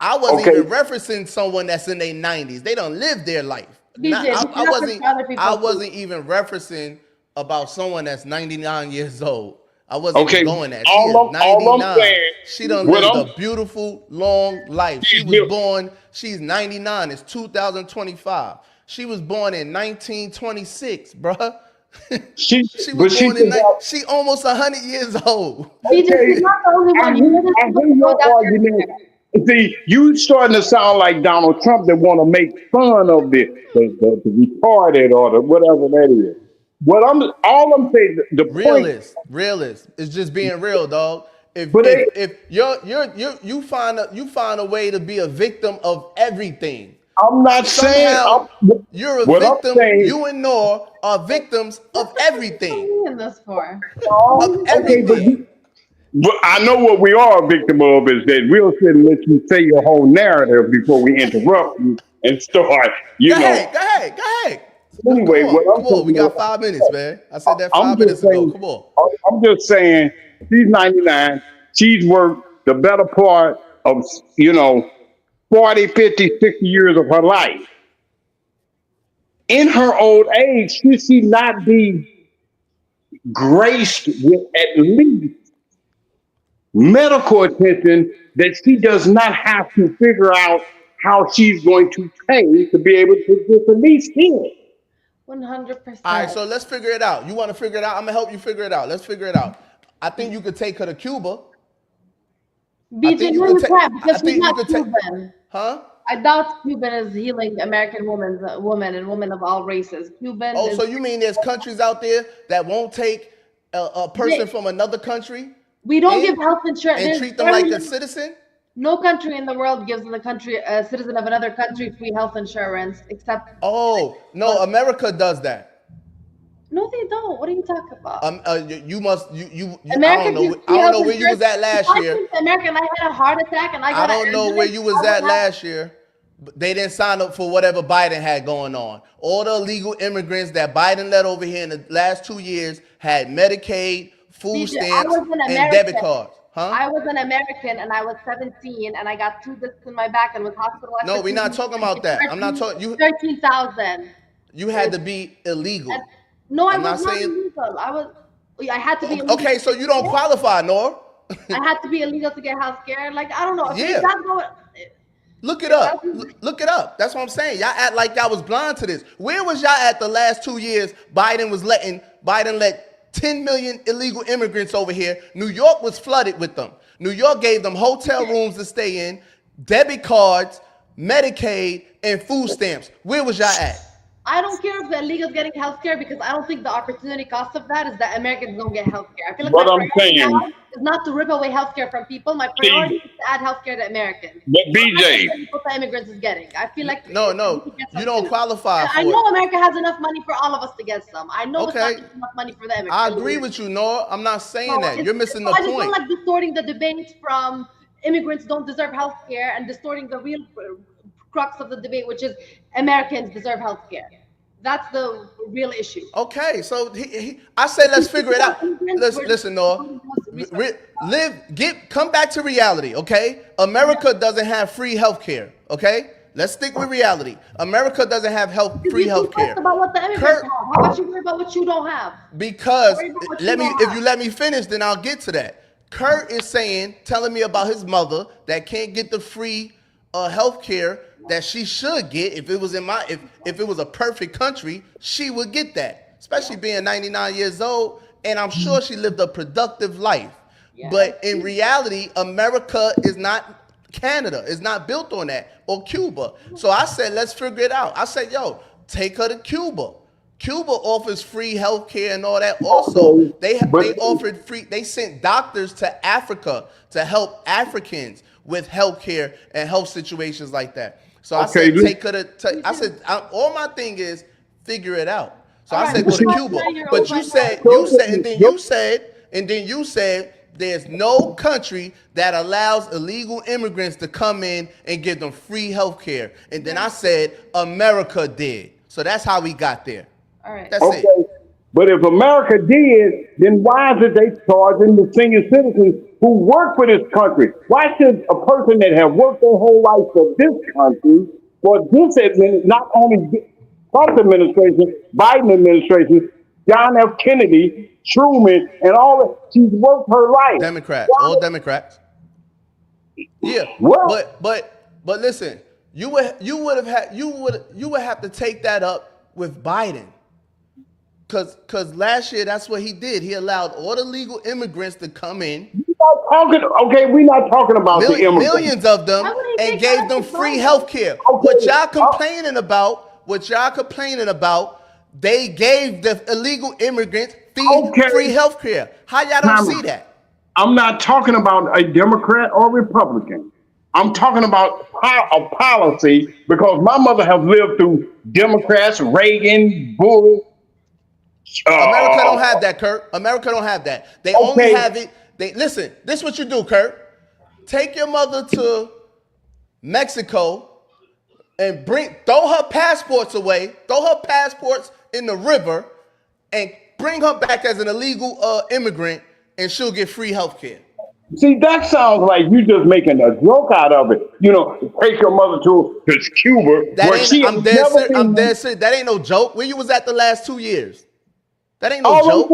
I wasn't even referencing someone that's in their 90s. They don't live their life. I wasn't even referencing about someone that's 99 years old. I wasn't going at. She is 99. She done lived a beautiful, long life. She's 99. It's 2025. She was born in 1926, bruh. She was born in she almost 100 years old. Okay. I hear your argument. See, you starting to sound like Donald Trump that want to make fun of the retarded or the whatever that is. All I'm saying, the realist is just being real, dog. If you find a way to be a victim of everything. I'm not saying you're a victim. You and Noor are victims of everything. What are you in this for? Of everything. But I know what we are a victim of is that we'll sit and let you say your whole narrative before we interrupt you and start. Go ahead. Anyway, come on. We got 5 minutes, man. I said that 5 minutes ago. Come on. I'm just saying, she's 99. She's worked the better part of 40, 50, 60 years of her life. In her old age, should she not be graced with at least medical attention that she does not have to figure out how she's going to pay to be able to just at least hear? 100%. All right, so let's figure it out. You want to figure it out? I'm going to help you figure it out. Let's figure it out. I think you could take her to Cuba. BJ, no, you can't because she's not Cuban. Huh? I doubt Cuban is healing American women and women of all races. Cuban. So you mean there's countries out there that won't take a person from another country? We don't give health insurance and treat them like a citizen. No country in the world gives a citizen of another country free health insurance except. Oh no, America does that. No, they don't. What are you talking about? You must. You. America I don't know where you was at last year. American, I had a heart attack and I don't know where you was at last year. They didn't sign up for whatever Biden had going on. All the illegal immigrants that Biden let over here in the last 2 years had Medicaid, food stamps, and debit cards. Huh? I was an American and I was 17 and I got 2 discs in my back and was hospitalized. No, we're not talking about that. I'm not talking. You 13,000. You had to be illegal. No, I was not illegal. I had to be illegal. Okay, so you don't qualify, Noor. I had to be illegal to get health care. Like, I don't know. Yeah. Look it up. Look it up. That's what I'm saying. Y'all act like y'all was blind to this. Where was y'all at the last 2 years? Biden let 10 million illegal immigrants over here. New York was flooded with them. New York gave them hotel rooms to stay in, debit cards, Medicaid, and food stamps. Where was y'all at? I don't care if the illegals getting health care because I don't think the opportunity cost of that is that Americans don't get health care. I feel like What my I'm priority saying- now is not to rip away health care from people. My priority is to add health care to Americans. But BJ, What the immigrants is getting. I feel like No, you don't qualify for I know it. America has enough money for all of us to get some. I know Okay. it's not enough money for the immigrants. I agree with you, Noah. I'm not saying No, that. You're missing the I just point. don't like distorting the debate from immigrants don't deserve health care and distorting the real crux of the debate, which is Americans deserve health care. That's the real issue. Okay, so I say let's figure it out. Listen, Noah. Come back to reality, okay? America doesn't have free health care, okay? Let's stick with reality. America doesn't have free health care. About what the immigrants have. How about you worry about what you don't have? Because if you let me finish, then I'll get to that. Kurt is telling me about his mother that can't get the free health care that she should get. If it was if it was a perfect country, she would get that, especially being 99 years old, and I'm sure she lived a productive life. Yeah. But in reality, America is not Canada. It's not built on that, or Cuba. So I said, let's figure it out. I said, yo, take her to Cuba. Cuba offers free health care and all that. Also, they offered free. They sent doctors to Africa to help Africans with health care and health situations like that. So I said, take her to. I said, all my thing is figure it out. So I said, go to Cuba. But and then you said, there's no country that allows illegal immigrants to come in and give them free health care. And then I said, America did. So that's how we got there. All right. That's it. But if America did, then why is it they charging the senior citizens who work for this country? Why should a person that have worked their whole life for this country, for this administration, not only Trump administration, Biden administration, John F. Kennedy, Truman, and all that, she's worked her life. Democrats, all Democrats. Yeah, well, but listen, you would have to take that up with Biden. Cause last year that's what he did. He allowed all the legal immigrants to come in. We're not talking about the immigrants. Millions of them, and gave them free health care. What y'all complaining about, they gave the illegal immigrants free health care. How y'all don't see that? I'm not talking about a Democrat or Republican. I'm talking about a policy, because my mother has lived through Democrats, Reagan, Bush. America don't have that, Kurt. America don't have that. They only have it. Listen, this is what you do, Kurt. Take your mother to Mexico and throw her passports away, throw her passports in the river, and bring her back as an illegal immigrant, and she'll get free health care. See, that sounds like you just making a joke out of it. You know, take your mother to Cuba. I'm dead serious. That ain't no joke. Where you was at the last 2 years? That ain't no joke.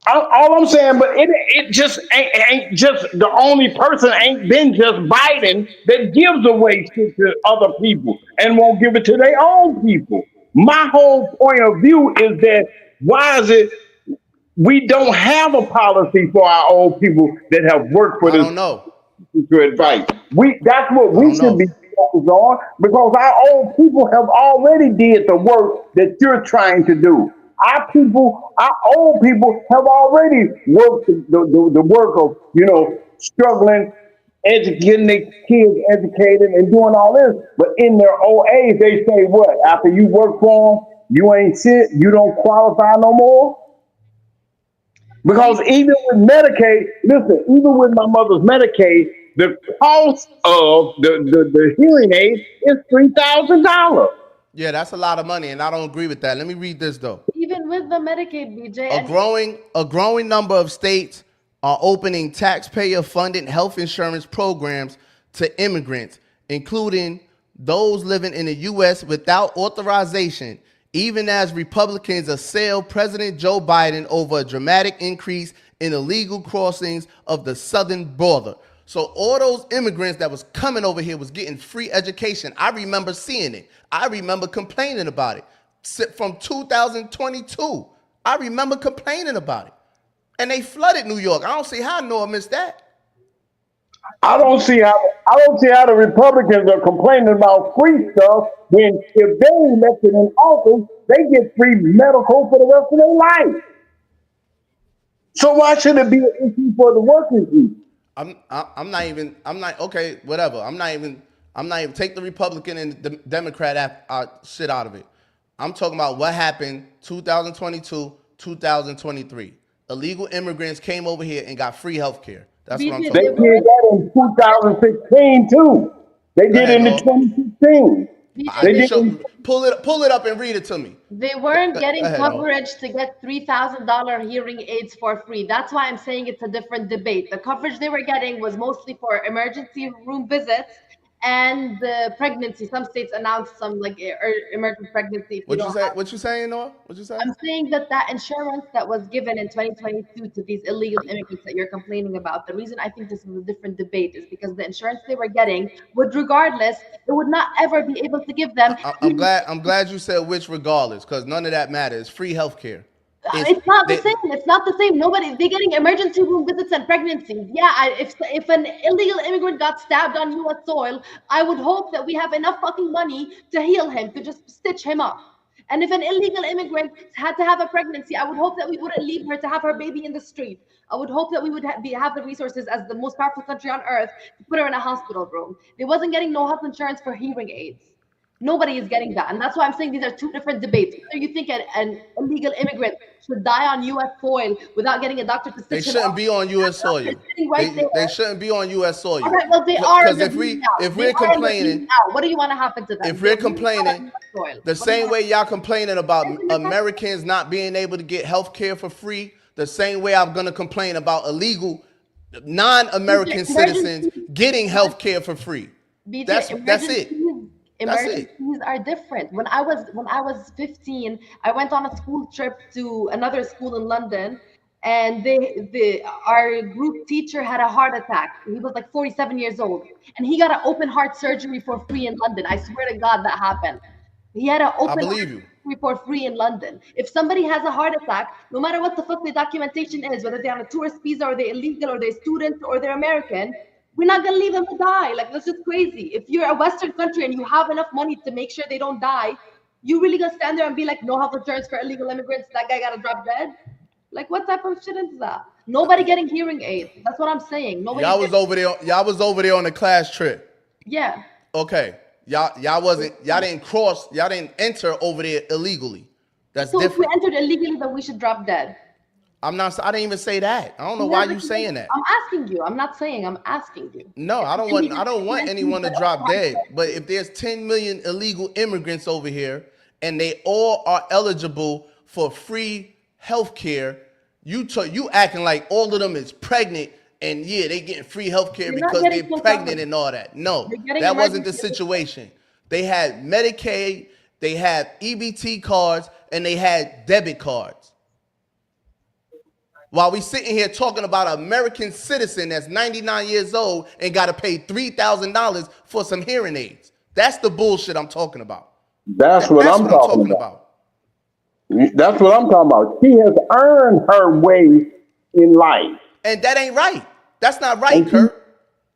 All I'm saying, but it just ain't just the only person ain't been just Biden that gives away shit to other people and won't give it to their own people. My whole point of view is that why is it we don't have a policy for our old people that have worked for this? I don't know. To advice. That's what we should be focused on, because our old people have already did the work that you're trying to do. Our old people have already worked the work of, struggling, getting their kids educated and doing all this. But in their old age, they say what? After you work for them, you ain't shit, you don't qualify no more? Because even with Medicaid, even with my mother's Medicaid, the cost of the hearing aid is $3,000. Yeah, that's a lot of money, and I don't agree with that. Let me read this, though. Even with the Medicaid, BJ. A growing number of states are opening taxpayer-funded health insurance programs to immigrants, including those living in the U.S. without authorization, even as Republicans assail President Joe Biden over a dramatic increase in illegal crossings of the southern border. So all those immigrants that was coming over here was getting free education. I remember seeing it. I remember complaining about it. From 2022, I remember complaining about it. And they flooded New York. I don't see how Noah missed that. I don't see how the Republicans are complaining about free stuff when if they elected in office, they get free medical for the rest of their life. So why should it be an issue for the working people? I'm not okay, whatever. I'm not even take the Republican and the Democrat shit out of it. I'm talking about what happened 2022, 2023. Illegal immigrants came over here and got free health care. That's what I'm talking They about. did that in 2016 too. They did it in 2016. Pull it up and read it to me. They weren't getting coverage to get $3,000 hearing aids for free. That's why I'm saying it's a different debate. The coverage they were getting was mostly for emergency room visits and pregnancy. Some states announced some like emergent pregnancy. What you saying, Noah? What you saying? I'm saying that insurance that was given in 2022 to these illegal immigrants that you're complaining about, the reason I think this is a different debate is because the insurance they were getting would regardless, it would not ever be able to give them. I'm glad you said which regardless, because none of that matters. Free health care. It's not the same. It's not the same. They're getting emergency room visits and pregnancies. Yeah, if an illegal immigrant got stabbed on U.S. soil, I would hope that we have enough fucking money to heal him, to just stitch him up. And if an illegal immigrant had to have a pregnancy, I would hope that we wouldn't leave her to have her baby in the street. I would hope that we would have the resources as the most powerful country on earth to put her in a hospital room. They wasn't getting no health insurance for hearing aids. Nobody is getting that. And that's why I'm saying these are two different debates. Whether you think an illegal immigrant should die on U.S. soil without getting a doctor to stitch him up. They shouldn't be on U.S. soil. They shouldn't be on U.S. soil. All right, well, they are. Because if we're complaining, what do you want to happen to them? If we're complaining, the same way y'all complaining about Americans not being able to get health care for free, the same way I'm going to complain about illegal non-American citizens getting health care for free. That's it. Emergencies are different. When I was 15, I went on a school trip to another school in London, and our group teacher had a heart attack. He was like 47 years old, and he got an open heart surgery for free in London. I swear to God that happened. He had an open heart surgery for free in London. If somebody has a heart attack, no matter what the fuck the documentation is, whether they're on a tourist visa or they're illegal or they're students or they're American, we're not gonna leave them to die. Like, that's just crazy. If you're a Western country and you have enough money to make sure they don't die, you really gonna stand there and be like, no health insurance for illegal immigrants, that guy gotta drop dead? Like, what type of shit is that? Nobody getting hearing aids. That's what I'm saying. Y'all was over there on a class trip. Yeah. Okay. Y'all didn't enter over there illegally. That's so different. If we entered illegally, then we should drop dead. I didn't even say that. I don't know why you saying that. I'm asking you. I'm not saying, I'm asking you. No, I don't want anyone to drop dead. But if there's 10 million illegal immigrants over here and they all are eligible for free health care, you acting like all of them is pregnant and yeah, they getting free health care because they're pregnant and all that. No, that wasn't the situation. They had Medicaid, they had EBT cards, and they had debit cards. While we sitting here talking about an American citizen that's 99 years old and got to pay $3,000 for some hearing aids. That's the bullshit I'm talking about. That's what I'm talking about. That's what I'm talking about. She has earned her way in life. And that ain't right. That's not right, Kurt.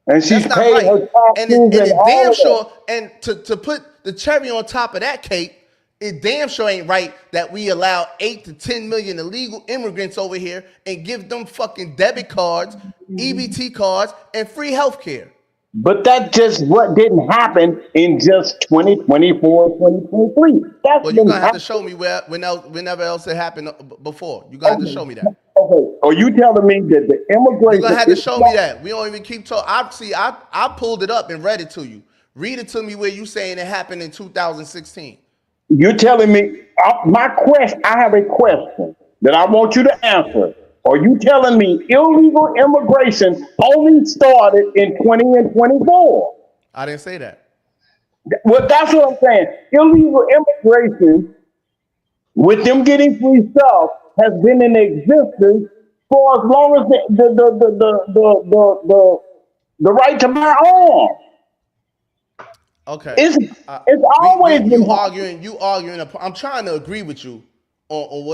And she's paid her taxes and damn sure, and to put the cherry on top of that cake, it damn sure ain't right that we allow 8 to 10 million illegal immigrants over here and give them fucking debit cards, EBT cards, and free health care. But that just what didn't happen in just 2024, 2023. Well, you're going to have to show me whenever else it happened before. You're going to have to show me that. Okay. Are you telling me that the immigration... You're going to have to show me that. We don't even keep talking. I pulled it up and read it to you. Read it to me where you saying it happened in 2016. You're telling me, I have a question that I want you to answer. Are you telling me illegal immigration only started in 20 and 24? I didn't say that. Well, that's what I'm saying. Illegal immigration, with them getting free stuff, has been in existence for as long as the right to bear arms. Okay. It's always been you arguing. I'm trying to agree with you on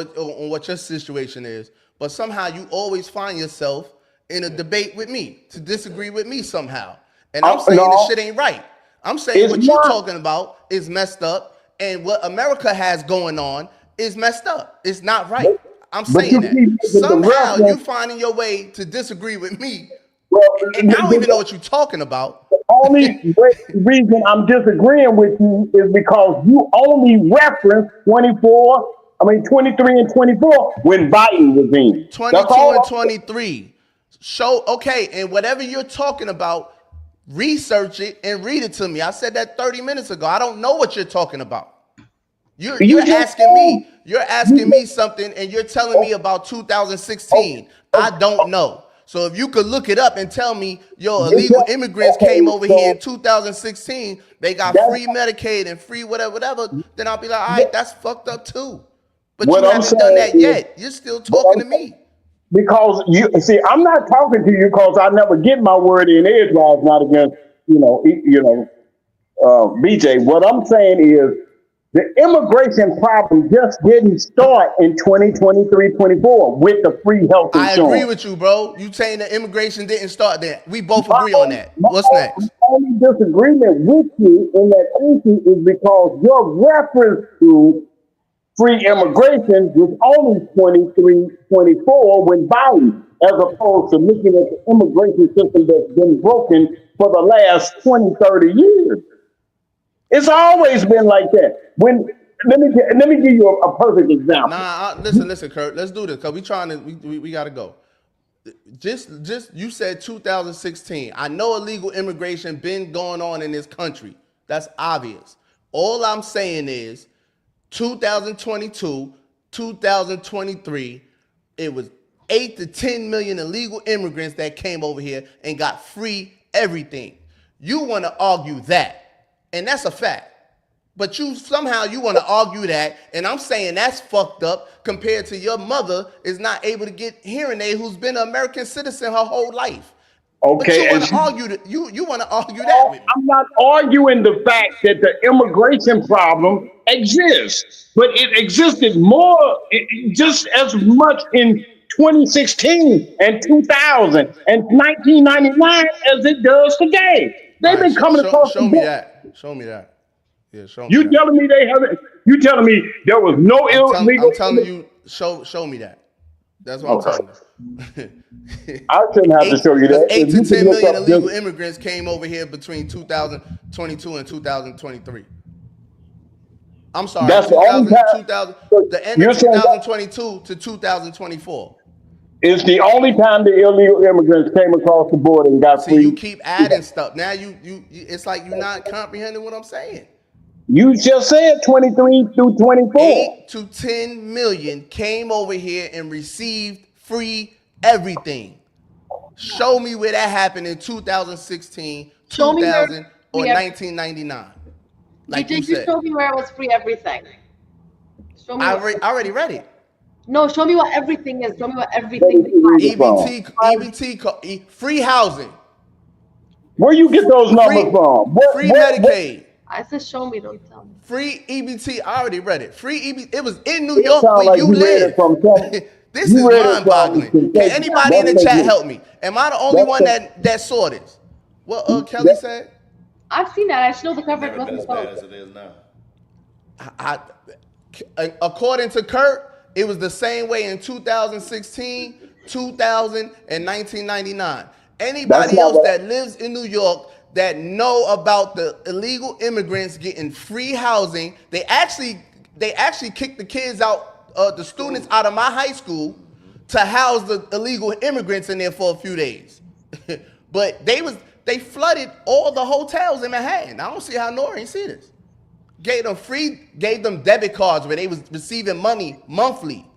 what your situation is, but somehow you always find yourself in a debate with me to disagree with me somehow. And I'm saying this shit ain't right. I'm saying what you're talking about is messed up, and what America has going on is messed up. It's not right. I'm saying that. Somehow you finding your way to disagree with me. Well, and I don't even know what you're talking about. The only reason I'm disagreeing with you is because you only reference 23 and 24 when Biden was in. 22 and 23. Okay, and whatever you're talking about, research it and read it to me. I said that 30 minutes ago. I don't know what you're talking about. You're asking me something, and you're telling me about 2016. I don't know. So if you could look it up and tell me, illegal immigrants came over here in 2016, they got free Medicaid and free whatever, then I'll be like, all right, that's fucked up too. But you haven't done that yet. You're still talking to me. Because I'm not talking to you because I never get my word in edgewise, not against, BJ. What I'm saying is the immigration problem just didn't start in 2023-24 with the free health insurance. I agree with you, bro. You saying the immigration didn't start there. We both agree on that. What's next? My only disagreement with you in that issue is because your reference to free immigration was only 23-24 when Biden, as opposed to looking at the immigration system that's been broken for the last 20, 30 years. It's always been like that. Let me give you a perfect example. Listen, Kurt. Let's do this because we gotta go. Just you said 2016. I know illegal immigration been going on in this country. That's obvious. All I'm saying is 2022, 2023, it was 8 to 10 million illegal immigrants that came over here and got free everything. You want to argue that. And that's a fact. But you want to argue that, and I'm saying that's fucked up compared to your mother is not able to get hearing aid who's been an American citizen her whole life. Okay. But you want to argue that with me. I'm not arguing the fact that the immigration problem exists, but it existed just as much in 2016 and 2000 and 1999 as it does today. They've been coming across. Show me that. Show me that. Yeah, show me. You telling me they haven't? You telling me there was no illegal? I'm telling you, show me that. That's what I'm telling you. I shouldn't have to show you that. 8 to 10 million illegal immigrants came over here between 2022 and 2023. I'm sorry. That's the only time. The end of 2022 to 2024. It's the only time the illegal immigrants came across the border and got free. See, you keep adding stuff. Now it's like you're not comprehending what I'm saying. You just said 23 through 24. 8 to 10 million came over here and received free everything. Show me where that happened in 2016, 2000, or 1999. Like you said. Show me where it was free everything. Show me. I already read it. No, show me what everything is. Show me what everything is. EBT, free housing. Where you get those numbers from? Free Medicaid. I said show me, don't tell me. Free EBT, I already read it. Free EBT, it was in New York where you live. This is mind-boggling. Can anybody in the chat help me? Am I the only one that saw this? What Kelly said? I've seen that. I just know the coverage wasn't as bad as it is now. According to Kurt, it was the same way in 2016, 2000, and 1999. Anybody else that lives in New York that know about the illegal immigrants getting free housing, they actually kicked the kids out, the students out of my high school to house the illegal immigrants in there for a few days. But they flooded all the hotels in Manhattan. I don't see how Nora ain't see this. Gave them debit cards where they was receiving money monthly.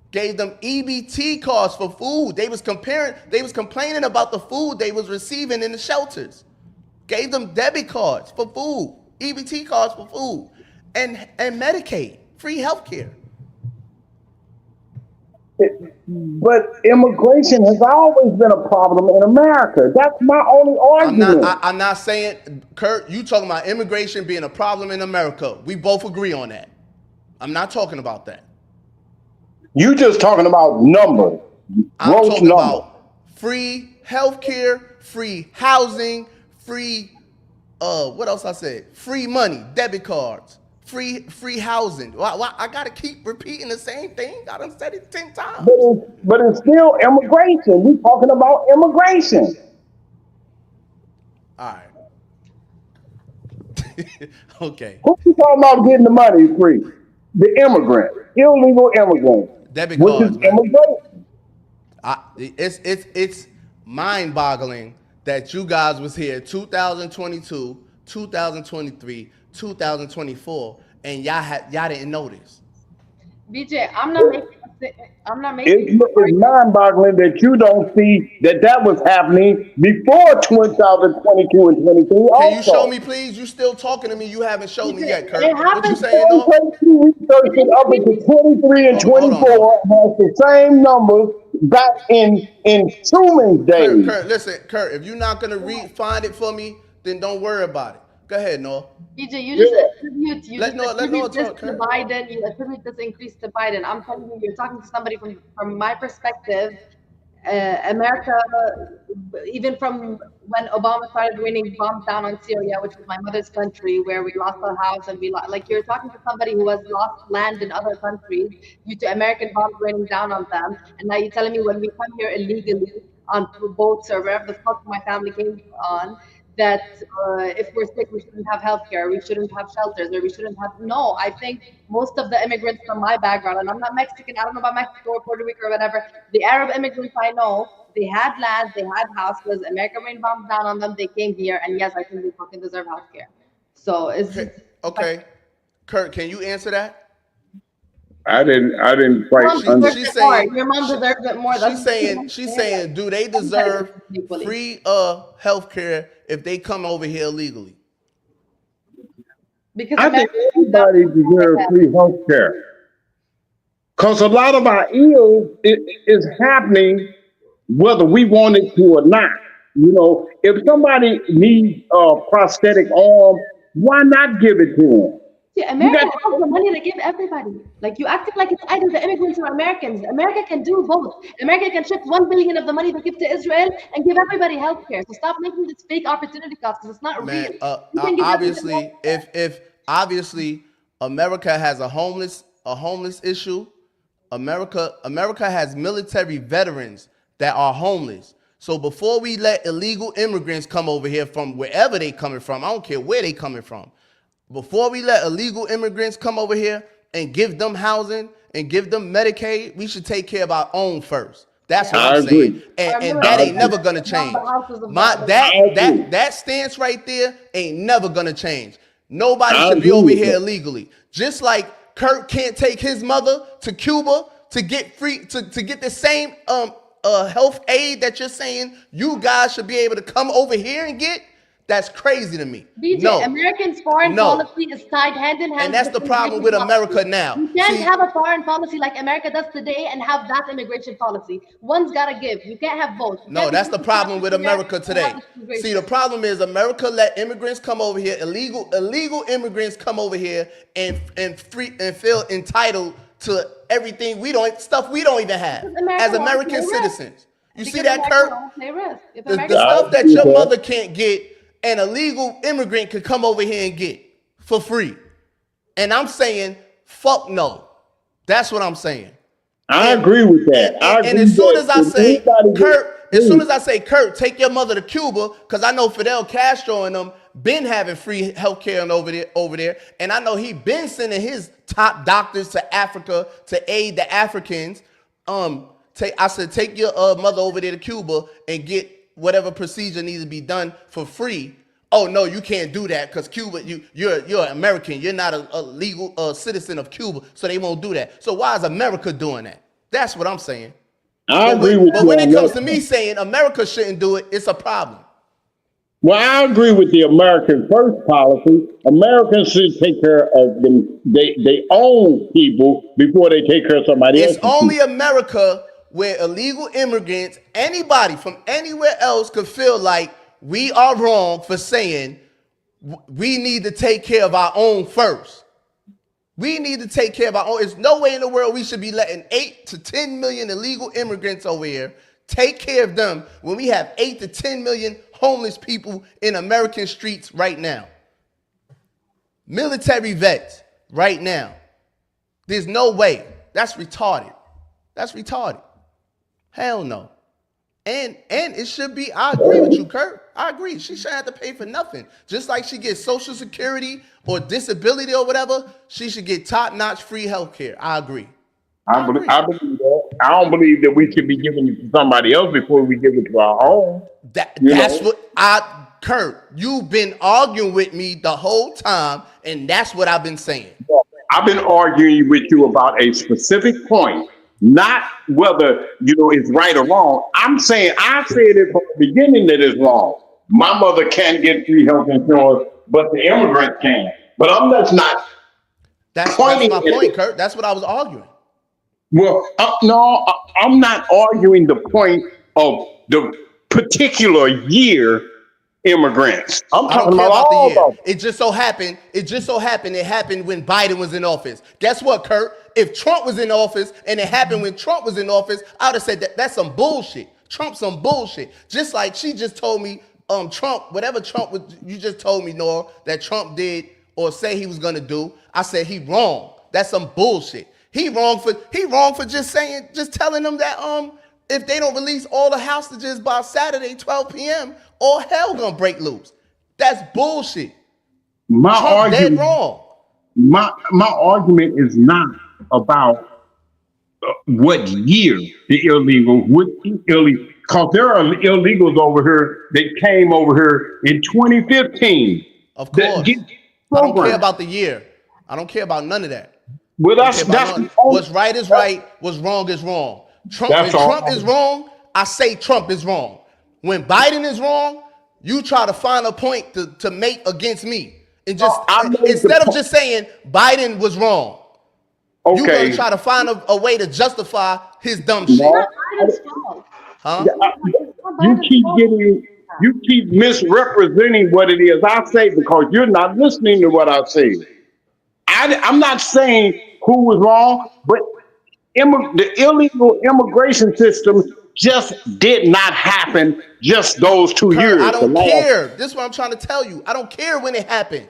Gave them EBT cards for food. They was complaining about the food they was receiving in the shelters. Gave them debit cards for food, EBT cards for food, and Medicaid, free healthcare. But immigration has always been a problem in America. That's my only argument. I'm not saying, Kurt, you talking about immigration being a problem in America. We both agree on that. I'm not talking about that. You just talking about numbers, I'm gross talking numbers. about free healthcare, free housing, free what else I said? Free money, debit cards, free housing. Why I gotta keep repeating the same thing? I done said it 10 times. But it's still immigration. We talking about immigration. All right. Okay. Who you talking about getting the money free? The immigrant, illegal immigrant, Debit which cards, is man. immigration. It's mind-boggling that you guys was here 2022, 2023, 2024, and y'all didn't notice. BJ, I'm not making. It's mind-boggling that you don't see that was happening before 2022 and 23. Can you show me, please? You still talking to me? You haven't showed me yet, Kurt. It What you happened saying, though? Researching up into 23 and 24 has the same numbers back in Truman's days. Kurt, listen, Kurt. If you're not gonna find it for me, then don't worry about it. Go ahead, Noah. BJ, you just attribute this talk, to Kurt. Biden. You attribute this increase to Biden. I'm telling you, you're talking to somebody from my perspective. America, even from when Obama started raining bombs down on Syria, which was my mother's country, where we lost our house and like you're talking to somebody who has lost land in other countries due to American bombs raining down on them, and now you're telling me when we come here illegally on boats or wherever the fuck my family came on, that if we're sick, we shouldn't have healthcare, we shouldn't have shelters, or we shouldn't have. No, I think most of the immigrants from my background, and I'm not Mexican, I don't know about Mexico or Puerto Rico or whatever, the Arab immigrants I know, they had land, they had houses, America rained bombs down on them, they came here, and yes, I think they fucking deserve healthcare. So it's okay. Kurt, can you answer that? I didn't quite understand. Your mom deserves it more. She's saying, do they deserve free health care if they come over here illegally? Because I think everybody deserves free health care. Because a lot of our ills is happening whether we want it to or not. You know, if somebody needs a prosthetic arm, why not give it to them? Yeah, America has the money to give everybody. Like you acting like it's either the immigrants or Americans. America can do both. America can shift 1 billion of the money they give to Israel and give everybody health care. So stop making this fake opportunity cost because it's not real. Obviously, if obviously America has a homeless issue, America has military veterans that are homeless. So before we let illegal immigrants come over here from wherever they coming from, I don't care where they coming from. Before we let illegal immigrants come over here and give them housing and give them Medicaid, we should take care of our own first. That's what I'm saying. And that ain't never gonna change. That stance right there ain't never gonna change. Nobody should be over here illegally. Just like Kurt can't take his mother to Cuba to get free to get the same health aid that you're saying you guys should be able to come over here and get. That's crazy to me. BJ, Americans' foreign policy is tied hand in hand. And that's the problem with America now. You can't have a foreign policy like America does today and have that immigration policy. One's got to give. You can't have both. No, that's the problem with America today. See, the problem is America let immigrants come over here, illegal immigrants come over here and feel entitled to everything we don't even have as American citizens. You see that, Kurt? The stuff that your mother can't get, an illegal immigrant could come over here and get for free. And I'm saying, fuck no. That's what I'm saying. I agree with that. And as soon as I say, Kurt, take your mother to Cuba, because I know Fidel Castro and them been having free healthcare over there. And I know he been sending his top doctors to Africa to aid the Africans. I said, take your mother over there to Cuba and get whatever procedure needs to be done for free. Oh no, you can't do that because Cuba, you're an American. You're not a legal citizen of Cuba, so they won't do that. So why is America doing that? That's what I'm saying. I agree with you. But when it comes to me saying America shouldn't do it, it's a problem. Well, I agree with the American First policy. Americans should take care of them. They own people before they take care of somebody It's else's only people. America where illegal immigrants, anybody from anywhere else, could feel like we are wrong for saying we need to take care of our own first. We need to take care of our own. There's no way in the world we should be letting 8 to 10 million illegal immigrants over here take care of them when we have 8 to 10 million homeless people in American streets right now. Military vets right now. There's no way. That's retarded. That's retarded. Hell no. And it should be, I agree with you, Kurt. I agree. She shouldn't have to pay for nothing. Just like she gets Social Security or disability or whatever, she should get top-notch free health care. I agree. I believe that. I don't believe that we should be giving it to somebody else before we give it to our own. That's what Kurt, you've been arguing with me the whole time, and that's what I've been saying. I've been arguing with you about a specific point, not whether it's right or wrong. I'm saying I said it from the beginning that it's wrong. My mother can't get free health insurance, but the immigrant can. But that's that's my point, Kurt. That's what I was arguing. Well, no, I'm not arguing the point of the particular year immigrants. I'm talking about all of them. It just so happened it happened when Biden was in office. Guess what, Kurt? If Trump was in office and it happened when Trump was in office, I would have said that's some bullshit. Trump's some bullshit. Just like she just told me, Trump, whatever Trump was, you just told me, Nora, that Trump did or say he was gonna do. I said he wrong. That's some bullshit. He wrong for just telling them that if they don't release all the hostages by Saturday 12 p.m., all hell gonna break loose. That's bullshit. Trump dead wrong. My argument is not about what year the illegals because there are illegals over here that came over here in 2015. Of course. I don't care about the year. I don't care about none of that. Well, that's what's right is right, what's wrong is wrong. Trump is wrong, I say Trump is wrong. When Biden is wrong, you try to find a point to make against me. And just instead of just saying Biden was wrong, you're gonna try to find a way to justify his dumb shit. Huh? You keep misrepresenting what it is I say because you're not listening to what I say. I'm not saying who was wrong, but the illegal immigration system just did not happen just those 2 years. I don't care. This is what I'm trying to tell you. I don't care when it happened.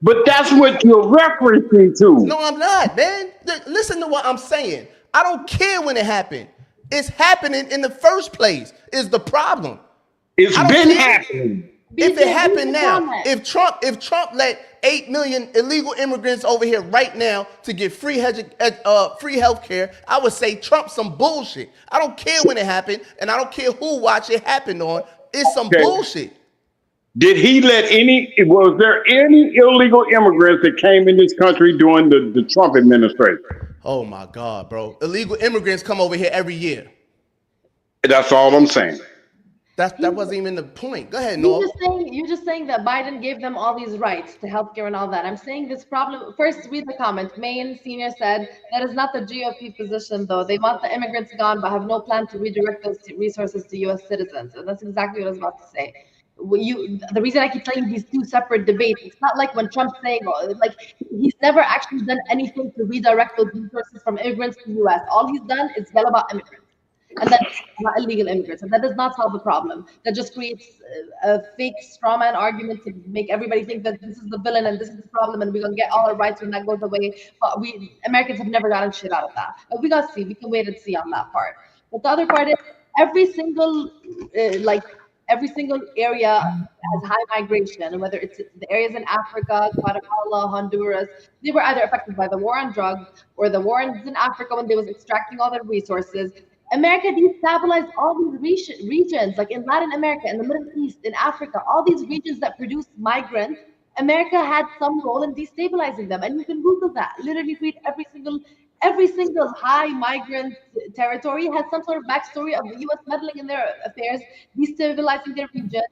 But that's what you're referencing to. No, I'm not, man. Listen to what I'm saying. I don't care when it happened. It's happening in the first place is the problem. It's been happening. If it happened now, if Trump let 8 million illegal immigrants over here right now to get free health care, I would say Trump's some bullshit. I don't care when it happened, and I don't care who watch it happen on. It's some bullshit. Did he was there any illegal immigrants that came in this country during the Trump administration? Oh my God, bro. Illegal immigrants come over here every year. That's all I'm saying. That wasn't even the point. Go ahead, Noel. You're just saying that Biden gave them all these rights to healthcare and all that. I'm saying this problem. First, read the comment. Maine Senior said that is not the GOP position, though. They want the immigrants gone, but have no plan to redirect those resources to U.S. citizens. And that's exactly what I was about to say. The reason I keep telling these two separate debates, it's not like when Trump's saying, he's never actually done anything to redirect those resources from immigrants to the U.S. All he's done is yell about immigrants. And that's not illegal immigrants. And that does not solve the problem. That just creates a fake straw man argument to make everybody think that this is the villain and this is the problem and we're going to get all our rights when that goes away. But Americans have never gotten shit out of that. But we got to see. We can wait and see on that part. But the other part is every single area has high migration, whether it's the areas in Africa, Guatemala, Honduras. They were either affected by the war on drugs or the wars in Africa when they was extracting all their resources. America destabilized all these regions, like in Latin America, in the Middle East, in Africa, all these regions that produce migrants. America had some role in destabilizing them, and you can Google that. Literally, read every single high migrant territory has some sort of backstory of the U.S. meddling in their affairs, destabilizing their region,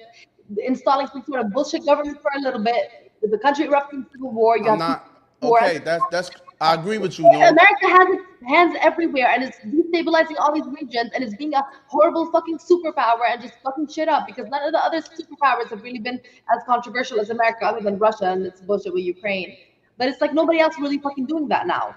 installing some sort of bullshit government for a little bit. The country erupts in civil war. You I'm have not war. okay. That's I agree with you, Norm. America has its hands everywhere and it's destabilizing all these regions and it's being a horrible fucking superpower and just fucking shit up because none of the other superpowers have really been as controversial as America other than Russia and its bullshit with Ukraine. But it's like nobody else really fucking doing that now.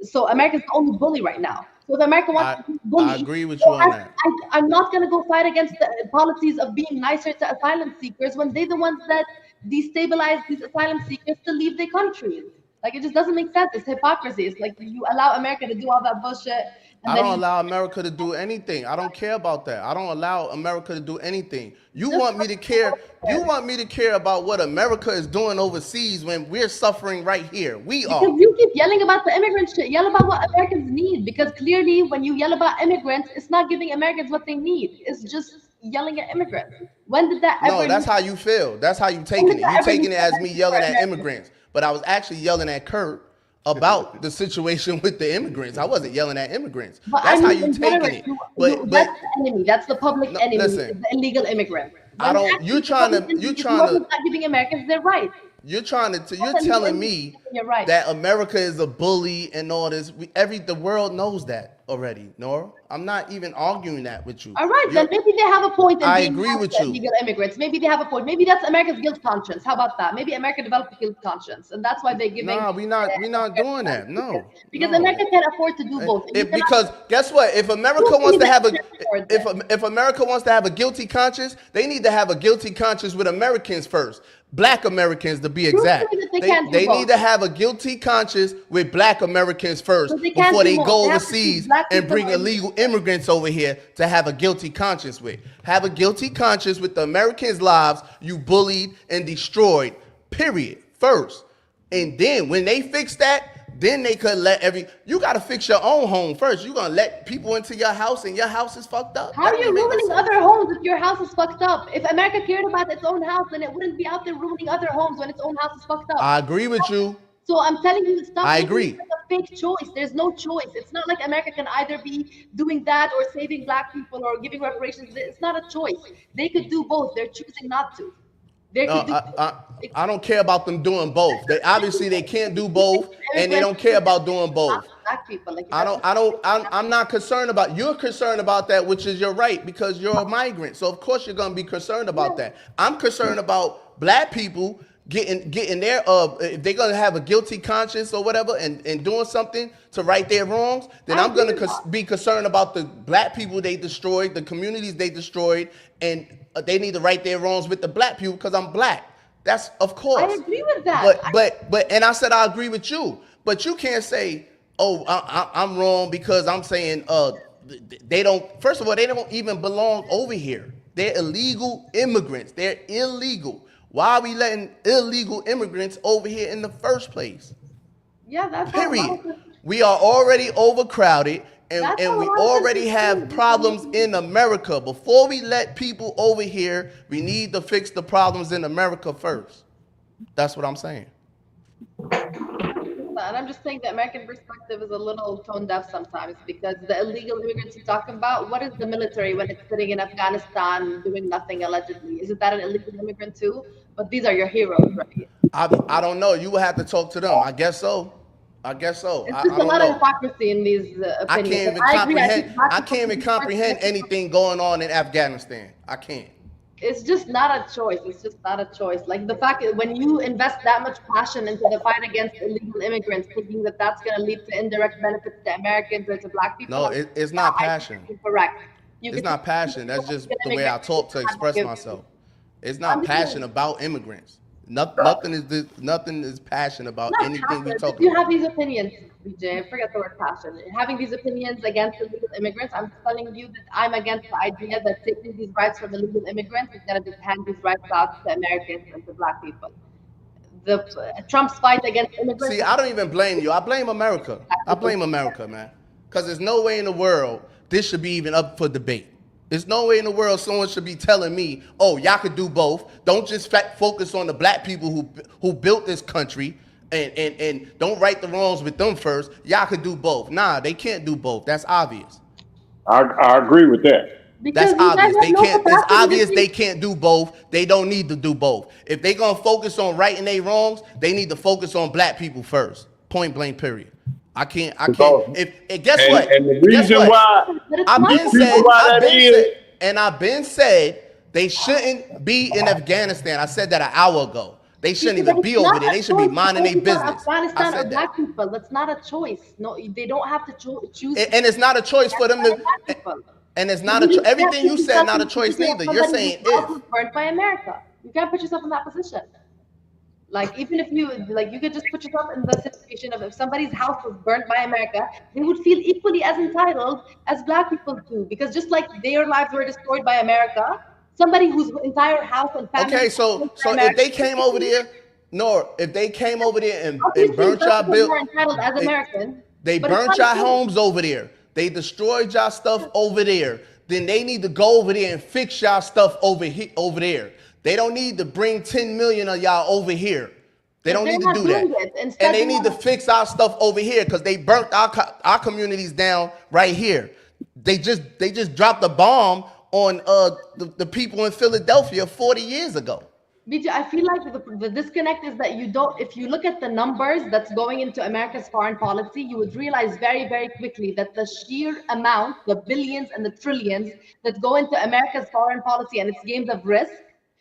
So America's the only bully right now. So if America wants to be bully, I agree with you on that. I'm not going to go fight against the policies of being nicer to asylum seekers when they're the ones that destabilize these asylum seekers to leave their countries. Like, it just doesn't make sense. It's hypocrisy. It's like you allow America to do all that bullshit. I don't allow America to do anything. I don't care about that. I don't allow America to do anything. You want me to care? You want me to care about what America is doing overseas when we're suffering right here? We are. Because you keep yelling about the immigrant shit. Yell about what Americans need. Because clearly, when you yell about immigrants, it's not giving Americans what they need. It's just yelling at immigrants. When did that ever? No, that's how you feel. That's how you taking it. You taking it as me yelling at immigrants. But I was actually yelling at Kurt about the situation with the immigrants. I wasn't yelling at immigrants. But That's how you taking it. But that's the enemy. That's the public enemy. Listen, the illegal immigrant. I don't. You're trying to. Not giving Americans their rights. You're telling me that America is a bully and all this. The world knows that already, Nora. I'm not even arguing that with you. All right, then maybe they have a point. I agree with you. Illegal immigrants. Maybe they have a point. Maybe that's America's guilt conscience. How about that? Maybe America developed a guilt conscience, and that's why they're giving. No, we're not doing that. No. Because America can't afford to do both. Because guess what? If America wants to have if America wants to have a guilty conscience, they need to have a guilty conscience with Americans first. Black Americans, to be exact. They need to have a guilty conscience with Black Americans first before they go overseas and bring illegal immigrants over here to have a guilty conscience with. Have a guilty conscience with the Americans' lives you bullied and destroyed, period, first. And then when they fix that, then they could you got to fix your own home first. You're going to let people into your house and your house is fucked up. How are you ruining other homes if your house is fucked up? If America cared about its own house, then it wouldn't be out there ruining other homes when its own house is fucked up. I agree with you. So I'm telling you, stop. I agree. It's a fake choice. There's no choice. It's not like America can either be doing that or saving Black people or giving reparations. It's not a choice. They could do both. They're choosing not to. I don't care about them doing both. They can't do both, and they don't care about doing both. Black people, I'm not concerned about. You're concerned about that, which is your right because you're a migrant. So of course you're gonna be concerned about that. I'm concerned about Black people getting their if they're gonna have a guilty conscience or whatever and doing something to right their wrongs, then I'm gonna be concerned about the Black people they destroyed, the communities they destroyed, and they need to right their wrongs with the Black people because I'm Black. That's of course. I agree with that. But and I said I agree with you. But you can't say, oh, I'm wrong because I'm saying they don't. First of all, they don't even belong over here. They're illegal immigrants. They're illegal. Why are we letting illegal immigrants over here in the first place? Yeah, that's period. We are already overcrowded. And we already have problems in America. Before we let people over here, we need to fix the problems in America first. That's what I'm saying. And I'm just saying the American perspective is a little tone deaf sometimes because the illegal immigrants you're talking about, what is the military when it's sitting in Afghanistan doing nothing allegedly? Isn't that an illegal immigrant too? But these are your heroes, right? I don't know. You would have to talk to them. I guess so. It's just a lot of hypocrisy in these opinions. I can't even comprehend anything going on in Afghanistan. I can't. It's just not a choice. It's just not a choice. Like the fact that when you invest that much passion into the fight against illegal immigrants, thinking that that's going to lead to indirect benefits to Americans or to Black people. No, it's not passion. Correct. It's not passion. That's just the way I talk to express myself. It's not passion about immigrants. Nothing is passion about anything we talk about. You have these opinions, BJ. I forget the word passion. Having these opinions against illegal immigrants, I'm telling you that I'm against the idea that taking these rights from illegal immigrants is going to just hand these rights out to Americans and to Black people. Trump's fight against immigrants. See, I don't even blame you. I blame America. I blame America, man. Because there's no way in the world this should be even up for debate. There's no way in the world someone should be telling me, oh, y'all could do both. Don't just focus on the Black people who built this country and don't right the wrongs with them first. Y'all could do both. Nah, they can't do both. That's obvious. I agree with that. Because That's you guys obvious. have They no can't. It's capacity to obvious they think. can't do both. They don't need to do both. If they gonna focus on righting their wrongs, they need to focus on black people first. Point blank. Period. I can't. Because If guess and what? and the Guess reason what? why But it's I've not the been the reason said. point. why I've that been is said. And I've been said they shouldn't be in Afghanistan. I said that an hour ago. They shouldn't But even it's be over not there. a They should be choice to minding their focus on business. I Afghanistan or said that. black people. That's not a choice. No, they don't have to choose And it's not a choice for them to. black people. And it's not You can't everything put you said yourself not in a the choice position of neither. You're somebody whose saying house if. was burnt by America. You can't put yourself in that position. Like even if you like, you could just put yourself in the situation of if somebody's house was burnt by America, they would feel equally as entitled as black people do, because just like their lives were destroyed by America, somebody whose entire house and family Okay, was so destroyed by so if America, they came over there, no, if they came over there and obviously burnt black y'all people are built, more entitled as they, Americans, they but it's burnt not a y'all choice. homes over there. They destroyed y'all stuff over there. Then they need to go over there and fix y'all stuff over there. They don't need to bring 10 million of y'all over here. They But don't they're need to not do that. doing it. And Instead, they they need to want fix our stuff over here because they burnt our communities down right here. They just dropped a bomb on the people in Philadelphia 40 years ago. BJ, I feel like the disconnect is that you don't, if you look at the numbers that's going into America's foreign policy, you would realize very, very quickly that the sheer amount, the billions and the trillions that go into America's foreign policy and its games of risk,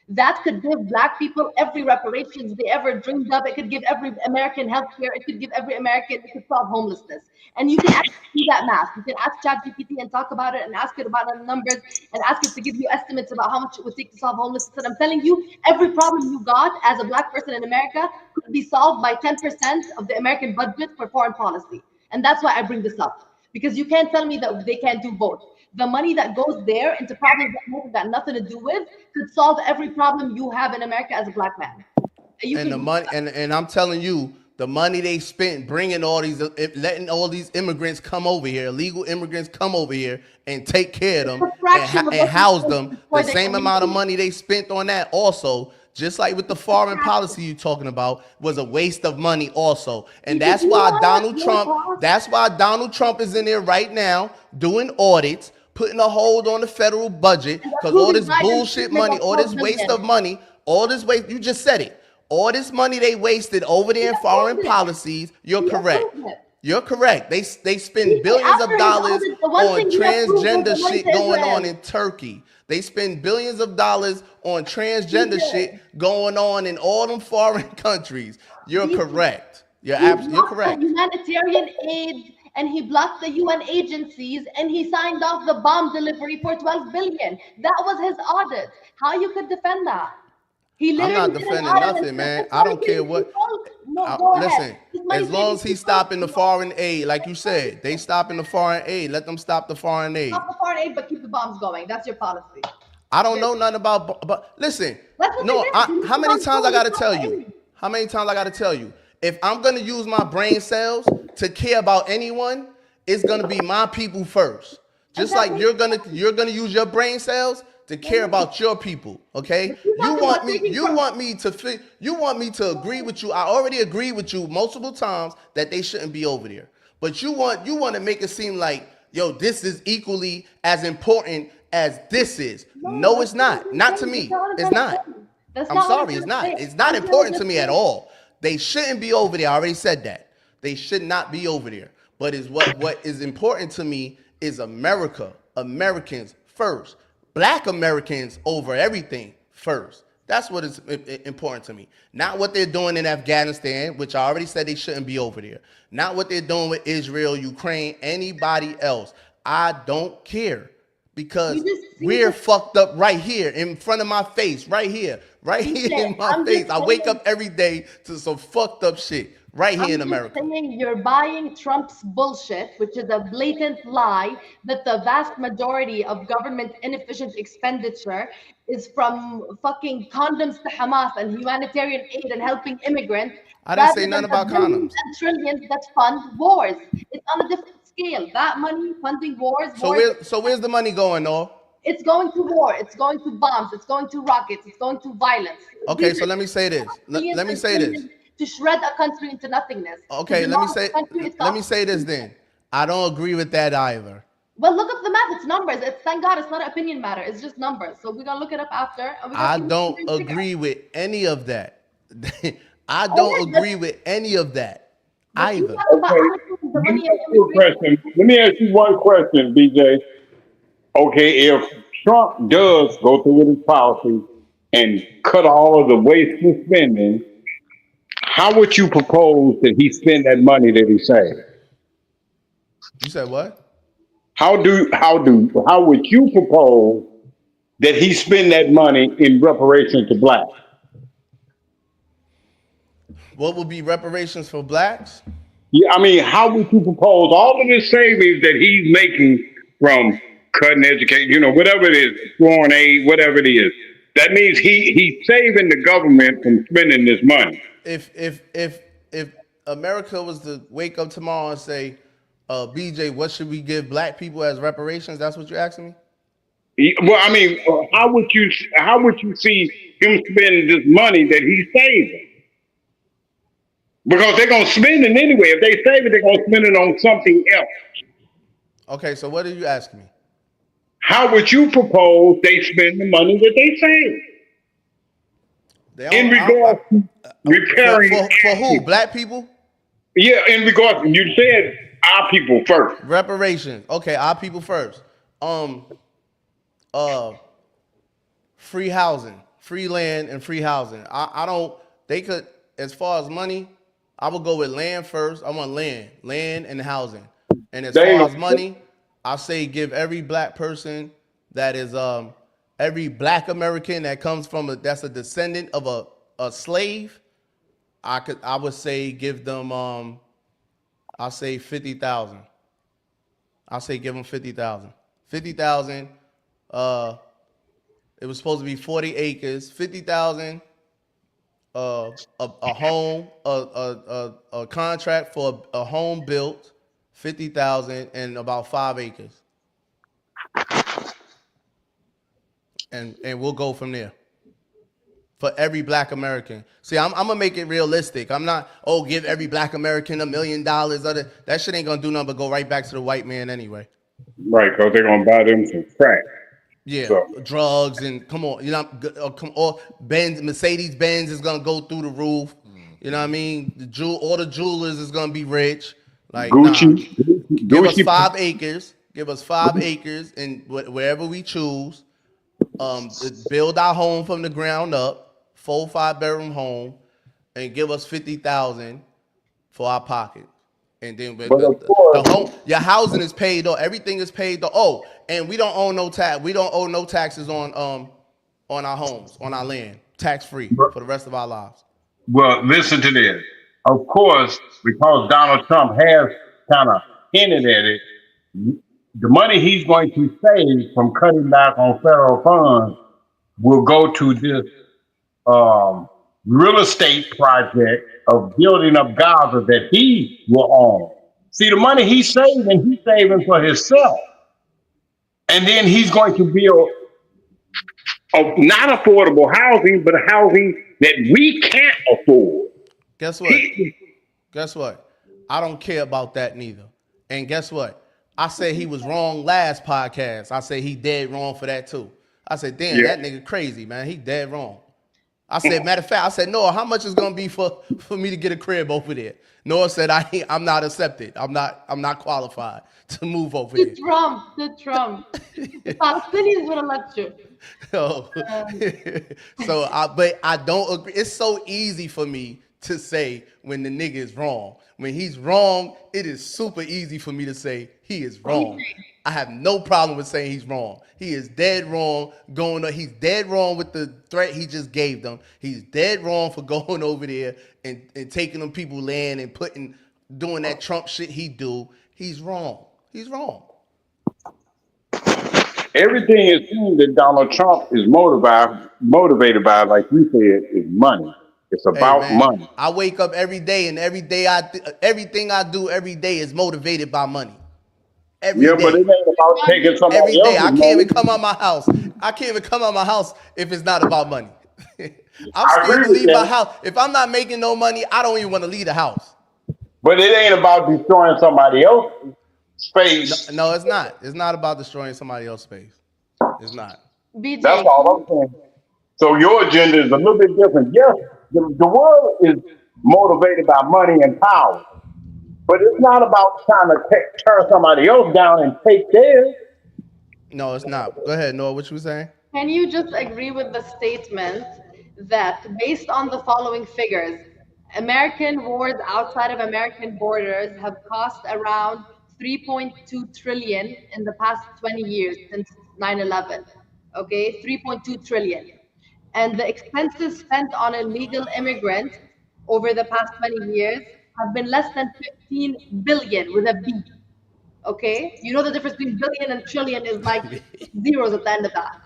that could give black people every reparations they ever dreamed of. It could give every American healthcare. It could give every American, it could solve homelessness. And you can actually do that math. You can ask ChatGPT and talk about it and ask it about the numbers and ask it to give you estimates about how much it would take to solve homelessness. And I'm telling you, every problem you got as a black person in America could be solved by 10% of the American budget for foreign policy. And that's why I bring this up. Because you can't tell me that they can't do both. The money that goes there into problems that have got nothing to do with could solve every problem you have in America as a black man. You And can the do money, that. and I'm telling you, the money they spent bringing letting all these immigrants come over here, illegal immigrants come over here and take care of them It's a fraction of and what house they them. spend The before they same come amount of in. money they spent on that also, just like with the foreign policy you talking about, was a waste of money also. And Because that's you why know how much Donald more Trump, cost. that's why Donald Trump is in there right now doing audits, putting a hold on the federal budget, And because all approving this Biden's bullshit treatment money, of all 12 this waste billion. of money, all this waste, you just said it. All this money they wasted over there in foreign approved it. policies, you're He correct. approved it. You're correct. They spend He, billions of after his dollars audit, the one on thing he approved was transgender the money shit to going on Israel. in Turkey. They spend billions of dollars on transgender did. shit going on in all them foreign countries. You're He- correct. You're He absolutely blocked the correct. humanitarian aid and he blocked the UN agencies and he signed off the bomb delivery for 12 billion. That was his audit. How you could defend that? He I'm literally not did an defending audit and nothing, said, man. "This I money don't care came what. from people." No, go ahead. Listen, This money as came long from as he's people. stopping the foreign aid, like you said, they stopping the foreign aid. Let them stop the foreign aid. Stop the foreign aid, but keep the bombs going. That's your policy. I don't know nothing about, but listen, That's what no, they did. They how let the many bombs times go I gotta without tell you? aid. How many times I gotta tell you? If I'm gonna use my brain cells to care about anyone, it's gonna be my people first. Just like you're gonna use your brain cells to care about your people, okay? You want me to agree with you. I already agree with you multiple times that they shouldn't be over there. But you want to make it seem like, yo, this is equally as important as this is. No, it's not. Not to me. It's not. I'm sorry, it's not. It's not important to me at all. They shouldn't be over there. I already said that. They should not be over there. But what is important to me is America, Americans first. Black Americans over everything first. That's what is important to me. Not what they're doing in Afghanistan, which I already said they shouldn't be over there. Not what they're doing with Israel, Ukraine, anybody else. I don't care. Because we're fucked up right here in front of my face, right here in my face. I wake up every day to some fucked up shit right here in America. I'm saying you're buying Trump's bullshit, which is a blatant lie that the vast majority of government inefficient expenditure is from fucking condoms to Hamas and humanitarian aid and helping immigrants. I didn't say nothing about billions condoms. and trillions that fund wars. It's on a different scale. That money funding wars. So where's the money going, Noah? It's going to war. It's going to bombs. It's going to rockets. It's going to violence. Okay, so let me say this. Let me say this. To shred a country into nothingness. Okay, let me say this then. I don't agree with that either. Well, look up the math. It's numbers. It's thank God it's not an opinion matter. It's just numbers. So we're gonna look it up after, and we're gonna I see don't what we agree with any of that. I Oh, don't yeah, agree with any of that but you either. talk about Okay, the let me money ask of you a immigration. question. Let me ask you one question, BJ. Okay, if Trump does go through with his policy and cut all of the wasteful spending, how would you propose that he spend that money that he saved? You said what? How would you propose that he spend that money in reparation to blacks? What would be reparations for blacks? Yeah, I mean, how would you propose all of this savings that he's making from cutting education, whatever it is, foreign aid, whatever it is? That means he's saving the government from spending this money. If America was to wake up tomorrow and say, BJ, what should we give black people as reparations? That's what you're asking me? Well, I mean, how would you see him spend this money that he's saving? Because they're gonna spend it anyway. If they save it, they're gonna spend it on something else. Okay, so what are you asking me? How would you propose they spend the money that they save They in don't, regards to for, repairing? for who? Black people? Yeah, in regards, you said our people first. Reparations. Okay, our people first. Uh, Free housing, free land, and free housing. I don't. They could, as far as money, I would go with land first. I want land and housing. And as They far ain't as gonna, money, I say give every black person that is every black American that comes from that's a descendant of a slave. I would say give them I say 50,000. I say give them 50,000. 50,000. Uh, it was supposed to be 40 acres, 50,000. A home, a contract for a home built, 50,000 and about 5 acres, and we'll go from there for every black American. See, I'm gonna make it realistic. I'm not, give every black American $1 million. That shit ain't gonna do nothing but go right back to the white man anyway. right, because they're gonna buy them some crack. Yeah, So, drugs and come on, come on. Mercedes Benz is gonna go through the roof. You know what I mean? All the jewelers is gonna be rich. Like, Gucci, nah, give us Gucci, 5 acres. Give us 5 acres, and wherever we choose, build our home from the ground up, 4 5 bedroom home, and give us 50,000 for our pocket. And then but of the course, home, your housing is paid off. Everything is paid off. Oh, and we don't owe no tax. We don't owe no taxes on our homes, on our land, tax free for the rest of our lives. well, listen to this. Of course, because Donald Trump has kind of hinted at it, the money he's going to save from cutting back on federal funds will go to this um, real estate project of building up Gaza that he will own. See, the money he's saving for himself. And then he's going to build not affordable housing, but housing that we can't afford. Guess what? He, Guess what? I don't care about that neither. And guess what? I said he was wrong last podcast. I said he dead wrong for that too. I said, damn, yeah. that nigga crazy, man. He dead wrong. I said, matter of fact, I said, Noah, how much is gonna be for me to get a crib over there? Noah said, I'm not accepted. I'm not qualified to move over there. The Trump. The Palestinians would have let you. So, but I don't agree. It's so easy for me to say when the nigga is wrong. When he's wrong, it is super easy for me to say he is wrong. I have no problem with saying he's wrong. He is dead wrong he's dead wrong with the threat he just gave them. He's dead wrong for going over there and taking them people land and doing that Trump shit he do. He's wrong. He's wrong. Everything it seems that Donald Trump is motivated by, like you said, is money. It's Hey about man, money. I wake up every day, and everything I do every day is motivated by money. Every Yeah, but it day, ain't about taking every somebody day. I else's can't even money. come out my house. I can't even come out my house if it's not about money. I'm I scared to agree with leave my that. house. If I'm not making no money, I don't even want to leave the house. But it ain't about destroying somebody else. space. No, it's not. It's not about destroying somebody else's space. It's not. That's BJ, all I'm saying. So your agenda is a little bit different. Yes, the world is motivated by money and power, but it's not about trying to turn somebody else down and take theirs. No, it's not. Go ahead, Noah. What you were saying? can you just agree with the statement that based on the following figures, American wars outside of American borders have cost around 3.2 trillion in the past 20 years since 9/11. Okay, 3.2 trillion. And the expenses spent on illegal immigrants over the past 20 years have been less than 15 billion with a B. Okay, you know the difference between billion and trillion is like zeros at the end of that.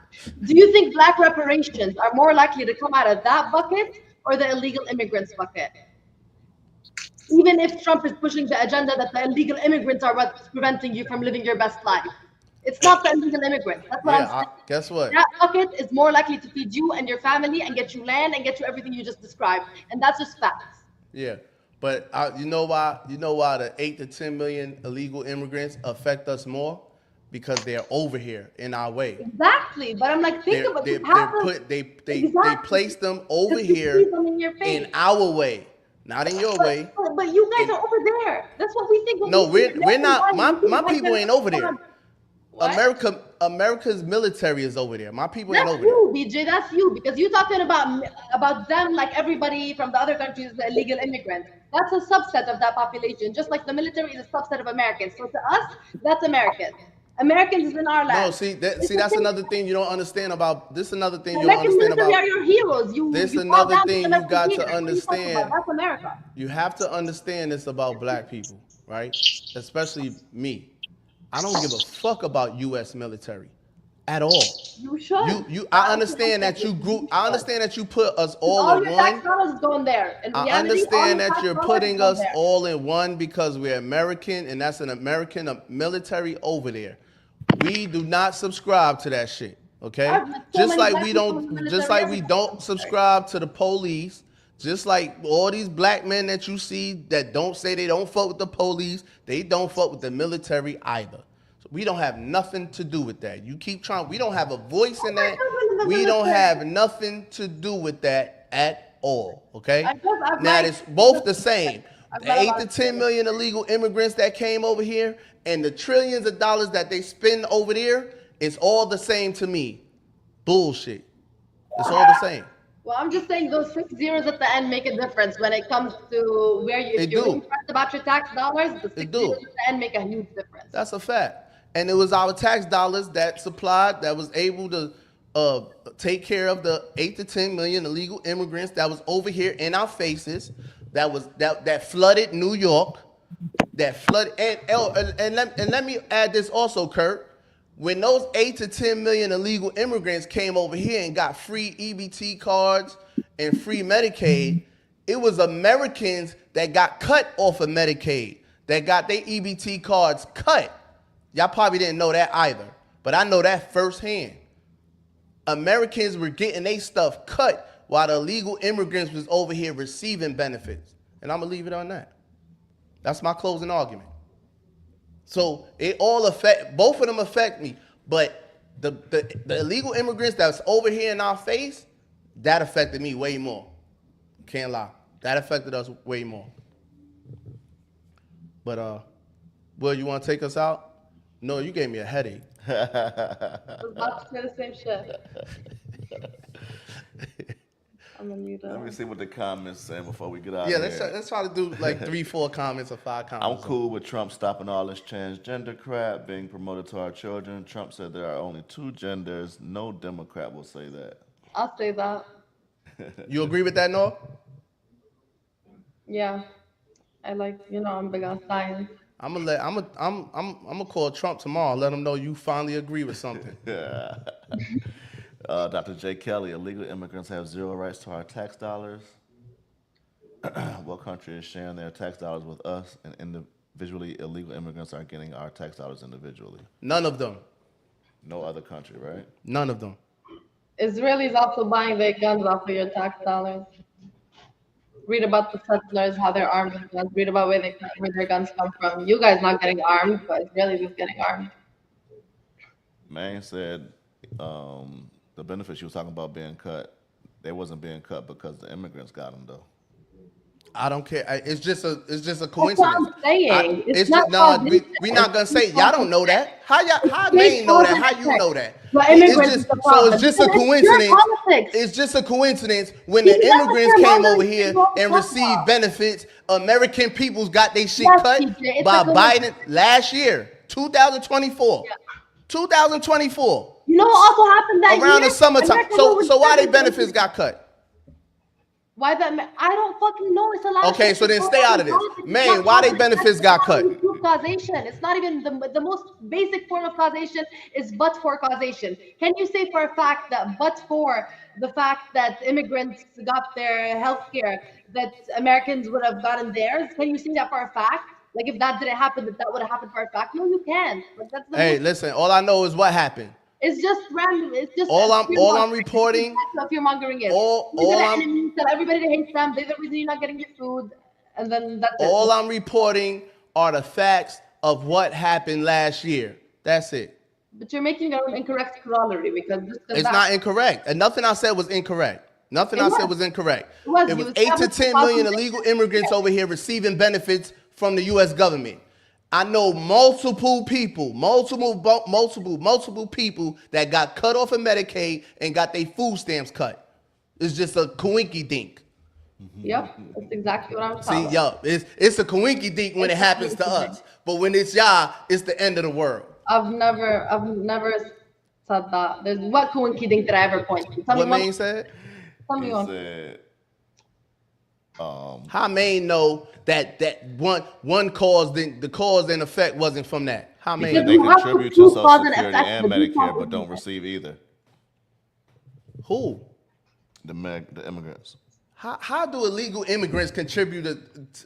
Do you think black reparations are more likely to come out of that bucket or the illegal immigrants bucket? Even if Trump is pushing the agenda that the illegal immigrants are what's preventing you from living your best life, it's not the illegal immigrants. That's what I'm Yeah. saying. Guess what? That bucket is more likely to feed you and your family and get you land and get you everything you just described, and that's just facts. Yeah. But you know why? You know why the 8 to 10 million illegal immigrants affect us more? Because they're over here in our way. Exactly, but I'm like, think about you They're have to put they exactly place them over because you here see them in your face. in our way, not in your way. But you guys are over there. That's what we think. When No, we see we're not. American My values, we think people like ain't over there. What? America's military is over there. My people ain't That's over there. you, BJ. That's you because you're talking about them like everybody from the other countries, the illegal immigrants. That's a subset of that population, just like the military is a subset of Americans. So to us, that's Americans. Americans is in our No, land. see It's the that's same another thing. thing you don't understand about. This is another thing The you don't American understand military about. are your heroes. This You fall another down to thing them you every got year. to What are you talking about? understand. That's America. You have to understand this about black people, right? Especially me. I don't give a fuck about U.S. military at all. You should. I understand that you I should. understand that you put us Because all all in your tax one. dollars is going there. In I reality, all understand your that tax you're dollars putting go us there. all in one because we're American and that's an American military over there. We do not subscribe to that shit, okay? I've met so many black people in the military. Just like we everybody don't knows that. subscribe to the police, just like all these black men that you see that don't say they don't fuck with the police, they don't fuck with the military either. So we don't have nothing to do with that. You keep trying, we don't have a voice in My that. husband is in the We don't military. have nothing to do with that at all, okay? I've Now met- it's both the same. I've The met 8 about to 10 million illegal immigrants that came over here and the trillions of dollars that they spend over there, it's all the same to me. Bullshit. It's all the same. Well, I'm just saying those 6 zeros at the end make a difference when it comes to where you, if It you're do. really stressed about your tax dollars, the six It do. zeros at the end make a huge difference. That's a fact. And it was our tax dollars that supplied, that was able to take care of the 8 to 10 million illegal immigrants that was over here in our faces, that flooded New York, that flooded and let me add this also, Kurt. When those 8 to 10 million illegal immigrants came over here and got free EBT cards and free Medicaid, it was Americans that got cut off of Medicaid, that got their EBT cards cut. Y'all probably didn't know that either, but I know that firsthand. Americans were getting their stuff cut while the illegal immigrants was over here receiving benefits. And I'm gonna leave it on that. That's my closing argument. So it all affect, both of them affect me, but the illegal immigrants that's over here in our face, that affected me way more. Can't lie. That affected us way more. But Will, you want to take us out? No, you gave me a headache. I was about to say the same shit. I'm gonna mute Let me it. see what the comments saying before we get out Yeah, of let's here. let's try to do like 3, 4 comments or 5 I'm comments. cool with Trump stopping all this transgender crap being promoted to our children. Trump said there are only 2 genders. No Democrat will say that. I'll say that. You agree with that, Noah? Yeah, I like, I'm big on science. I'm gonna call Trump tomorrow. Let him know you finally agree with something. Dr. J. Kelly, illegal immigrants have 0 rights to our tax dollars. What country is sharing their tax dollars with us? And individually, illegal immigrants are getting our tax dollars individually. None of them. No other country, right? None of them. Israelis also buying their guns off of your tax dollars. read about the settlers, how they're armed with guns, read about where their guns come from. You guys not getting armed, but Israelis is getting armed. Man said the benefits you was talking about being cut, they wasn't being cut because the immigrants got them though. I don't care. It's just a That's what coincidence. I'm saying. It's just no. We not gonna say y'all don't know that. How Maine know that? How you know that? It's just a coincidence. It's just a coincidence when the immigrants came over here and received benefits. American peoples got their shit cut by Biden last year, 2024. 2024. You know what also happened that around year? the summertime. So why they benefits got cut? Why that? I don't fucking know. It's a lot. Okay, so then stay out of this. Man, why they benefits got cut? Causation. It's not even the most basic form of causation is but for causation. Can you say for a fact that but for the fact that immigrants got their health care, that Americans would have gotten theirs? Can you say that for a fact? Like if that didn't happen, that would have happened for a fact? No, you can't. Like that's hey, listen, all I know is what happened. It's just random. It's just all I'm reporting. That's what fear mongering is. Tell everybody to hate them. They're the reason you're not getting your food, and then that's all I'm reporting are the facts of what happened last year. That's it. But you're making an incorrect corollary because it's not incorrect, and nothing I said was incorrect. Nothing I said was incorrect. It was 8 to 10 million illegal immigrants over here receiving benefits from the U.S. government. I know multiple people that got cut off of Medicaid and got their food stamps cut. It's just a coinky dink. Yep, that's exactly what I'm talking about. See, yup, it's a coinky dink when it happens to us, but when it's y'all, it's the end of the world. I've never said that. There's what coinky dink did I ever point to? What Maine said? Tell me He one. said, how Maine know that one cause, the cause and effect wasn't from that? How Maine? They contribute to Social Security and Medicare, but don't receive either. Who? The immigrants. How do illegal immigrants contribute to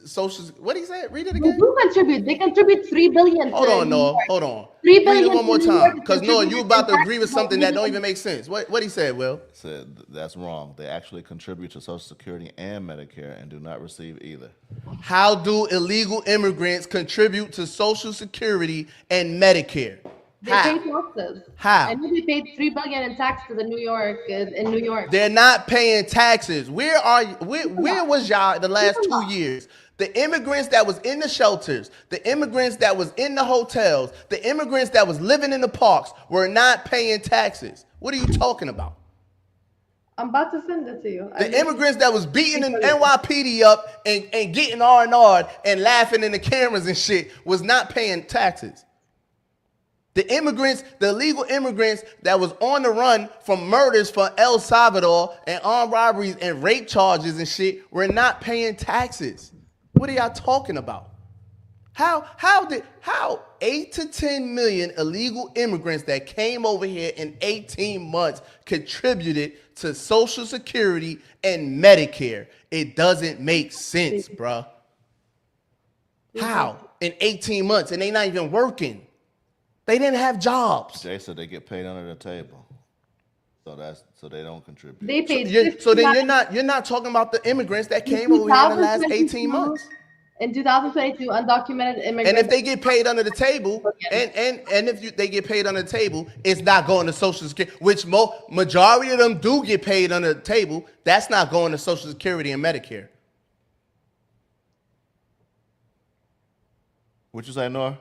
social? What he said? Read it again. They do contribute. They contribute $3 billion. Hold on, Noah. Hold on. $3 billion. Read it one more time, because Noah, you about to agree with something that don't even make sense. What he said, Will? Said that's wrong. They actually contribute to Social Security and Medicare and do not receive either. How do illegal immigrants contribute to Social Security and Medicare? They pay taxes. How? I know they paid $3 billion in tax to New York. They're not paying taxes. Where was y'all the last 2 years? The immigrants that was in the shelters, the immigrants that was in the hotels, the immigrants that was living in the parks were not paying taxes. What are you talking about? I'm about to send it to you. The immigrants that was beating the NYPD up and getting R&R'd and laughing in the cameras and shit was not paying taxes. The immigrants, the illegal immigrants that was on the run from murders for El Salvador and armed robberies and rape charges and shit were not paying taxes. What are y'all talking about? How 8 to 10 million illegal immigrants that came over here in 18 months contributed to Social Security and Medicare? It doesn't make sense, bruh. How? In 18 months and they not even working. They didn't have jobs. Jay said they get paid under the table, so they don't contribute. They paid. So then you're not talking about the immigrants that came over here in the last 18 months. In 2022, undocumented immigrants. And if they get paid under the table, and if they get paid under the table, it's not going to Social Security, which majority of them do get paid under the table. That's not going to Social Security and Medicare. What you say, Nora?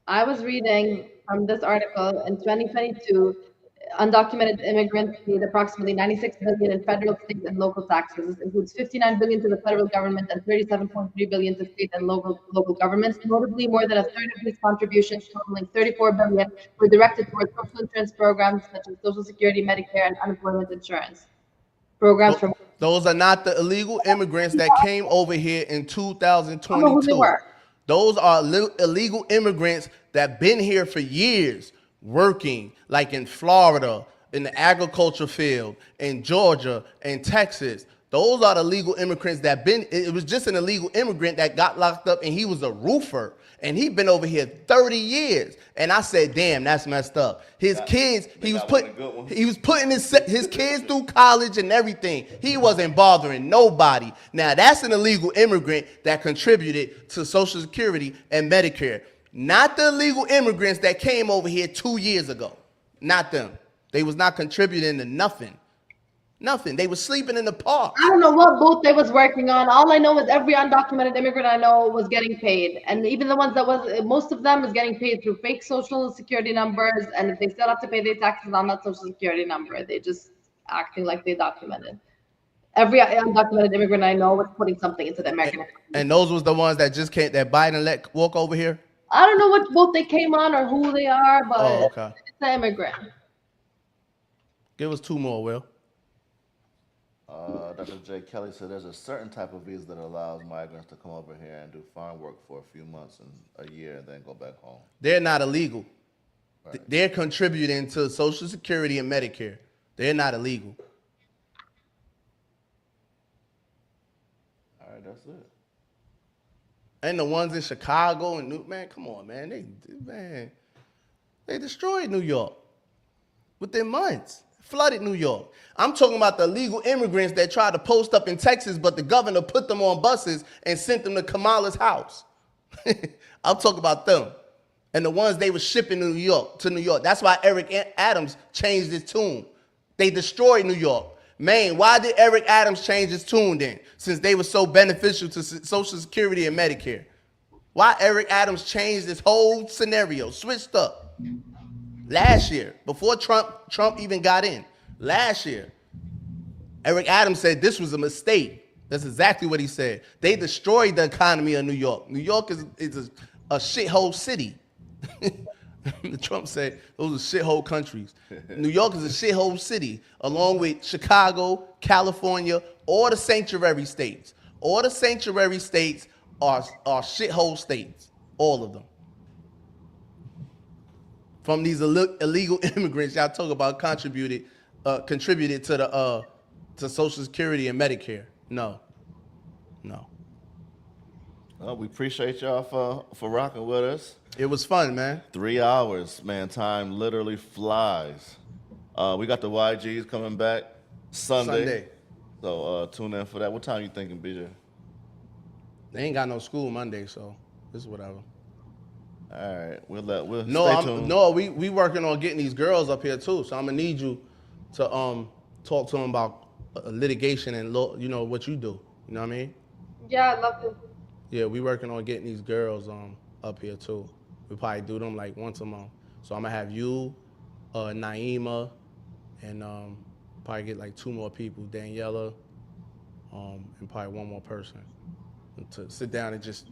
I was reading from this article in 2022, undocumented immigrants paid approximately $96 billion in federal, state, and local taxes. This includes $59 billion to the federal government and $37.3 billion to state and local governments. Notably, more than a third of these contributions, totaling $34 billion, were directed towards social insurance programs such as Social Security, Medicare, and unemployment insurance programs. Those are not the illegal immigrants that came over here in 2022. I know who they were. Those are illegal immigrants that been here for years, working, like in Florida, in the agriculture field, in Georgia, in Texas. Those are the legal immigrants that it was just an illegal immigrant that got locked up and he was a roofer and he'd been over here 30 years. And I said, damn, that's messed up. His kids, he was putting his kids through college and everything. He wasn't bothering nobody. Now that's an illegal immigrant that contributed to Social Security and Medicare. Not the illegal immigrants that came over here 2 years ago. Not them. They was not contributing to nothing. Nothing. They were sleeping in the park. I don't know what boat they was working on. All I know is every undocumented immigrant I know was getting paid. And even the ones most of them is getting paid through fake social security numbers. And if they still have to pay their taxes on that social security number, they just acting like they documented. Every undocumented immigrant I know was putting something into the American economy. And those was the ones that just came, that Biden let walk over here? I don't know what boat they came on or who they are, but okay. It's an immigrant. Give us two more, Will. Dr. J. Kelly said there's a certain type of visa that allows migrants to come over here and do farm work for a few months and a year and then go back home. They're not illegal. Right. They're contributing to Social Security and Medicare. They're not illegal. All right, that's it. And the ones in Chicago and man, come on, man. They destroyed New York within months. Flooded New York. I'm talking about the illegal immigrants that tried to post up in Texas, but the governor put them on buses and sent them to Kamala's house. I'll talk about them. And the ones they were shipping to New York. That's why Eric Adams changed his tune. They destroyed New York. Man, why did Eric Adams change his tune then? Since they were so beneficial to Social Security and Medicare. Why Eric Adams changed this whole scenario, switched up. Last year, before Trump even got in, last year, Eric Adams said this was a mistake. That's exactly what he said. They destroyed the economy of New York. New York is a shithole city. Trump said those are shithole countries. New York is a shithole city, along with Chicago, California, all the sanctuary states. All the sanctuary states are shithole states, all of them. From these illegal immigrants y'all talk about contributed to to Social Security and Medicare. No. Well, we appreciate y'all for rocking with us. It was fun, man. 3 hours, man. Time literally flies. We got the YGs coming back Sunday. So tune in for that. What time you thinking, BJ? They ain't got no school Monday, so it's whatever. All right, we'll stay tuned. No, we working on getting these girls up here too. So I'm gonna need you to talk to them about litigation and law. You know what you do. You know what I mean? Yeah, I'd love to. Yeah, we working on getting these girls up here too. We probably do them like once a month. So I'm gonna have you, Naima, and probably get like 2 more people, Daniela, and probably 1 more person to sit down and just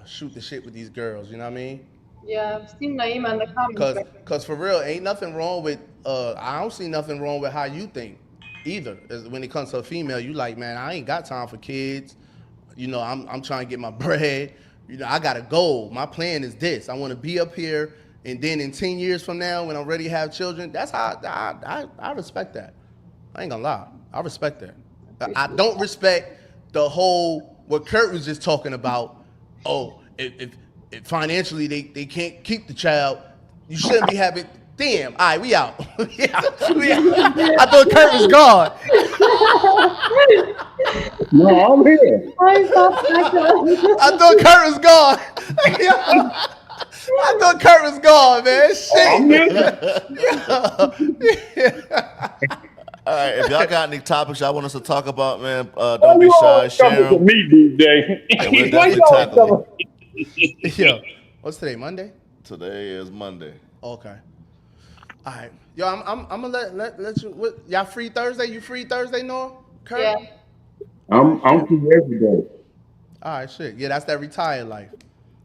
shoot the shit with these girls, you know what I mean? Yeah, I've seen Naima in the comments. Cause for real, ain't nothing wrong with, I don't see nothing wrong with how you think either. When it comes to a female, you like, man, I ain't got time for kids. You know, I'm trying to get my bread. You know, I got a goal. My plan is this. I want to be up here, and then in 10 years from now, when I'm ready to have children, that's how I respect that. I ain't gonna lie. I respect that. I don't respect the whole, what Kurt was just talking about. Oh, if financially they can't keep the child, you shouldn't be having. Damn, all right, we out. We out. I thought Kurt was gone. No, I'm here. I thought Kurt was gone. I thought Kurt was gone, man. Shit. All right, if y'all got any topics y'all want us to talk about, man, don't be shy. Share them. Me these days. And we'll definitely tackle them. Yo, what's today? Monday? Today is Monday. Okay. All right. Yo, I'm gonna let you. Y'all free Thursday? You free Thursday, Noah? Kurt? Yeah. I'm free every day. All right, shit. Yeah, that's that retired life.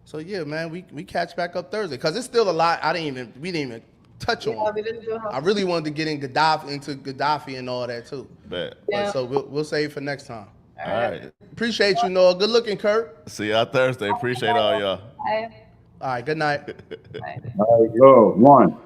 So yeah, man, we catch back up Thursday because it's still a lot. We didn't even touch on. Yeah, we didn't do I really wanted to get into Gaddafi and all that too. Bet. Yeah. So we'll save for next time. All right. Appreciate you, Noah. Good looking, Kurt. See y'all Thursday. Appreciate all y'all. Bye. All right. Good night. Bye. All right, go. 1.